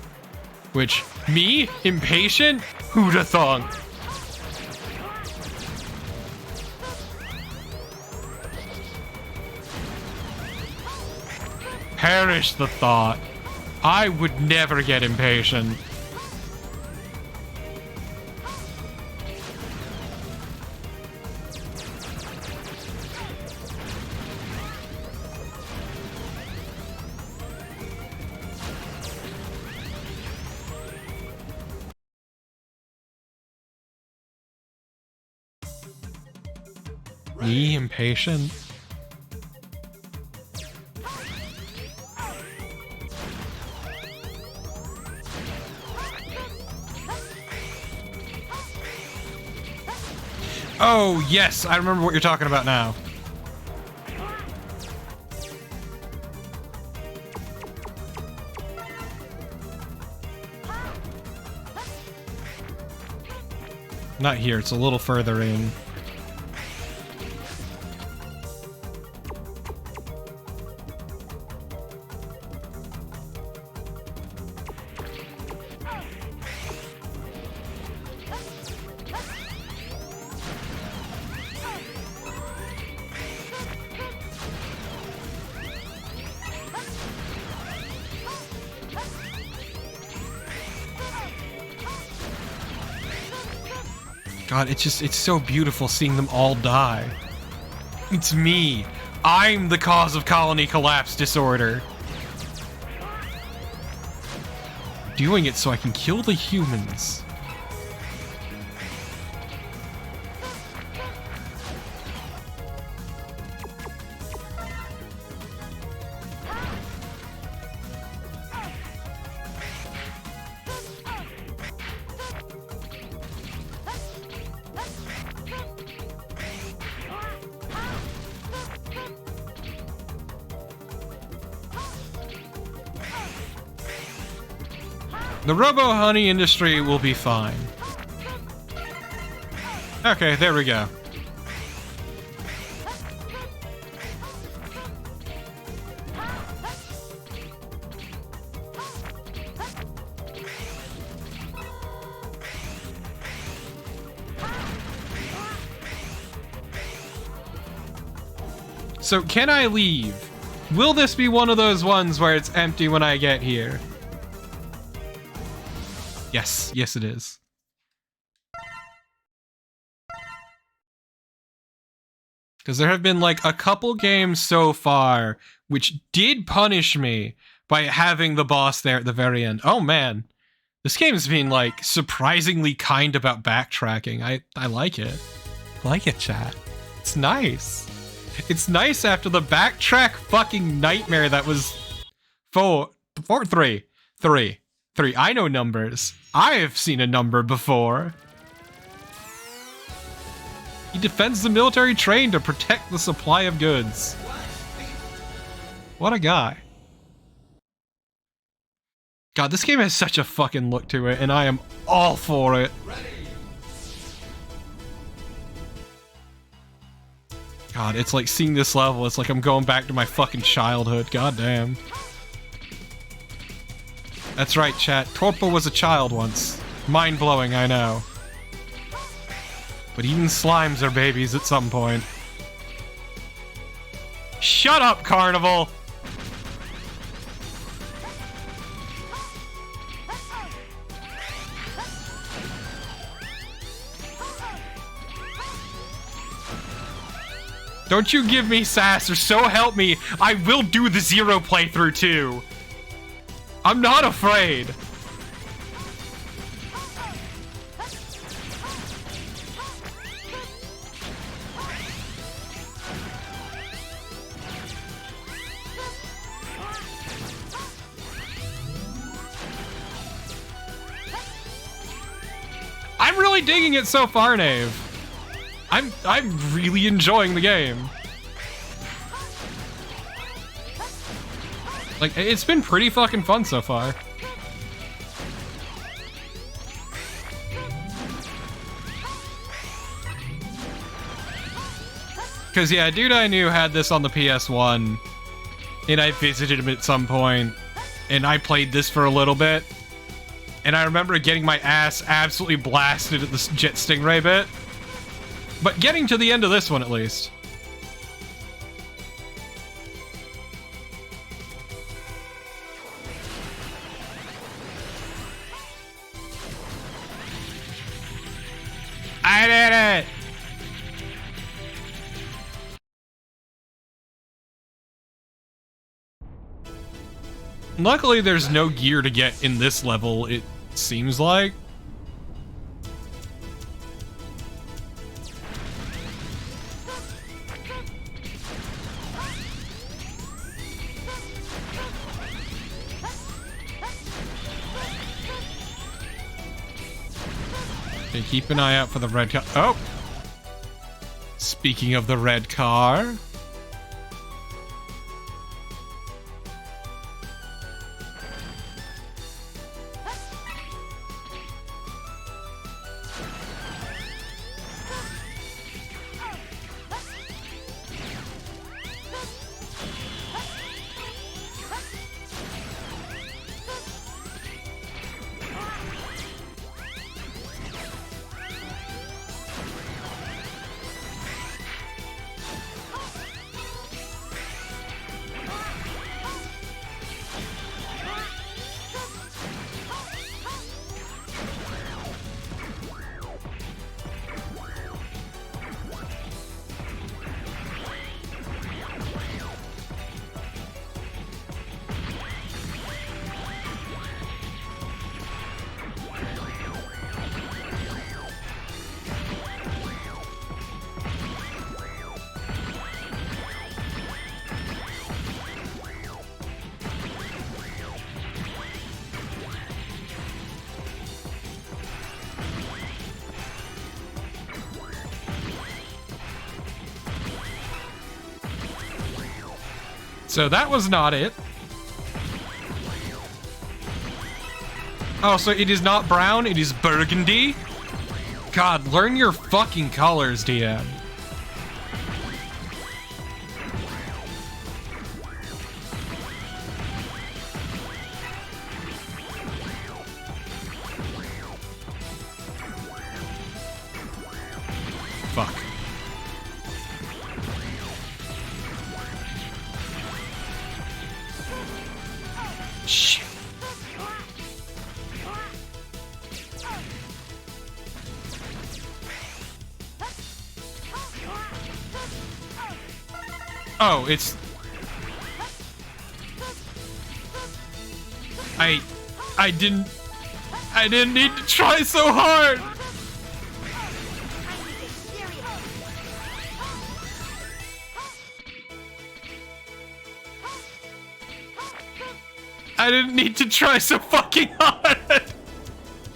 Which, me? Impatient? Who'da thunk? Perish the thought. I would never get impatient. Me impatient? Oh, yes, I remember what you're talking about now. Not here, it's a little further in. God, it's so beautiful seeing them all die. It's me. I'm the cause of colony collapse disorder. Doing it so I can kill the humans. The robo-honey industry will be fine. Okay, there we go. So, can I leave? Will this be one of those ones where it's empty when I get here? Yes, yes it is. Because there have been like a couple games so far which did punish me by having the boss there at the very end. Oh man, this game's been like surprisingly kind about backtracking. I like it. I like it, chat. It's nice. It's nice after the backtrack fucking nightmare that was three. I know numbers. I have seen a number before. He defends the military train to protect the supply of goods. What a guy. God, this game has such a fucking look to it, and I am all for it. God, it's like seeing this level, it's like I'm going back to my fucking childhood. God damn. That's right, chat. Torpo was a child once. Mind-blowing, I know. But even slimes are babies at some point. Shut up, Carnival! Don't you give me sass, or so help me, I will do the Zero playthrough too. I'm not afraid. I'm really digging it so far, Nave. I'm really enjoying the game. Like, it's been pretty fucking fun so far. Cause yeah, a dude I knew had this on the PS1, and I visited him at some point, and I played this for a little bit, and I remember getting my ass absolutely blasted at the Jet Stingray bit. But getting to the end of this one, at least. I did it! Luckily, there's no gear to get in this level, it seems like. Okay, keep an eye out for the red car. Oh! Speaking of the red car... So that was not it. Oh, so it is not brown, it is burgundy? God, learn your fucking colors, DM. Fuck. Oh, it's... I didn't need to try so hard! I didn't need to try so fucking hard!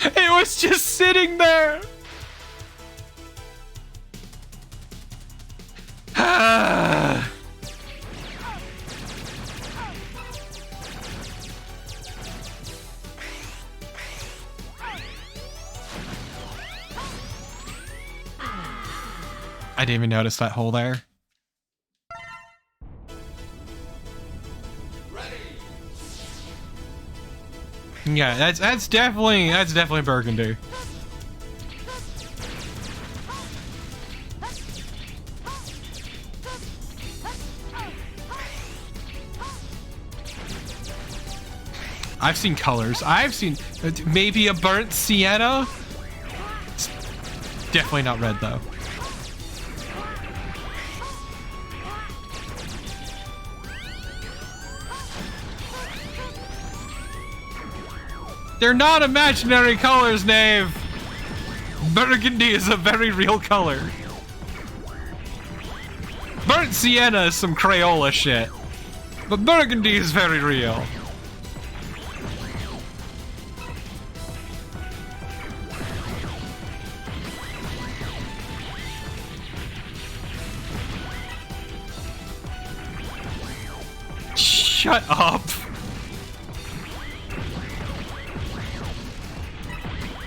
It was just sitting there! I didn't even notice that hole there. Yeah, that's definitely Burgundy. I've seen colors. I've seen maybe a burnt sienna. It's definitely not red though. They're not imaginary colors, Nave! Burgundy is a very real color. Burnt sienna is some Crayola shit. But burgundy is very real. Shut up!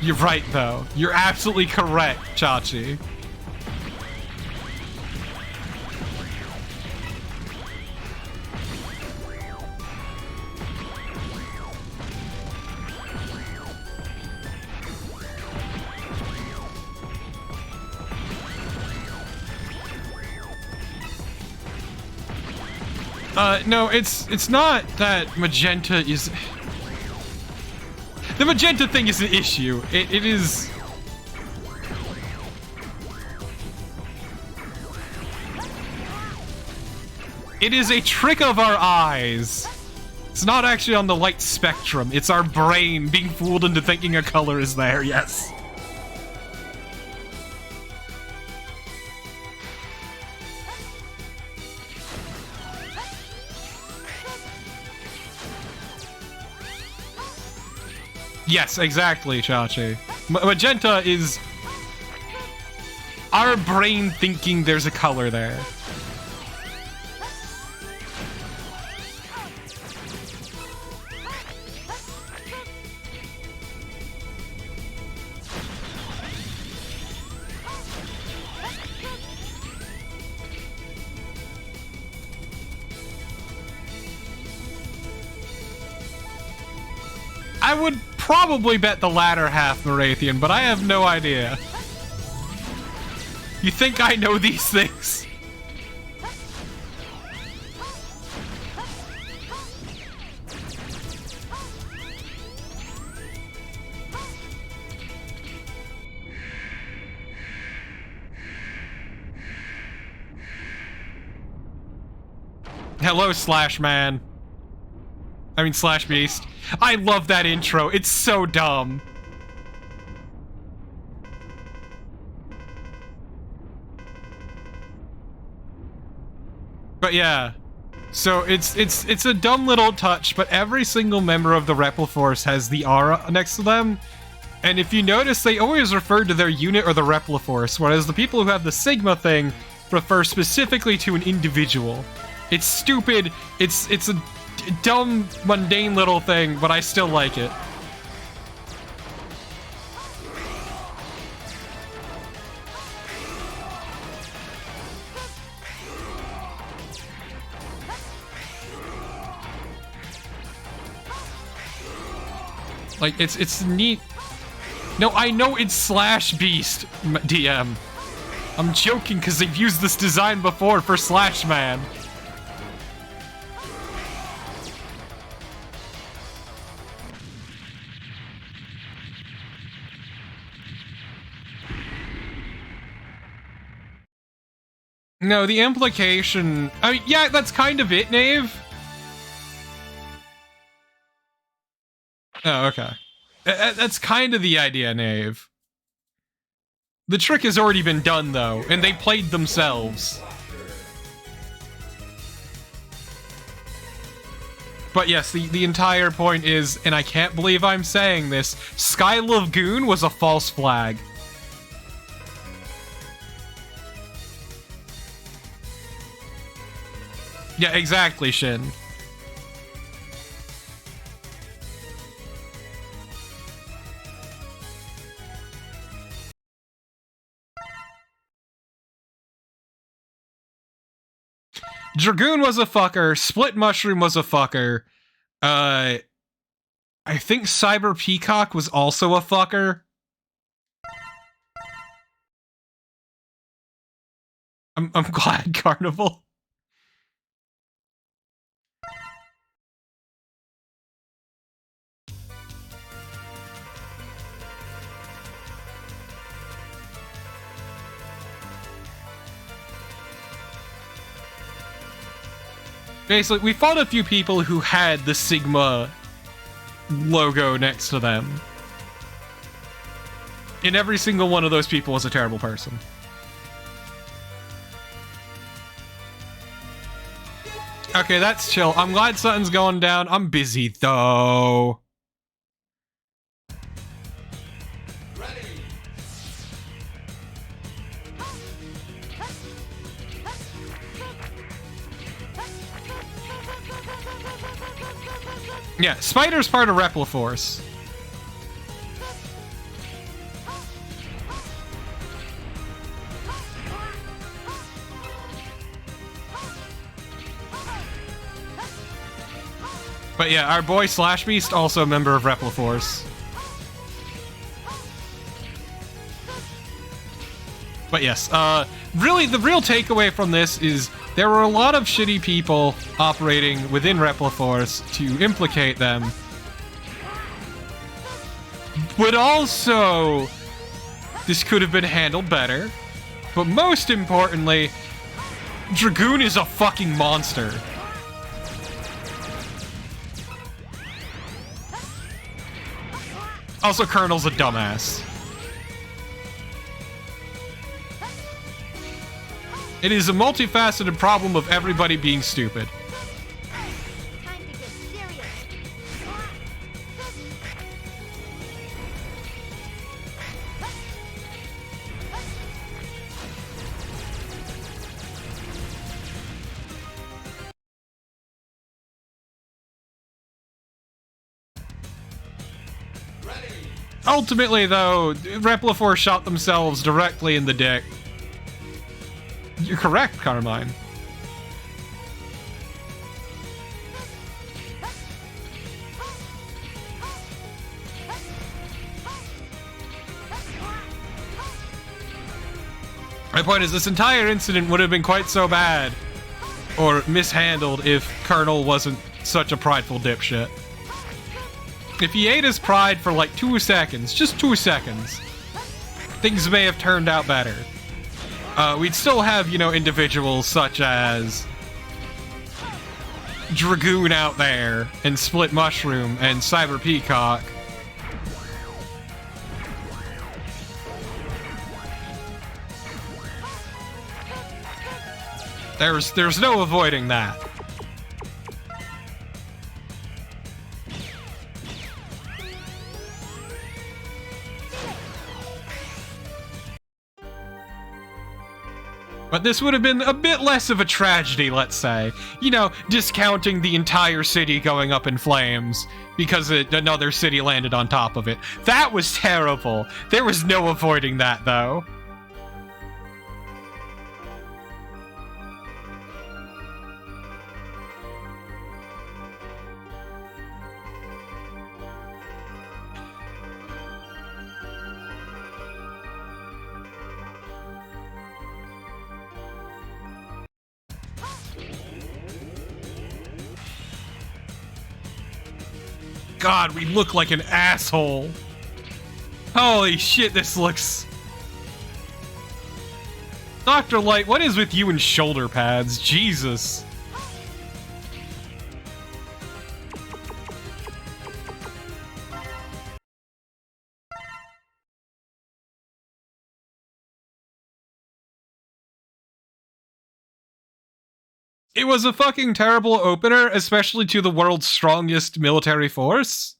You're right, though. You're absolutely correct, Chachi. No, it's not that magenta is... The magenta thing is an issue. It is... It is a trick of our eyes. It's not actually on the light spectrum. It's our brain being fooled into thinking a color is there, yes. Yes, exactly, Chachi. Magenta is our brain thinking there's a color there. I would probably bet the latter half, Morathian, but I have no idea. You think I know these things? Hello, Slash Man. I mean, Slash Beast. I love that intro. It's so dumb. But yeah. So it's a dumb little touch, but every single member of the Repliforce has the aura next to them. And if you notice, they always refer to their unit or the Repliforce, whereas the people who have the Sigma thing refer specifically to an individual. It's stupid. It's a dumb, mundane little thing, but I still like it. Like, it's neat. No, I know it's Slash Beast, DM. I'm joking because they've used this design before for Slash Man. No, the implication... I mean, yeah, that's kind of it, Knave. Oh, okay. That's kind of the idea, Knave. The trick has already been done, though, and they played themselves. But yes, the entire point is, and I can't believe I'm saying this, Sky Lagoon was a false flag. Yeah, exactly, Shin. Dragoon was a fucker. Split Mushroom was a fucker. I think Cyber Peacock was also a fucker. I'm glad, Carnival. Basically, we fought a few people who had the Sigma logo next to them. And every single one of those people was a terrible person. Okay, that's chill. I'm glad something's going down. I'm busy, though. Yeah, Spider's part of Repliforce. But yeah, our boy Slash Beast, also a member of Repliforce. But yes, really, the real takeaway from this is there were a lot of shitty people operating within Repliforce to implicate them. But also, this could have been handled better. But most importantly, Dragoon is a fucking monster. Also, Colonel's a dumbass. It is a multifaceted problem of everybody being stupid.
Time to get serious.
Ultimately, though, Repliforce shot themselves directly in the dick. You're correct, Carmine. My point is, this entire incident would have been quite so bad or mishandled if Colonel wasn't such a prideful dipshit. If he ate his pride for like 2 seconds, just 2 seconds, things may have turned out better. We'd still have, you know, individuals such as Dragoon out there, and Split Mushroom, and Cyber Peacock. There's no avoiding that. But this would have been a bit less of a tragedy, let's say. You know, discounting the entire city going up in flames because another city landed on top of it. That was terrible. There was no avoiding that, though. God, we look like an asshole. Holy shit, this looks... Dr. Light, what is with you and shoulder pads? Jesus. It was a fucking terrible opener, especially to the world's strongest military force.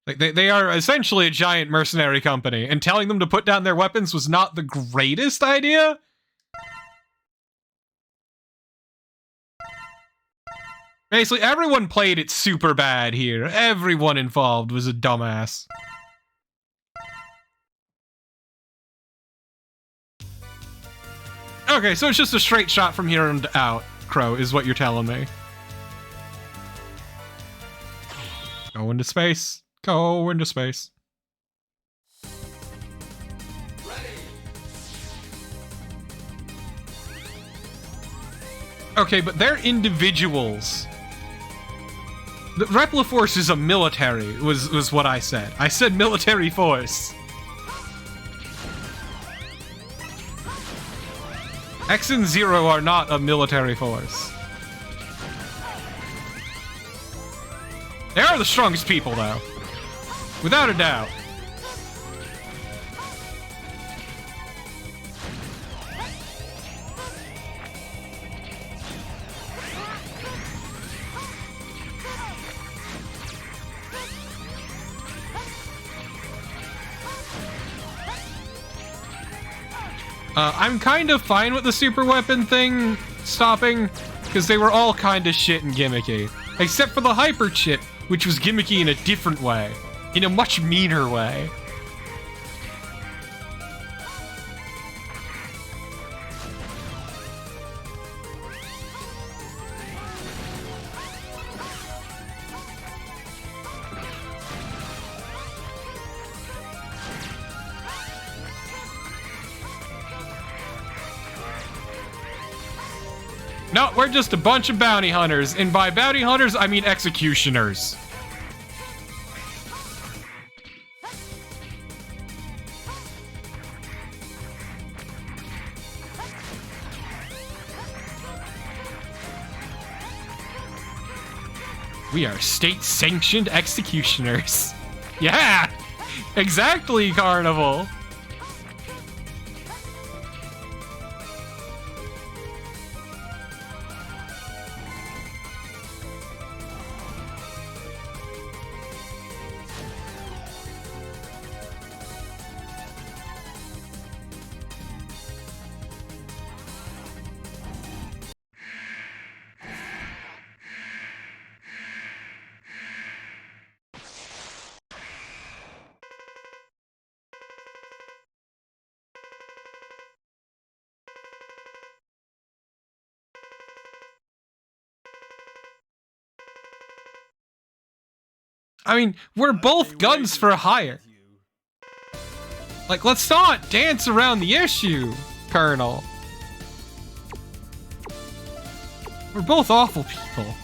Like, they are essentially a giant mercenary company, and telling them to put down their weapons was not the greatest idea. Basically, everyone played it super bad here. Everyone involved was a dumbass. Okay, so it's just a straight shot from here and out, Crow, is what you're telling me. Go into space. Go into space. Okay, but they're individuals. The Repliforce is a military, was what I said. I said military force. X and Zero are not a military force. They are the strongest people, though. Without a doubt. I'm kind of fine with the super weapon thing stopping, because they were all kind of shit and gimmicky. Except for the hyper chip, which was gimmicky in a different way. In a much meaner way. No, we're just a bunch of bounty hunters, and by bounty hunters, I mean executioners. We are state-sanctioned executioners. Yeah! Exactly, Carnival! I mean, we're both guns for hire. Like, let's not dance around the issue, Colonel. We're both awful people.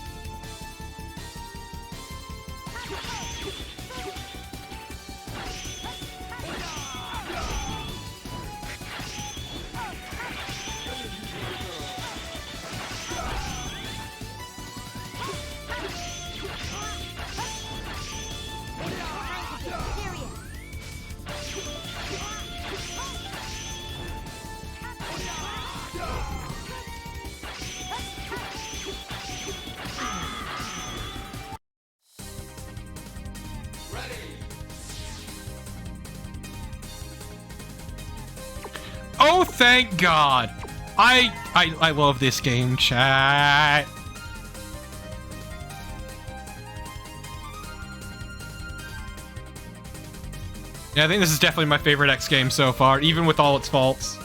Oh, thank God. I love this game, chat. Yeah, I think this is definitely my favorite X game so far, even with all its faults.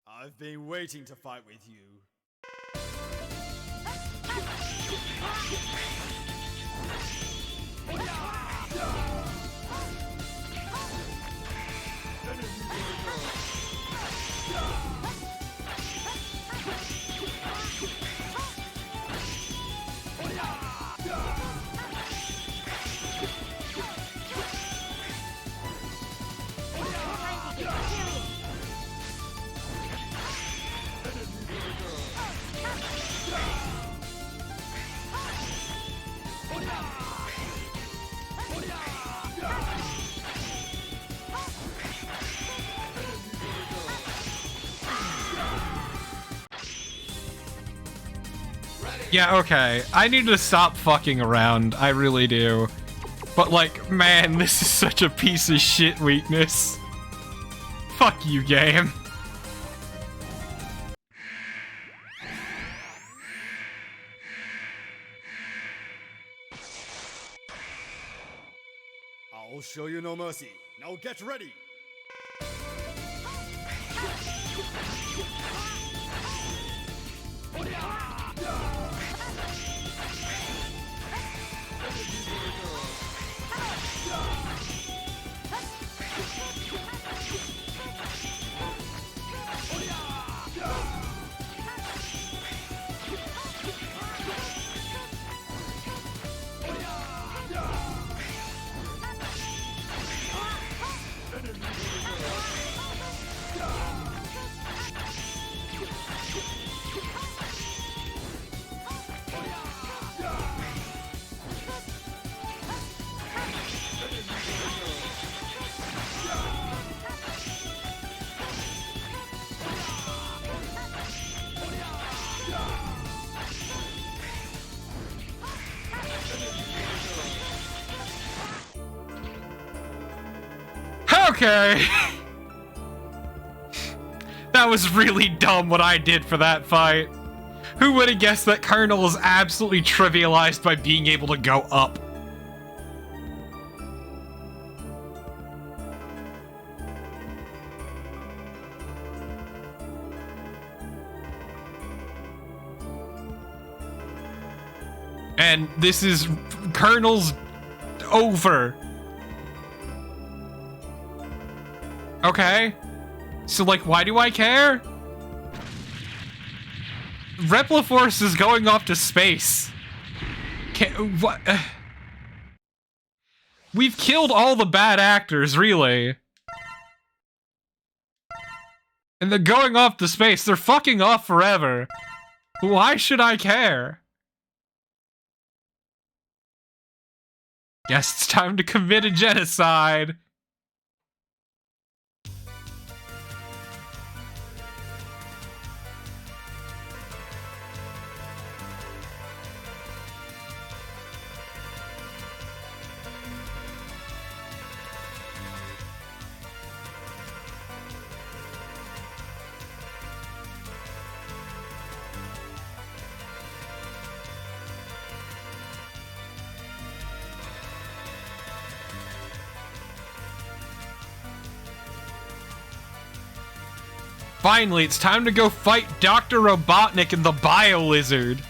I've been waiting to fight with you.
Yeah, okay. I need to stop fucking around. I really do. But like, man, this is such a piece of shit weakness. Fuck you, game.
I'll show you no mercy. Now get ready.
Okay. That was really dumb what I did for that fight. Who would have guessed that Colonel is absolutely trivialized by being able to go up? And this is Colonel's over. Okay. So, like, why do I care? Repliforce is going off to space. What? We've killed all the bad actors, really. And they're going off to space. They're fucking off forever. Why should I care? Guess it's time to commit a genocide. Finally, it's time to go fight Dr. Robotnik and the Bio Lizard.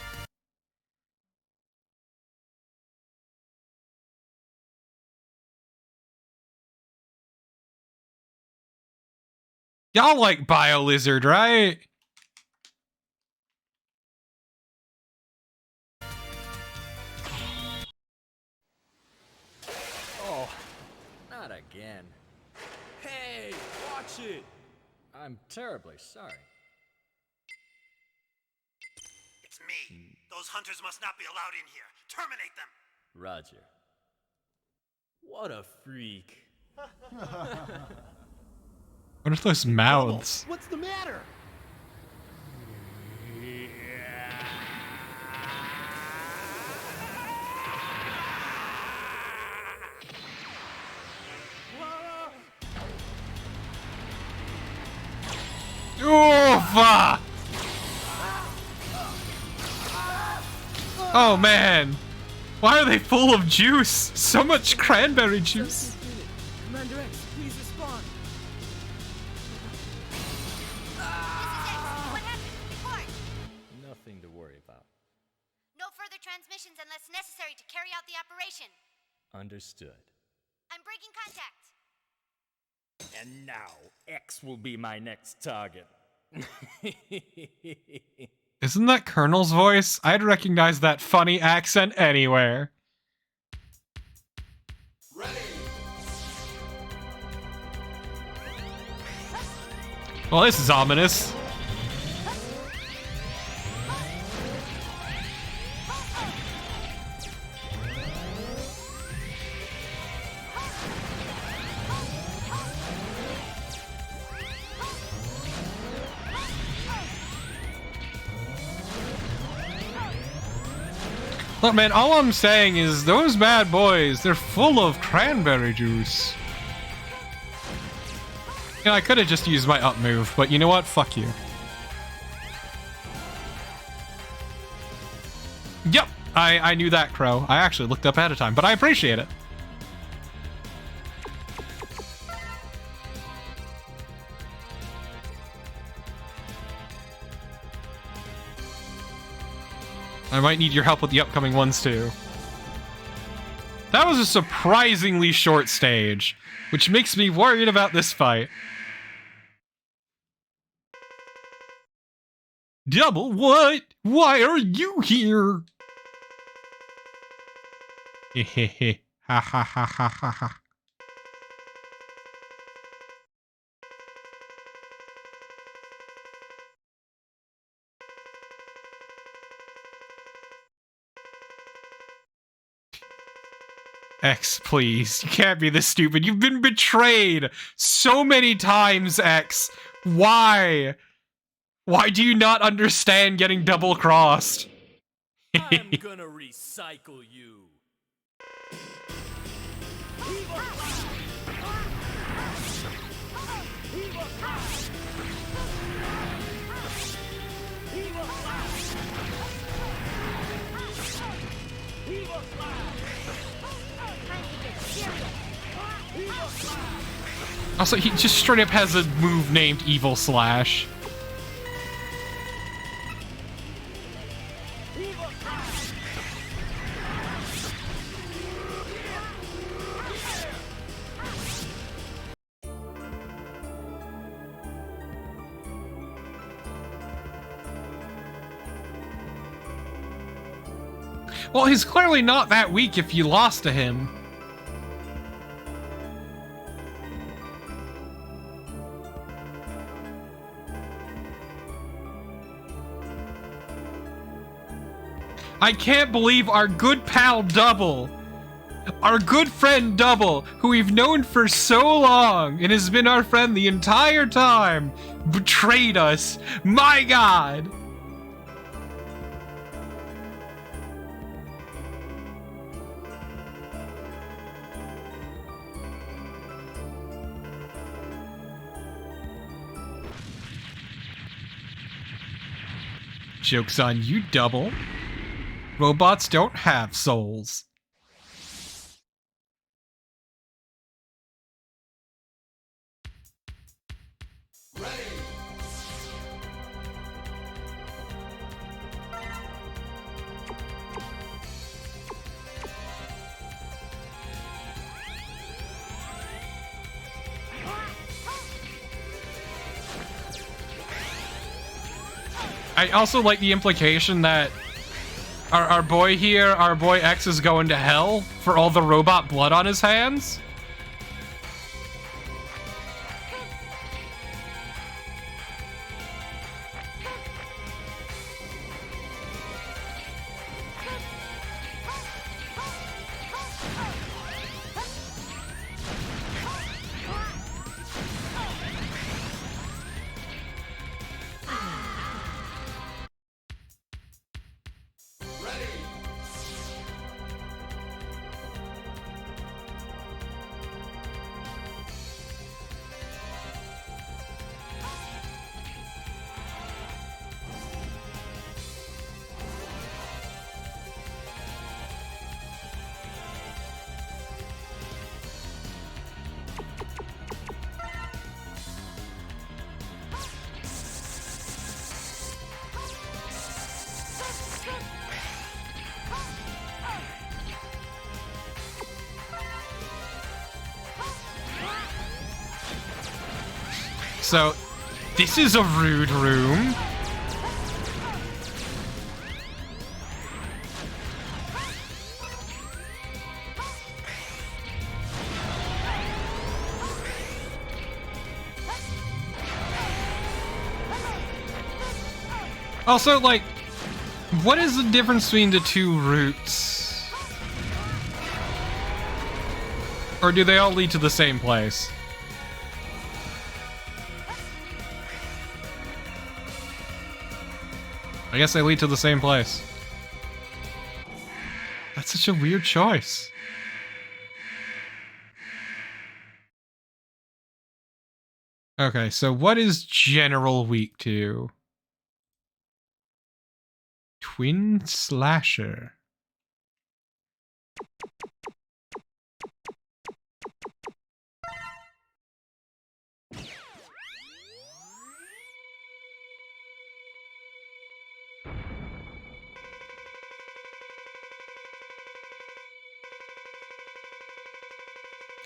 Y'all like Bio Lizard, right?
Oh, not again.
Hey, watch it.
I'm terribly sorry.
It's me. Those hunters must not be allowed in here. Terminate them.
Roger. What a freak.
What are those mouths?
What's the matter?
Oof! Oh man! Why are they full of juice? So much cranberry juice.
Commander X, please respond.
What happened? Report.
Nothing to worry about.
No further transmissions unless necessary to carry out the operation.
Understood.
I'm breaking contact.
And now, X will be my next target.
Isn't that Colonel's voice? I'd recognize that funny accent anywhere. Well, this is ominous. Look, man, all I'm saying is those bad boys, they're full of cranberry juice. You know, I could have just used my up move, but you know what? Fuck you. Yep, I knew that, Crow. I actually looked up ahead of time, but I appreciate it. I might need your help with the upcoming ones, too. That was a surprisingly short stage, which makes me worried about this fight. Double what? Why are you here? Hehehe. Ha ha ha ha ha ha. X, please. You can't be this stupid. You've been betrayed so many times, X. Why? Why do you not understand getting double-crossed?
I'm gonna recycle you.
Also, he just straight up has a move named Evil Slash. Well, he's clearly not that weak if you lost to him. I can't believe our good pal Double, our good friend Double, who we've known for so long and has been our friend the entire time, betrayed us. My God! Joke's on you, Double. Robots don't have souls. I also like the implication that our boy here, our boy X, is going to hell for all the robot blood on his hands. So, this is a rude room. Also, like, what is the difference between the two routes? Or do they all lead to the same place? I guess they lead to the same place. That's such a weird choice. Okay, so what is General weak to? Twin Slasher.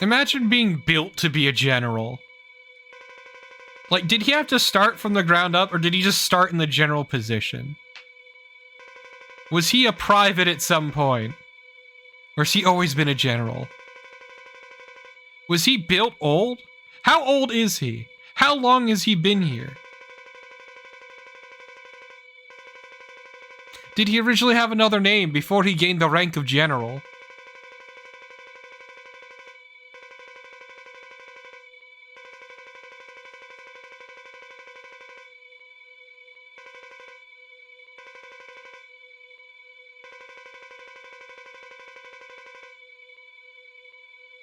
Imagine being built to be a general. Like, did he have to start from the ground up, or did he just start in the general position? Was he a private at some point? Or has he always been a general? Was he built old? How old is he? How long has he been here? Did he originally have another name before he gained the rank of general?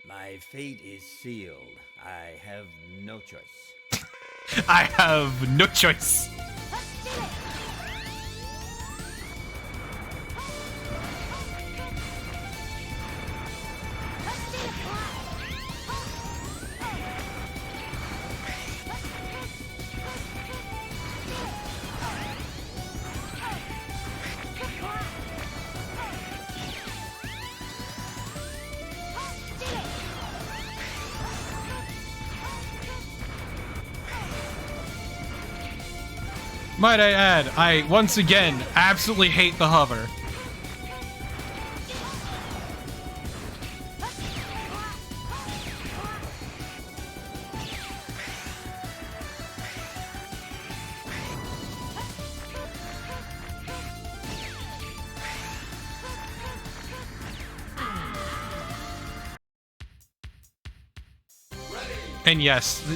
My fate is sealed. I have no choice.
I have no choice. Might I add, I once again absolutely hate the hover. And yes,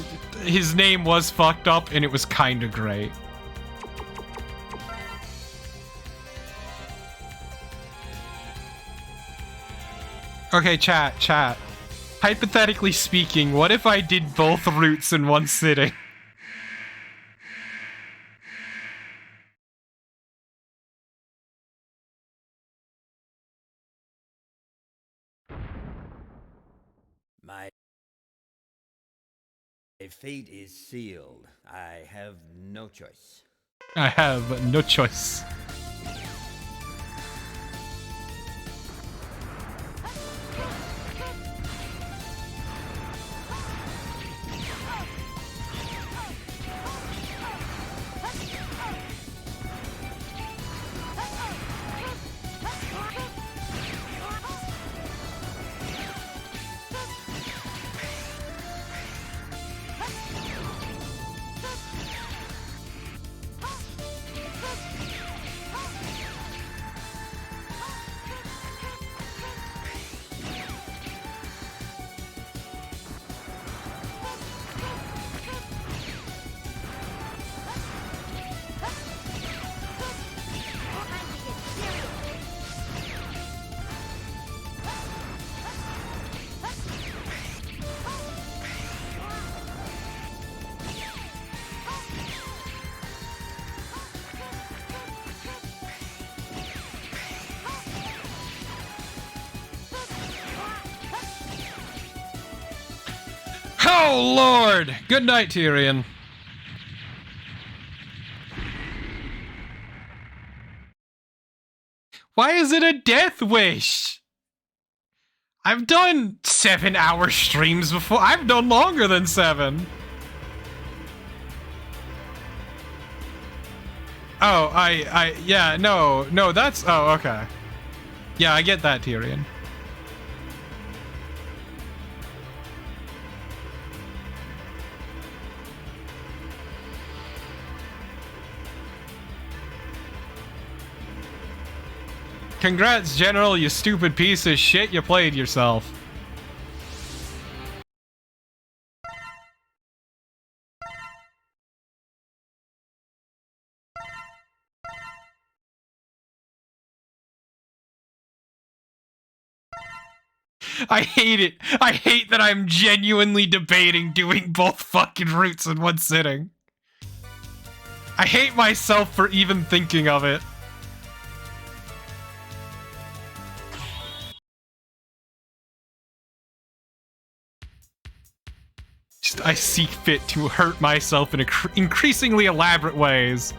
his name was fucked up and it was kinda great. Okay, chat. Hypothetically speaking, what if I did both routes in one sitting?
My fate is sealed. I have no choice.
I have no choice. Oh, Lord! Good night, Tyrion. Why is it a death wish? I've done 7-hour streams before. I've done longer than 7. Oh, yeah, no, that's, oh, okay. Yeah, I get that, Tyrion. Congrats, General, you stupid piece of shit, you played yourself. I hate it. I hate that I'm genuinely debating doing both fucking routes in one sitting. I hate myself for even thinking of it. Just, I see fit to hurt myself in increasingly elaborate ways.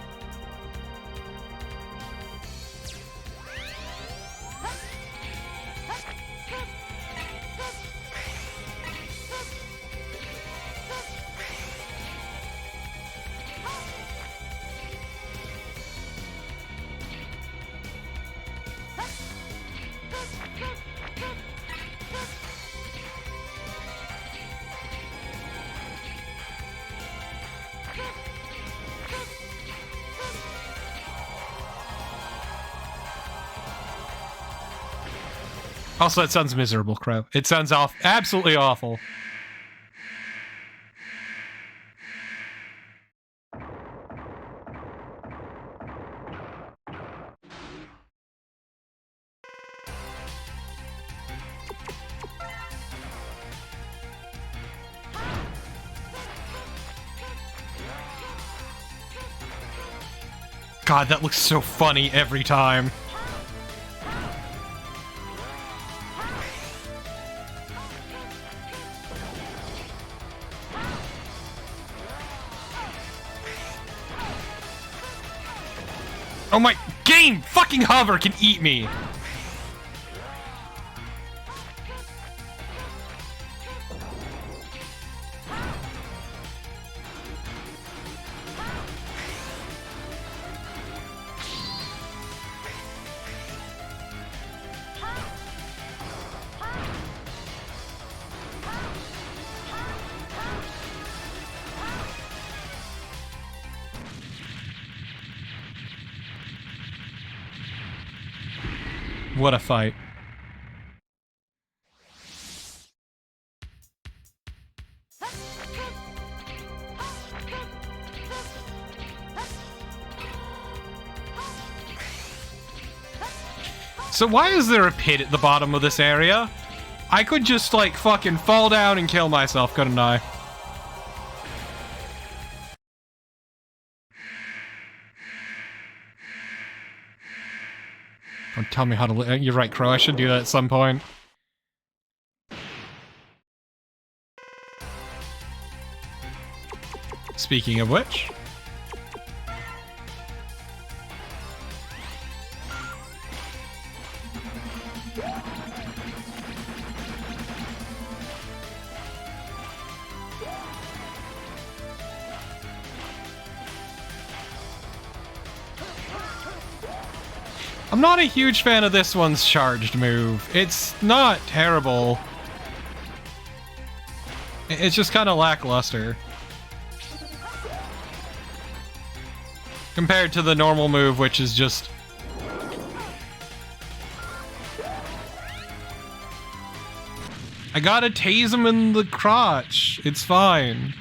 Also, that sounds miserable, Crow. It sounds absolutely awful. God, that looks so funny every time. Oh my game! Fucking hover can eat me! What a fight. So why is there a pit at the bottom of this area? I could just, like, fucking fall down and kill myself, couldn't I? Don't tell me how to... You're right, Crow. I should do that at some point. Speaking of which... I'm not a huge fan of this one's charged move. It's not terrible. It's just kind of lackluster. Compared to the normal move, which is just... I gotta tase him in the crotch. It's fine.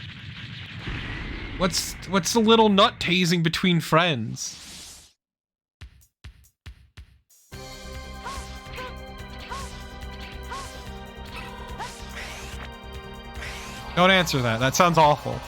What's the little nut tasing between friends? Don't answer that. That sounds awful.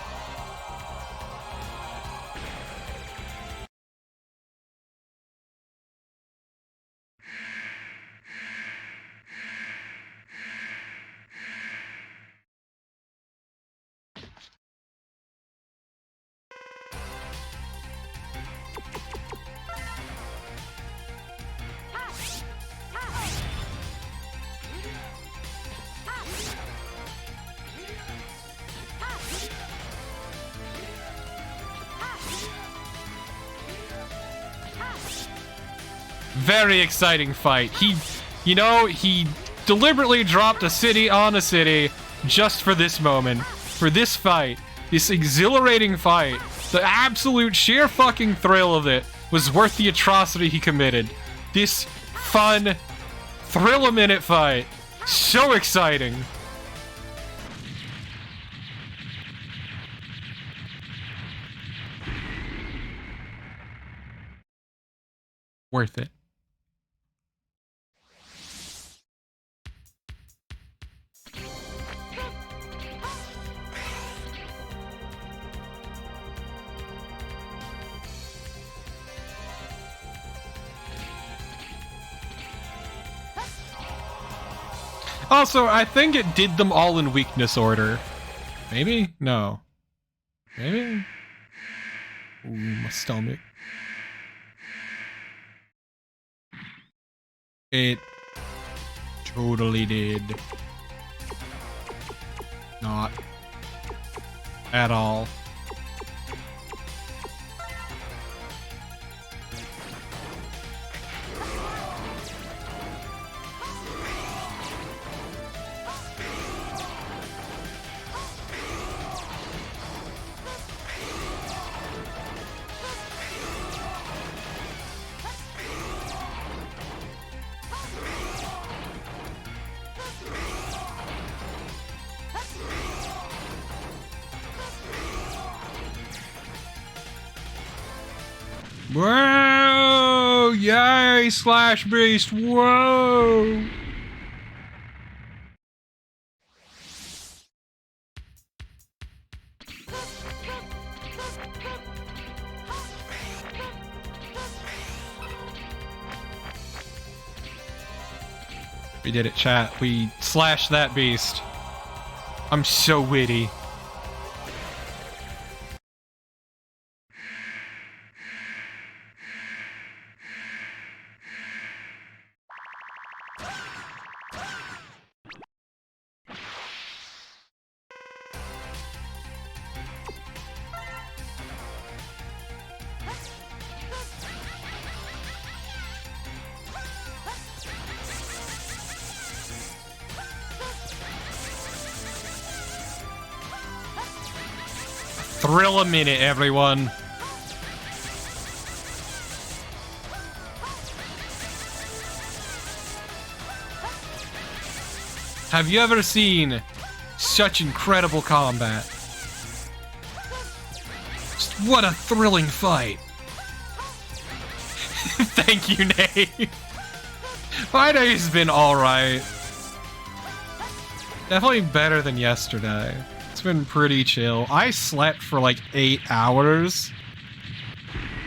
Very exciting fight. He deliberately dropped a city on a city just for this moment. For this fight. This exhilarating fight. The absolute sheer fucking thrill of it was worth the atrocity he committed. This fun, thrill-a-minute fight. So exciting. Worth it. Also, I think it did them all in weakness order. Maybe? No. Maybe? Ooh, my stomach. It totally did. Not at all. Whoa! Yay! Slash Beast! Whoa! We did it, chat. We slashed that beast. I'm so witty. Thrill a minute, everyone. Have you ever seen such incredible combat? Just what a thrilling fight. Thank you, Nate. My day's been alright. Definitely better than yesterday. It's been pretty chill. I slept for like 8 hours.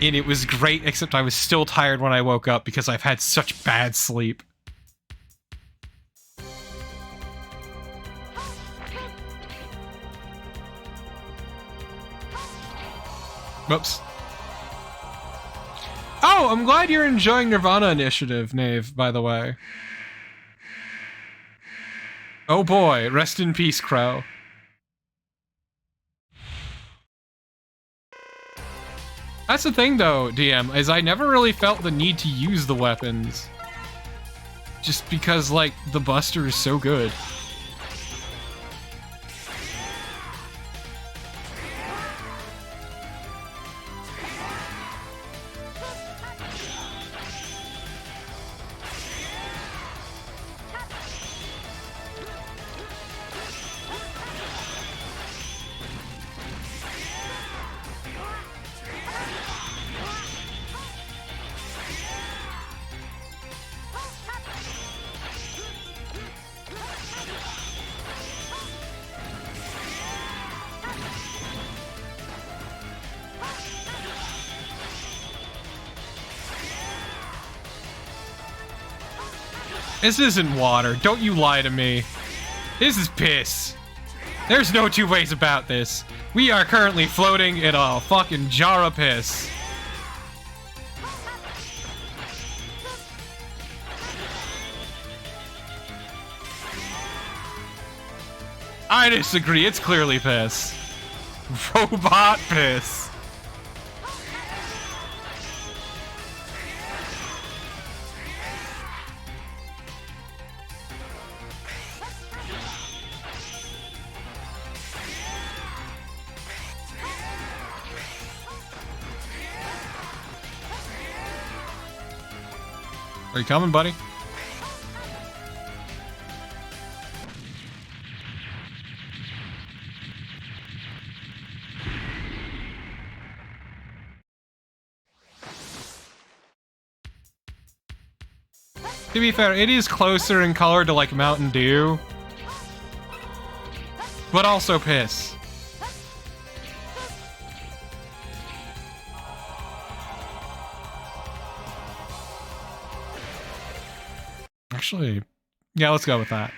And it was great, except I was still tired when I woke up because I've had such bad sleep. Whoops. Oh, I'm glad you're enjoying Nirvana Initiative, Nave, by the way. Oh boy, rest in peace, Crow. That's the thing, though, DM, is I never really felt the need to use the weapons. Just because, like, the Buster is so good. This isn't water. Don't you lie to me. This is piss. There's no two ways about this. We are currently floating in a fucking jar of piss. I disagree. It's clearly piss. Robot piss. Are you coming, buddy? To be fair, it is closer in color to like Mountain Dew, but also piss. Actually, yeah, let's go with that.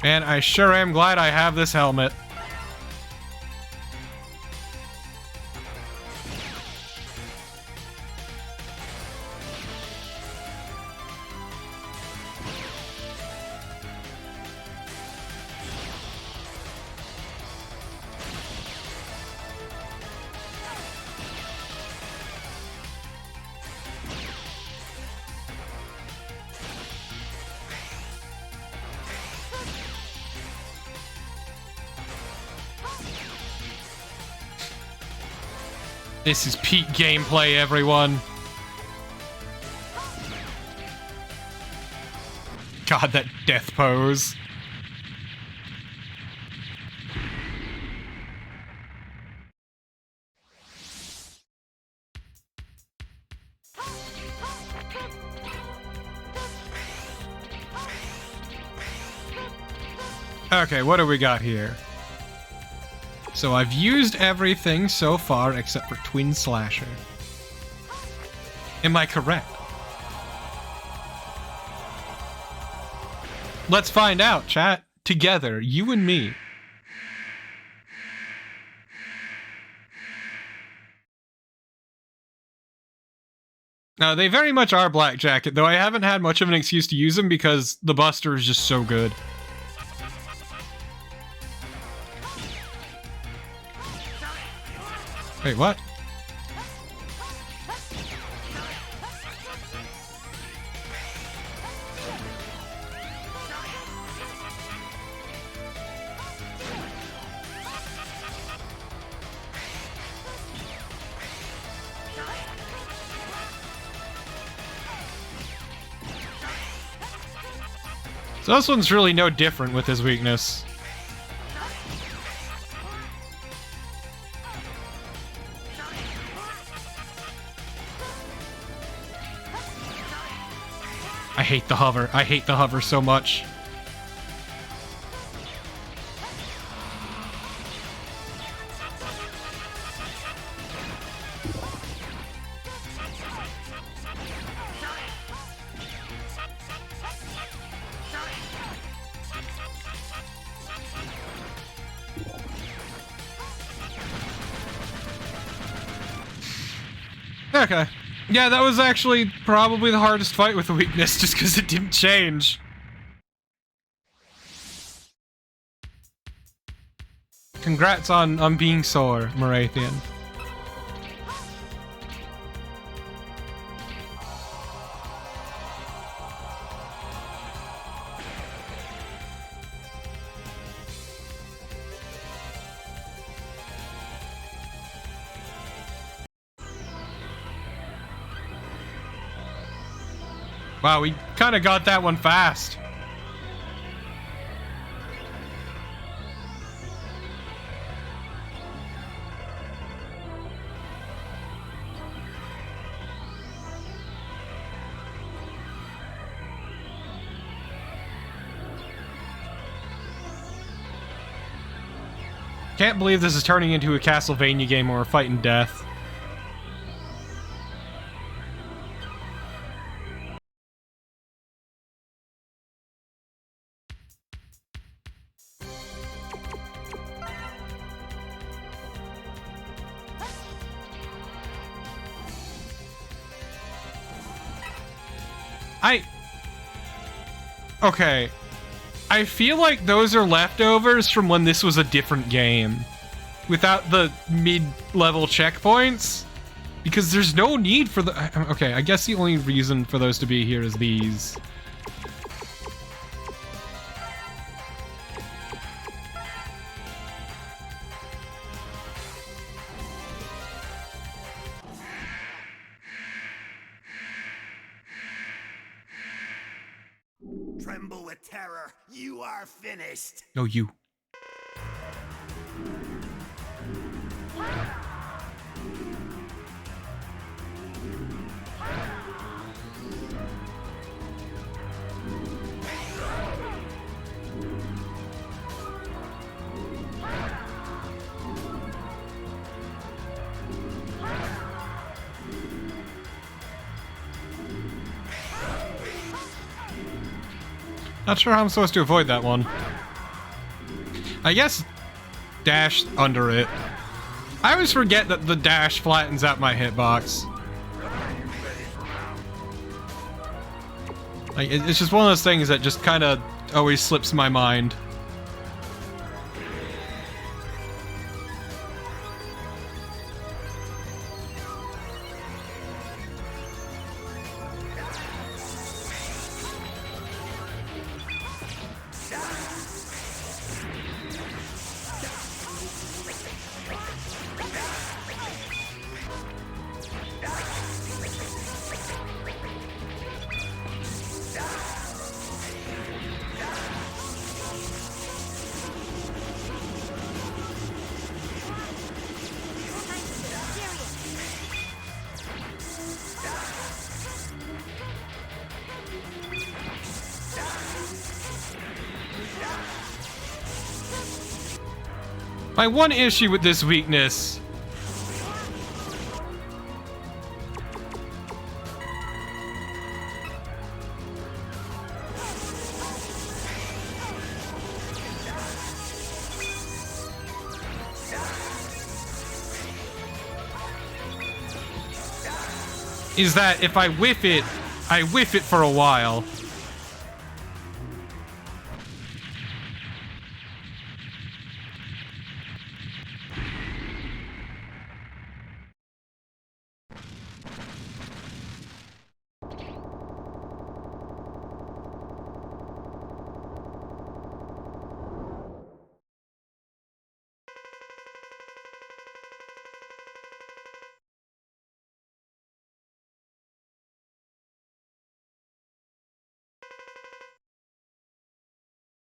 And I sure am glad I have this helmet. This is peak gameplay, everyone. God, that death pose. Okay, what do we got here? So I've used everything so far except for Twin Slasher. Am I correct? Let's find out, chat. Together, you and me. Now, they very much are Black Jacket, though I haven't had much of an excuse to use them because the Buster is just so good. Wait, what? So this one's really no different with his weakness. I hate the hover. I hate the hover so much. Okay. Yeah, that was actually probably the hardest fight with the weakness, just because it didn't change. Congrats on being sore, Morathian. Wow, we kind of got that one fast. Can't believe this is turning into a Castlevania game where we're fighting death. Okay. I feel like those are leftovers from when this was a different game. Without the mid-level checkpoints. Because there's no need for the... Okay, I guess the only reason for those to be here is these.
Tremble with terror. You are finished.
No, you. Not sure how I'm supposed to avoid that one. I guess dash under it. I always forget that the dash flattens out my hitbox. Like, it's just one of those things that just kind of always slips my mind. My one issue with this weakness is that if I whiff it for a while.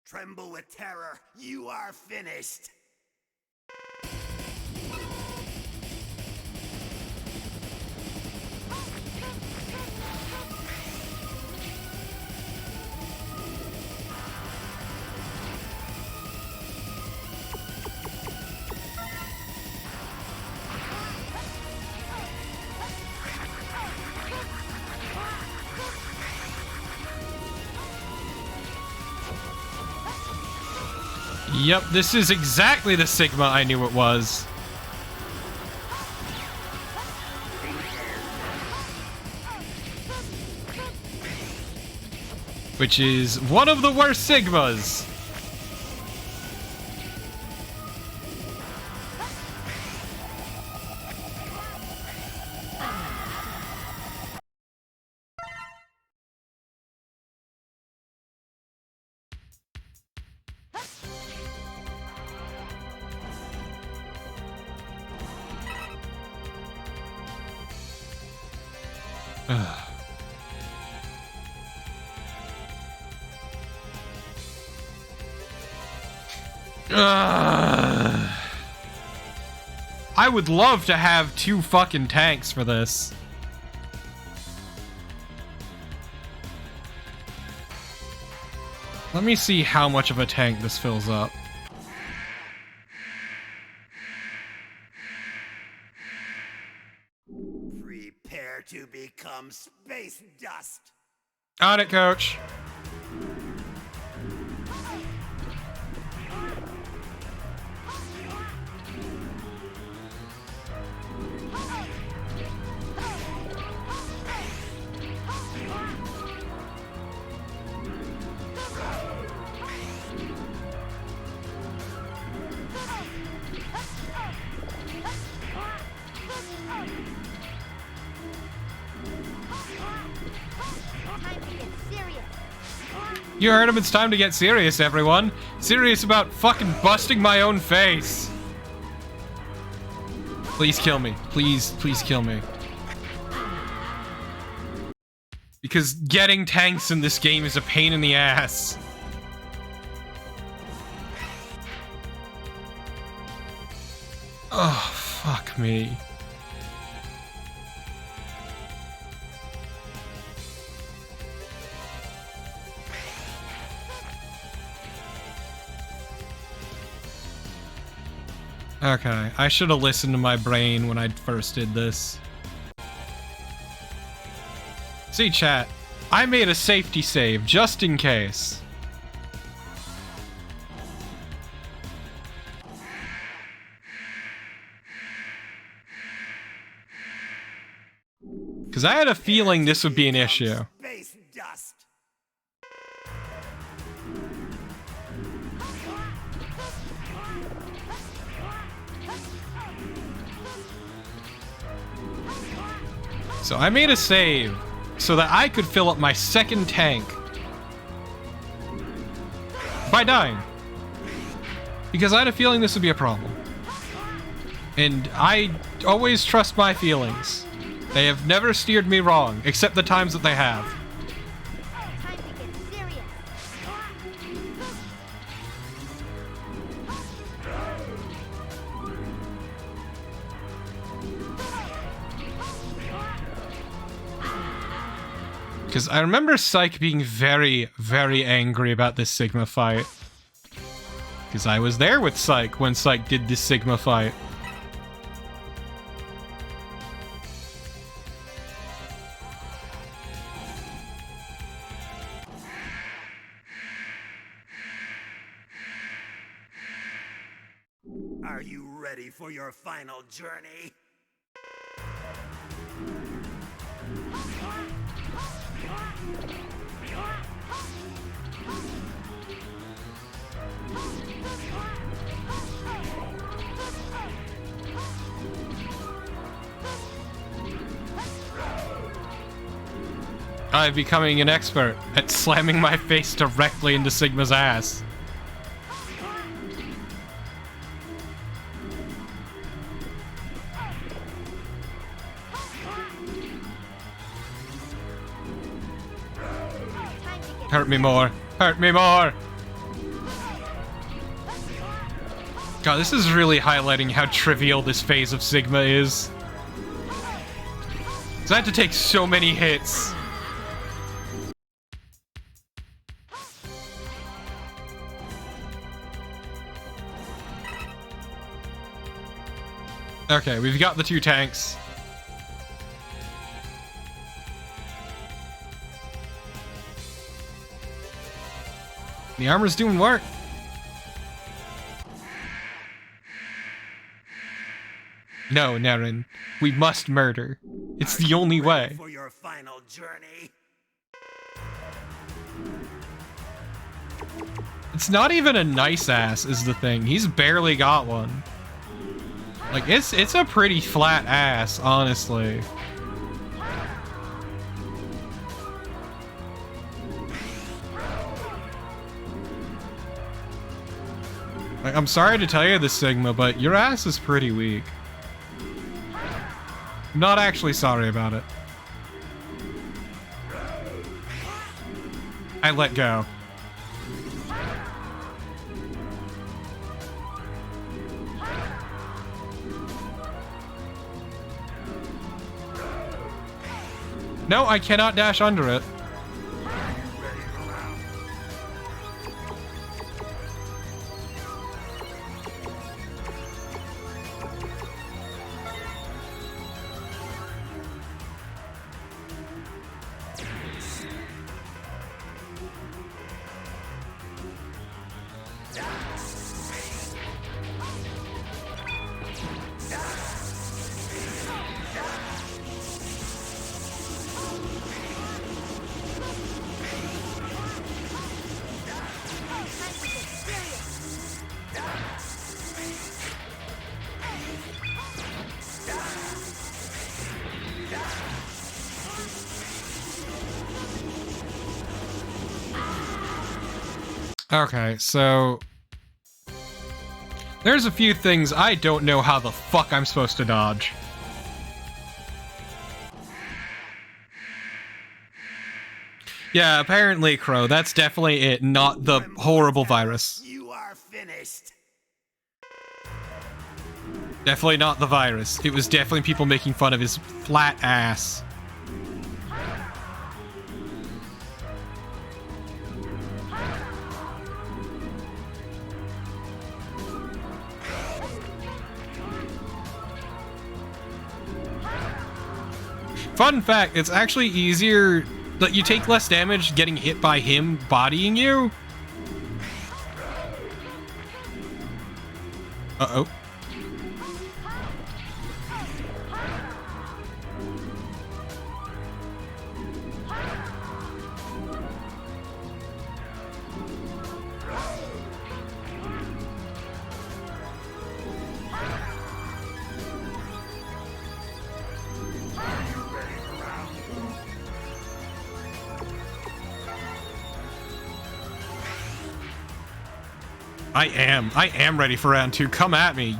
Tremble with terror. You are finished.
Yep, this is exactly the Sigma I knew it was. Which is one of the worst Sigmas. I would love to have 2 fucking tanks for this. Let me see how much of a tank this fills up.
Prepare to become space dust.
On it, coach. You heard him, it's time to get serious, everyone. Serious about fucking busting my own face. Please kill me. Please kill me. Because getting tanks in this game is a pain in the ass. Oh, fuck me. Okay, I should have listened to my brain when I first did this. See, chat, I made a safety save just in case. Because I had a feeling this would be an issue.
Space dust.
So I made a save so that I could fill up my second tank by dying. Because I had a feeling this would be a problem. And I always trust my feelings. They have never steered me wrong, except the times that they have.
Time to get serious.
Because I remember Psyche being very, very angry about this Sigma fight. Because I was there with Psyche when Psyche did this Sigma fight.
Are you ready for your final journey?
I'm becoming an expert at slamming my face directly into Sigma's ass. Hurt me more. Hurt me more. God, this is really highlighting how trivial this phase of Sigma is. 'Cause I had to take so many hits. Okay, we've got the two tanks. The armor's doing work. No, Naren. We must murder. It's the only way.
For your final journey.
It's not even a nice ass is the thing. He's barely got one. Like, it's a pretty flat ass, honestly. Like, I'm sorry to tell you this, Sigma, but your ass is pretty weak. I'm not actually sorry about it. I let go. No, I cannot dash under it. Okay, so there's a few things I don't know how the fuck I'm supposed to dodge. Yeah, apparently, Crow, that's definitely it, not the horrible virus.
You are finished.
Definitely not the virus. It was definitely people making fun of his flat ass. Fun fact, it's actually easier that you take less damage getting hit by him bodying you. Uh-oh. I am ready for round 2. Come at me.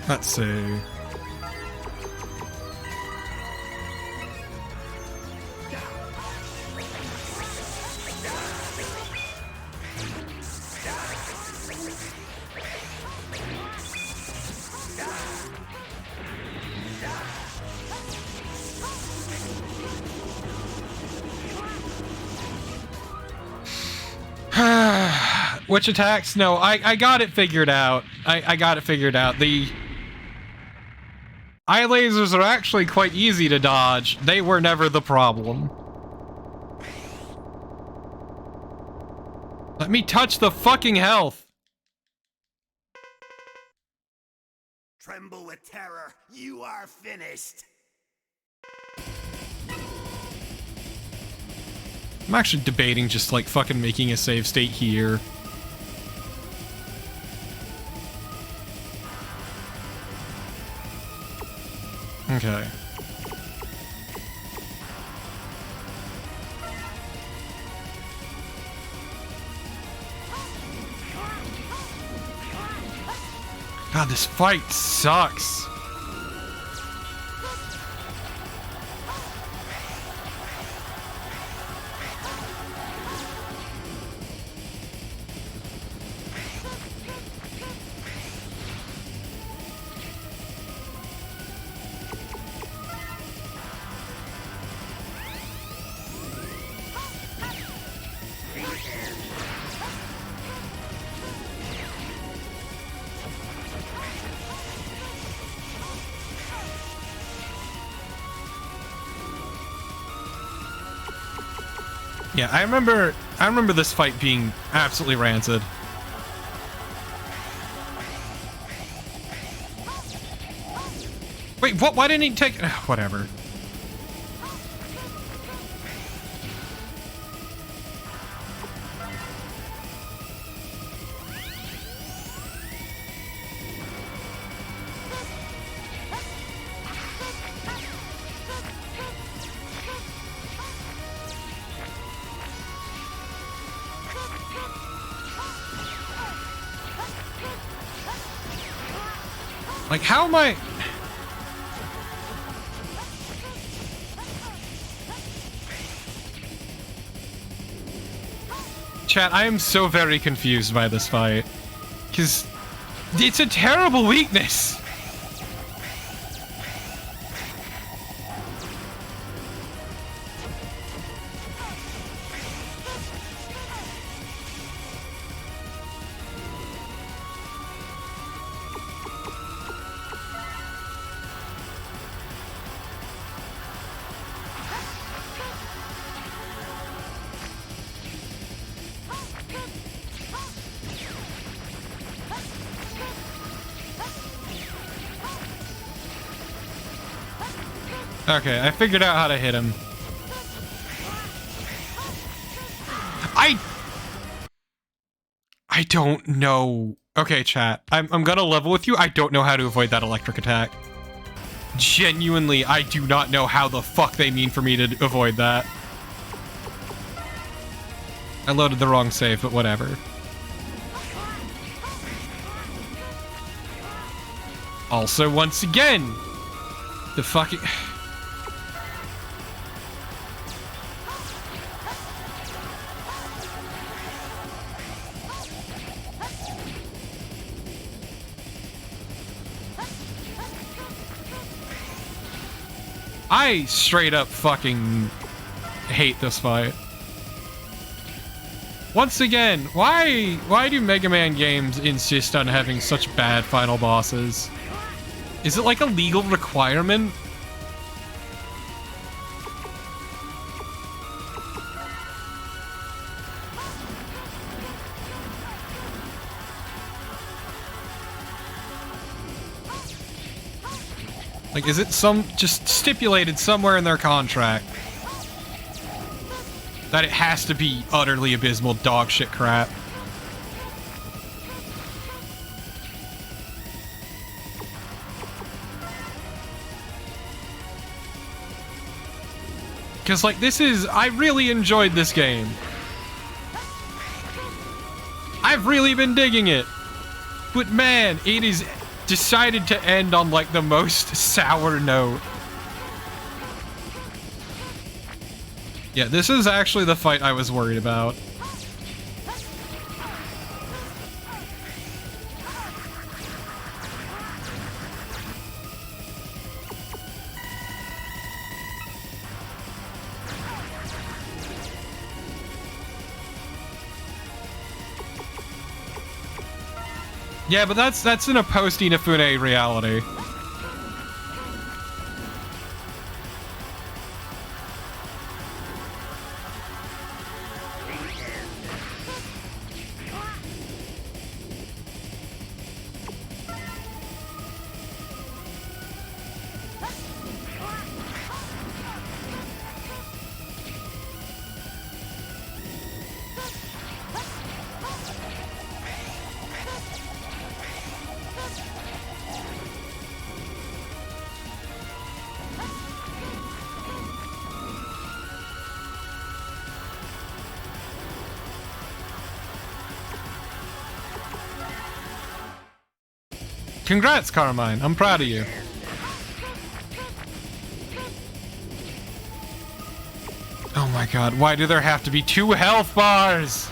Let's see. Which attacks? No, I got it figured out. I got it figured out. The eye lasers are actually quite easy to dodge. They were never the problem. Let me touch the fucking health.
Tremble with terror. You are finished.
I'm actually debating just like fucking making a save state here. Okay. God, this fight sucks. Yeah, I remember this fight being absolutely rancid. Wait, what? Why didn't he take... Whatever. Like, how am I... Chat, I am so very confused by this fight. Because it's a terrible weakness. Okay, I figured out how to hit him. I don't know. Okay, chat. I'm gonna level with you. I don't know how to avoid that electric attack. Genuinely, I do not know how the fuck they mean for me to avoid that. I loaded the wrong save, but whatever. Also, once again, the fucking... I straight up fucking hate this fight. Once again, why do Mega Man games insist on having such bad final bosses? Is it like a legal requirement? Like, is it just stipulated somewhere in their contract that it has to be utterly abysmal dog shit crap? Because, like, I really enjoyed this game. I've really been digging it. But man, it is decided to end on, like, the most sour note. Yeah, this is actually the fight I was worried about. Yeah, but that's in a post-Inafune reality. Congrats, Carmine. I'm proud of you. Oh my god, why do there have to be 2 health bars?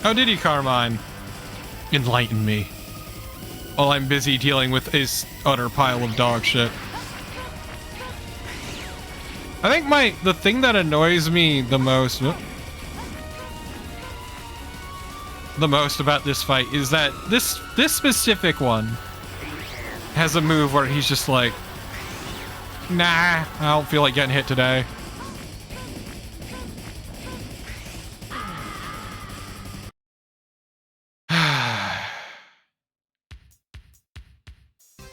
How did he, Carmine? Enlighten me. While I'm busy dealing with his utter pile of dog shit. I think the thing that annoys me the most about this fight is that this specific one has a move where he's just like, nah, I don't feel like getting hit today.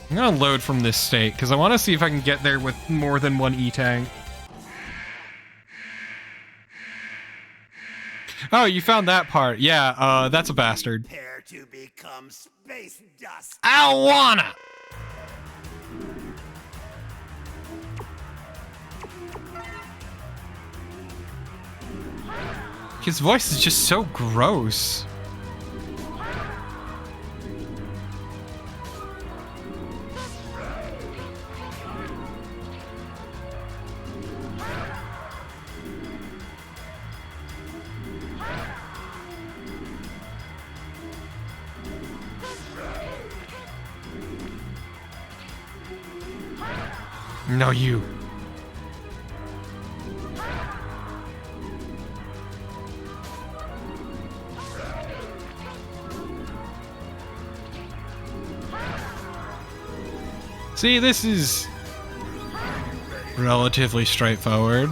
I'm gonna load from this state, because I want to see if I can get there with more than one E-Tank. Oh, you found that part. Yeah, that's a bastard.
Prepare to become space dust.
I don't wanna! His voice is just so gross. No, you. See, this is relatively straightforward.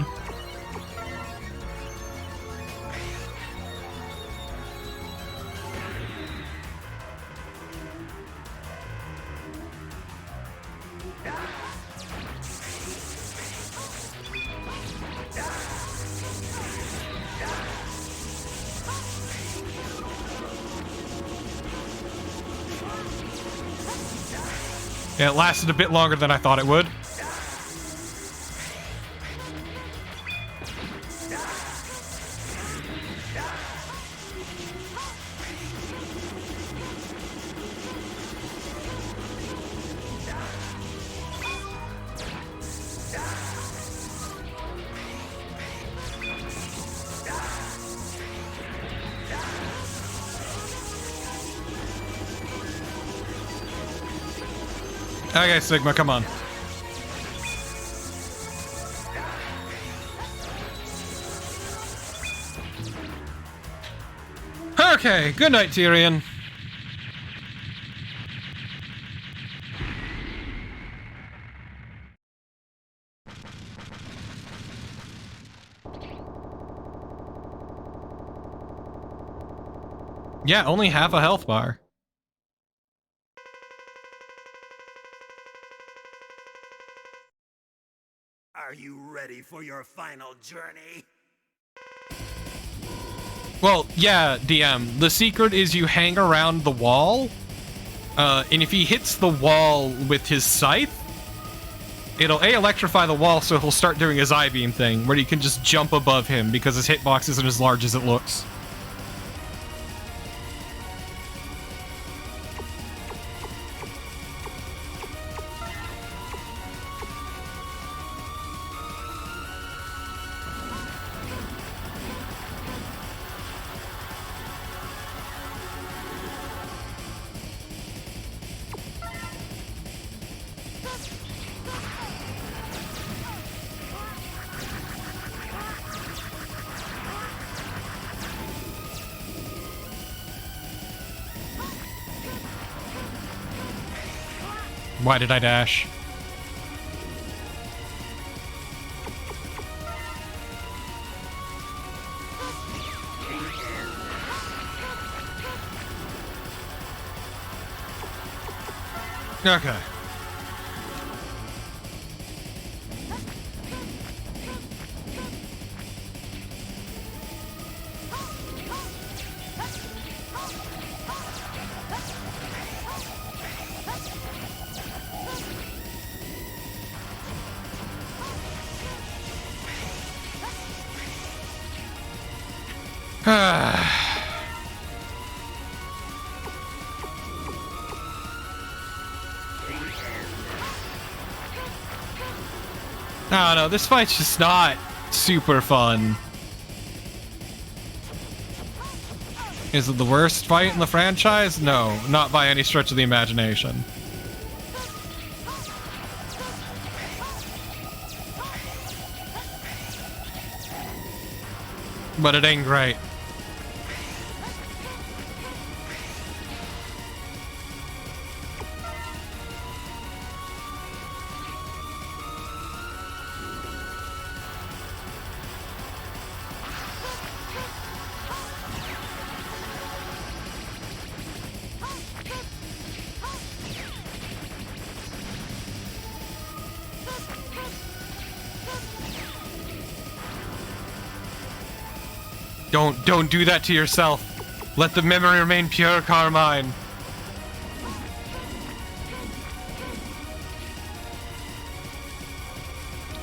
Yeah, it lasted a bit longer than I thought it would. Okay, Sigma, come on. Okay, good night, Tyrion. Yeah, only half a health bar.
Are you ready for your final journey?
Well, yeah, DM. The secret is you hang around the wall, and if he hits the wall with his scythe, it'll electrify the wall, so he'll start doing his I-beam thing, where you can just jump above him because his hitbox isn't as large as it looks. Why did I dash? Okay. I don't know, this fight's just not super fun. Is it the worst fight in the franchise? No, not by any stretch of the imagination. But it ain't great. Don't do that to yourself. Let the memory remain pure, Carmine.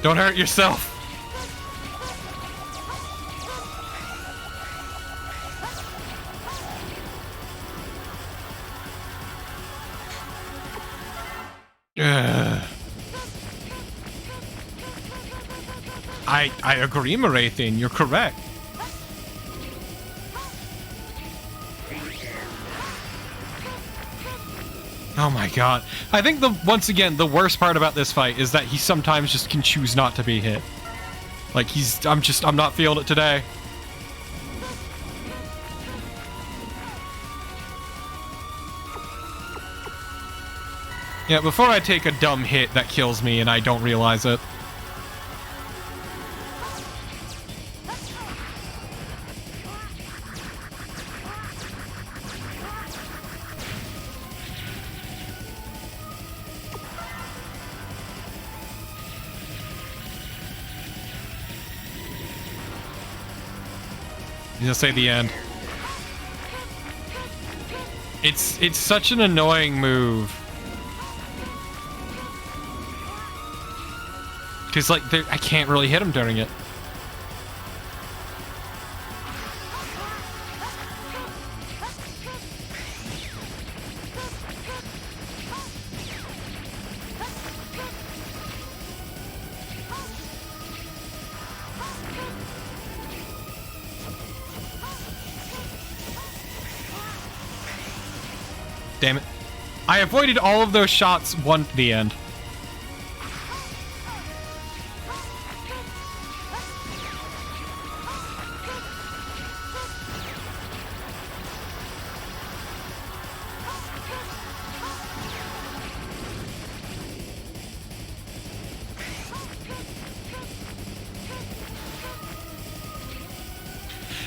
Don't hurt yourself. I agree, Marathon. You're correct. Oh my god. I think once again, the worst part about this fight is that he sometimes just can choose not to be hit. Like I'm not feeling it today. Yeah, before I take a dumb hit that kills me and I don't realize it. You'll say the end. It's such an annoying move. Because, like, I can't really hit him during it. Damn it. I avoided all of those shots at the end.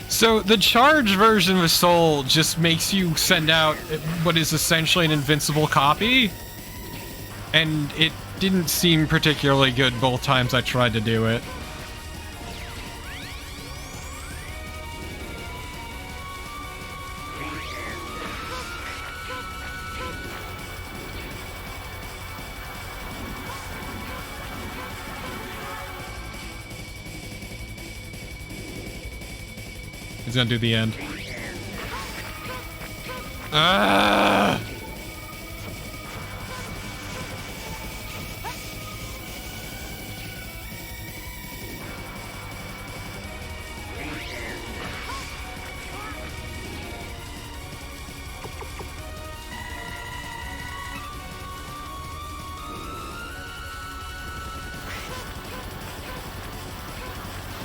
So the charge version of Soul just makes you send out what is essentially an invincible copy, and it didn't seem particularly good both times I tried to do it. He's gonna do the end. Ah!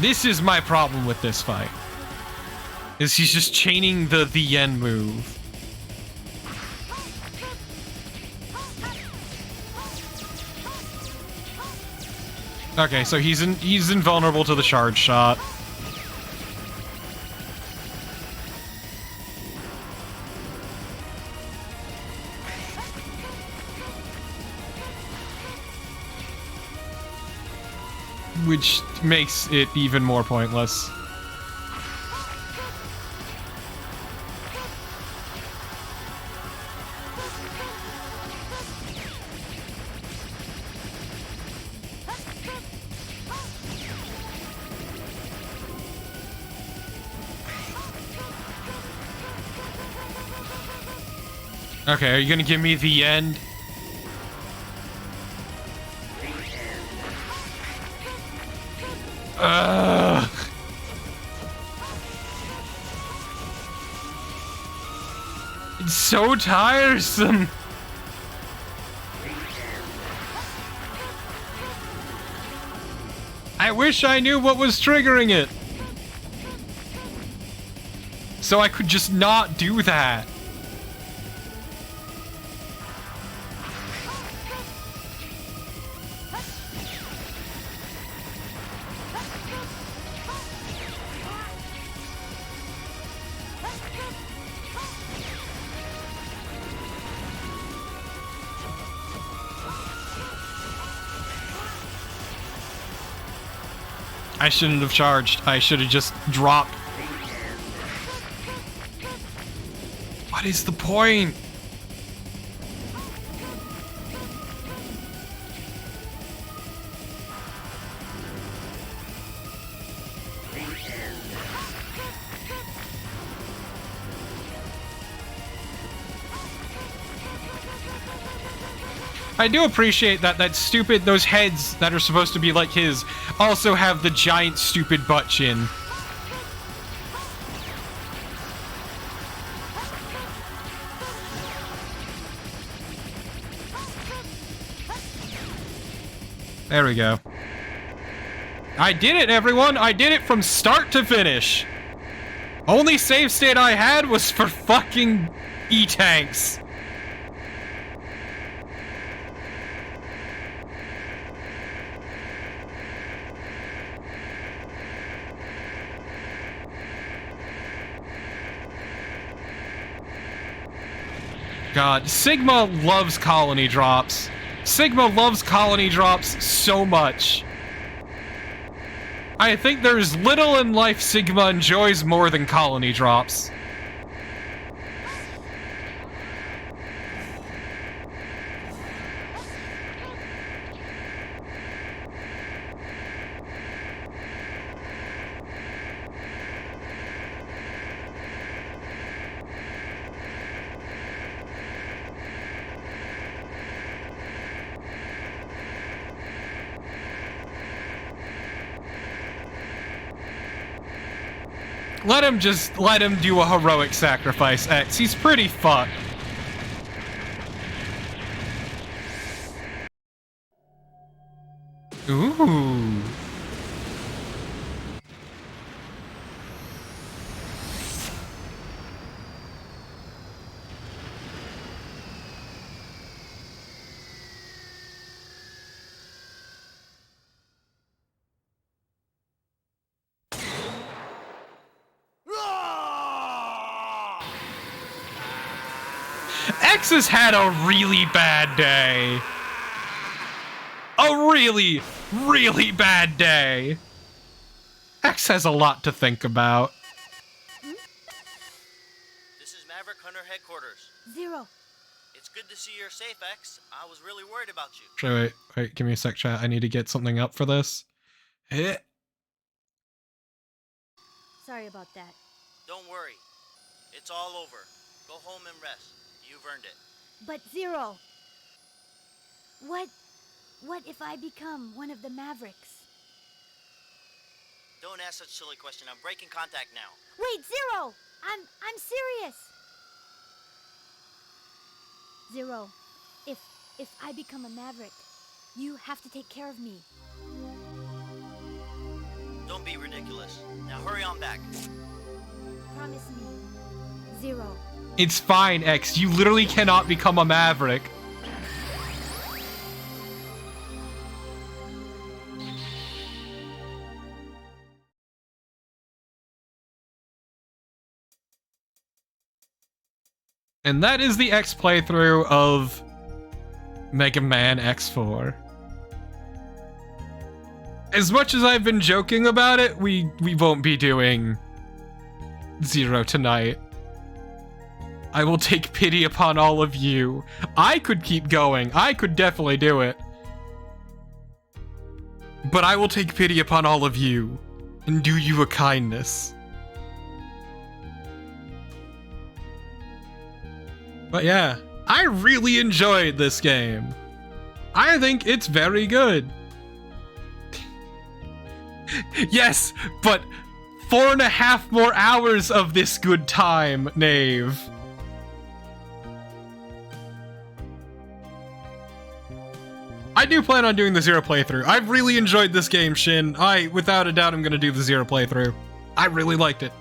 This is my problem with this fight. Is he's just chaining the end move. Okay, so he's invulnerable to the shard shot. Which makes it even more pointless. Okay, are you gonna give me the end? Ugh. It's so tiresome. I wish I knew what was triggering it, so I could just not do that. I shouldn't have charged. I should have just dropped. What is the point? I do appreciate that those heads that are supposed to be like his also have the giant stupid butt chin. There we go. I did it, everyone! I did it from start to finish! Only save state I had was for fucking E-tanks. God, Sigma loves colony drops. Sigma loves colony drops so much. I think there's little in life Sigma enjoys more than colony drops. let him do a heroic sacrifice, X. He's pretty fucked. Ooh. X has had a really bad day. A really, really bad day. X has a lot to think about.
This is Maverick Hunter headquarters.
Zero.
It's good to see you're safe, X. I was really worried about you.
Wait, give me a sec, chat. I need to get something up for this.
Sorry about that.
Don't worry. It's all over. Go home and rest. You've earned it.
But Zero, what if I become one of the Mavericks?
Don't ask such a silly question. I'm breaking contact now.
Wait, Zero! I'm serious. Zero, if I become a Maverick, you have to take care of me.
Don't be ridiculous. Now hurry on back.
Promise me. Zero.
It's fine, X. You literally cannot become a Maverick. And that is the X playthrough of Mega Man X4. As much as I've been joking about it, we won't be doing Zero tonight. I will take pity upon all of you. I could keep going. I could definitely do it. But I will take pity upon all of you and do you a kindness. But yeah, I really enjoyed this game. I think it's very good. Yes, but 4.5 more hours of this good time, Knave. I do plan on doing the Zero playthrough. I've really enjoyed this game, Shin. Without a doubt, I'm gonna do the Zero playthrough. I really liked it.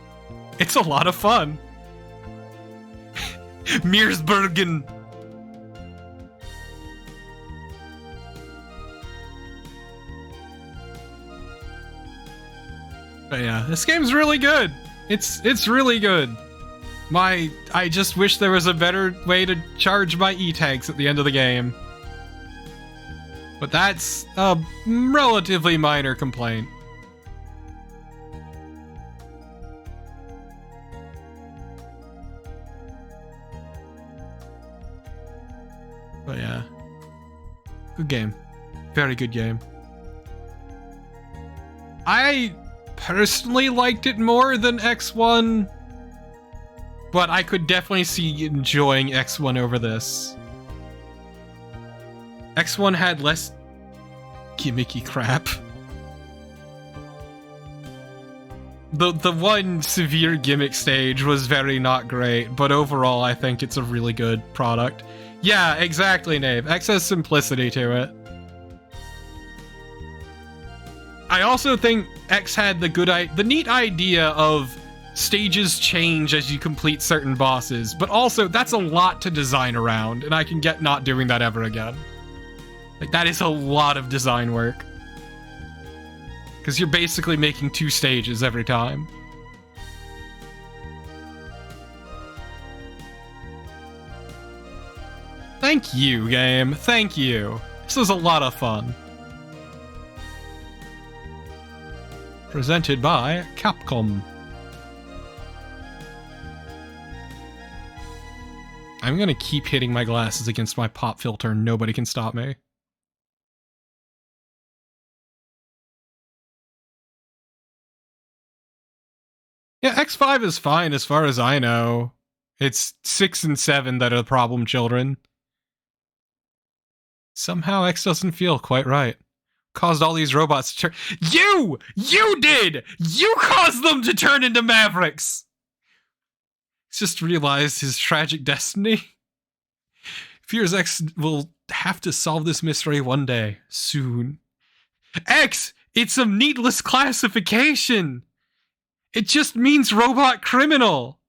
It's a lot of fun. Meersbergen. But yeah, this game's really good. It's really good. I just wish there was a better way to charge my E-tags at the end of the game. But that's a relatively minor complaint. But yeah. Good game. Very good game. I personally liked it more than X1, but I could definitely see enjoying X1 over this. X1 had less gimmicky crap. The one severe gimmick stage was very not great, but overall I think it's a really good product. Yeah, exactly, Nave. X has simplicity to it. I also think X had the neat idea of stages change as you complete certain bosses, but also that's a lot to design around, and I can get not doing that ever again. Like, that is a lot of design work. Because you're basically making 2 stages every time. Thank you, game. Thank you. This was a lot of fun. Presented by Capcom. I'm gonna keep hitting my glasses against my pop filter and nobody can stop me. Yeah, X5 is fine as far as I know. It's 6 and 7 that are the problem children. Somehow X doesn't feel quite right. caused all these robots to turn. You did. You caused them to turn into Mavericks. He's just realized his tragic destiny. Fears X will have to solve this mystery one day, soon. X, it's a needless classification. It just means robot criminal.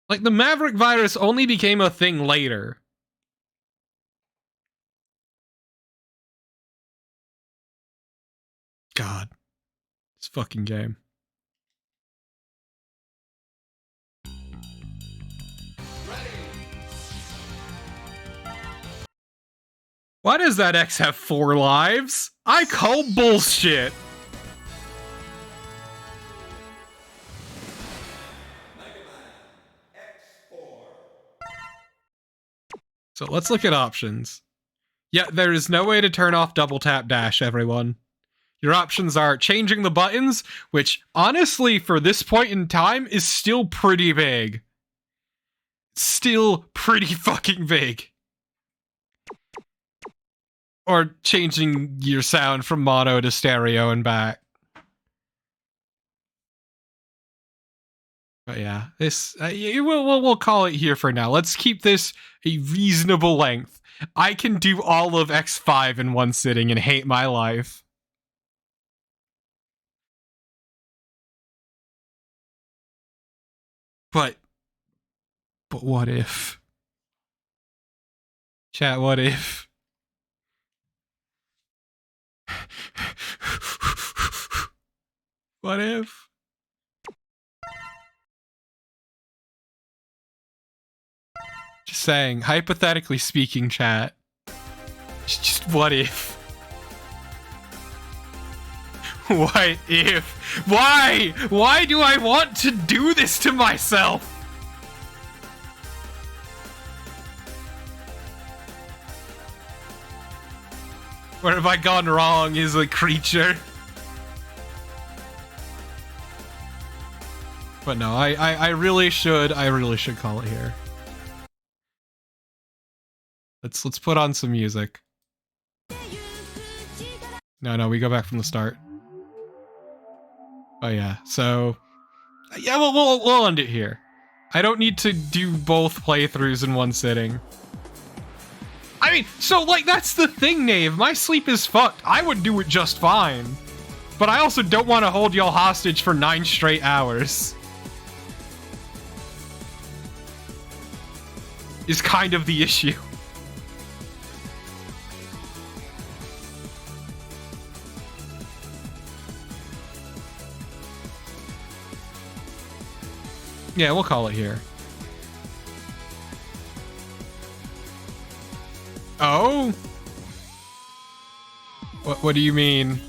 Like, the Maverick virus only became a thing later. God. This fucking game. Why does that X have 4 lives? I call bullshit. So let's look at options. Yeah, there is no way to turn off double tap dash, everyone. Your options are changing the buttons, which honestly for this point in time is still pretty big. Still pretty fucking big. Or changing your sound from mono to stereo and back. But yeah, this we'll call it here for now. Let's keep this a reasonable length. I can do all of X5 in one sitting and hate my life. But what if? Chat, what if? What if? Just saying, hypothetically speaking, chat. Just what if? What if? Why? Why do I want to do this to myself? Where have I gone wrong as a creature? But no, I really should call it here. Let's put on some music. No, we go back from the start. Oh yeah, so yeah, we'll end it here. I don't need to do both playthroughs in one sitting. I mean, so like that's the thing, Nave. My sleep is fucked. I would do it just fine, but I also don't want to hold y'all hostage for 9 straight hours. Is kind of the issue. Yeah, we'll call it here. Oh? What do you mean?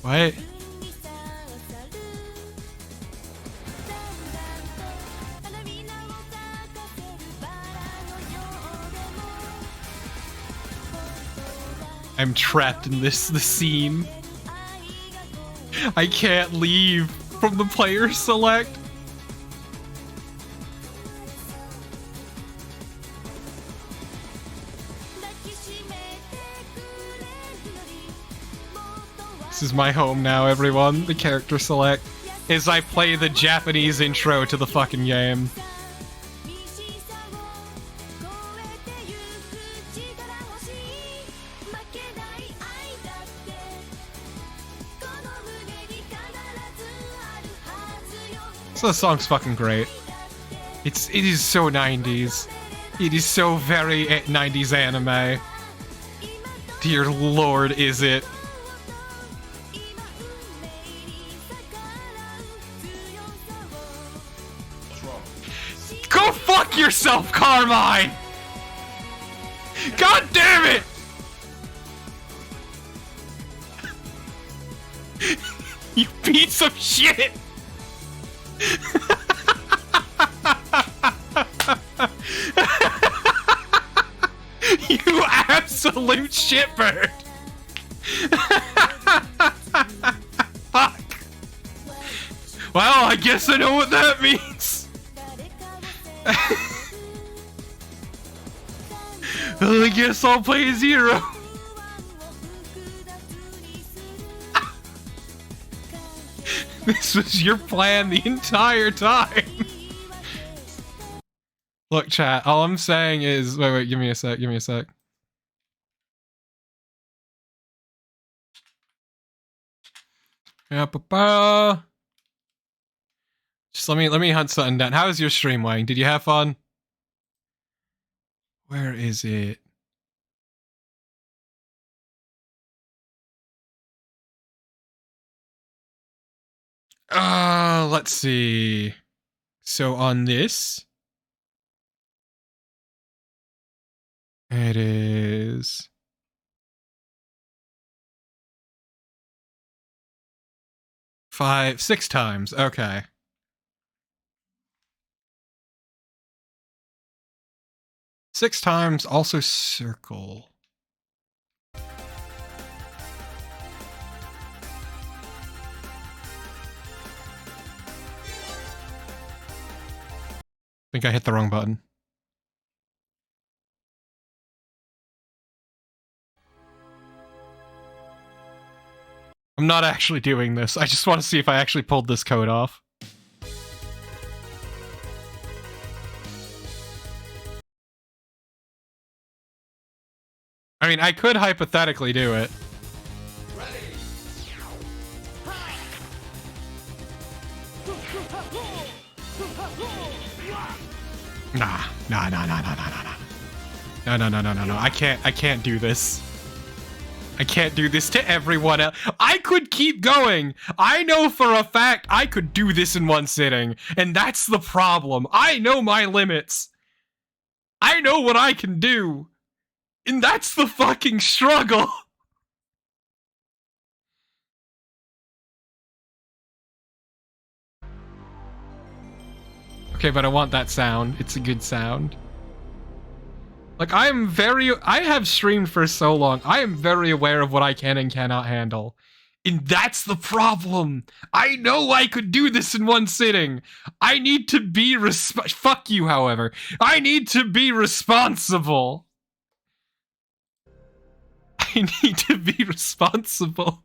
What? I'm trapped in the scene. I can't leave from the player select. This is my home now, everyone. The character select. As I play the Japanese intro to the fucking game. So the song's fucking great. It is so 90s. It is so very 90s anime. Dear Lord, is it? Go fuck yourself, Carmine! God damn it! You piece of shit! You absolute shitbird! Fuck! Well, I guess I know what that means! Well, I guess I'll play Zero. This was your plan the entire time. Look, chat, all I'm saying is... Wait, give me a sec. Just let me hunt something down. How was your stream, Wang? Did you have fun? Where is it? Let's see. So on this, it is 6 times. Okay. 6 times, also circle. I think I hit the wrong button. I'm not actually doing this. I just want to see if I actually pulled this code off. I mean, I could hypothetically do it. Nah. No. I can't do this. I can't do this to everyone else. I could keep going. I know for a fact I could do this in one sitting, and that's the problem. I know my limits. I know what I can do, and that's the fucking struggle. Okay, but I want that sound. It's a good sound. Like, I have streamed for so long. I am very aware of what I can and cannot handle. And that's the problem. I know I could do this in one sitting. I need to be fuck you, however. I need to be responsible. I need to be responsible.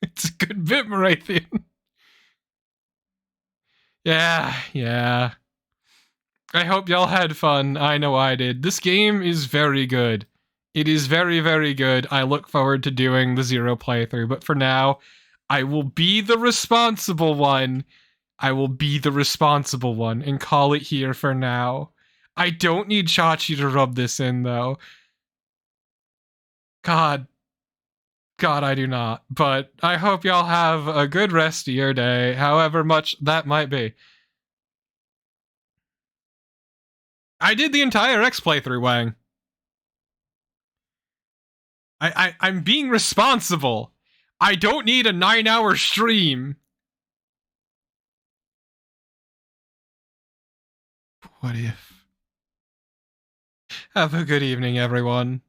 It's a good bit, Marathian. Yeah. I hope y'all had fun. I know I did. This game is very good. It is very, very good. I look forward to doing the Zero playthrough, but for now, I will be the responsible one. I will be the responsible one and call it here for now. I don't need Chachi to rub this in, though. God, I do not. But I hope y'all have a good rest of your day, however much that might be. I did the entire X playthrough, Wang. I'm being responsible. I don't need a 9-hour stream. What if? Have a good evening, everyone.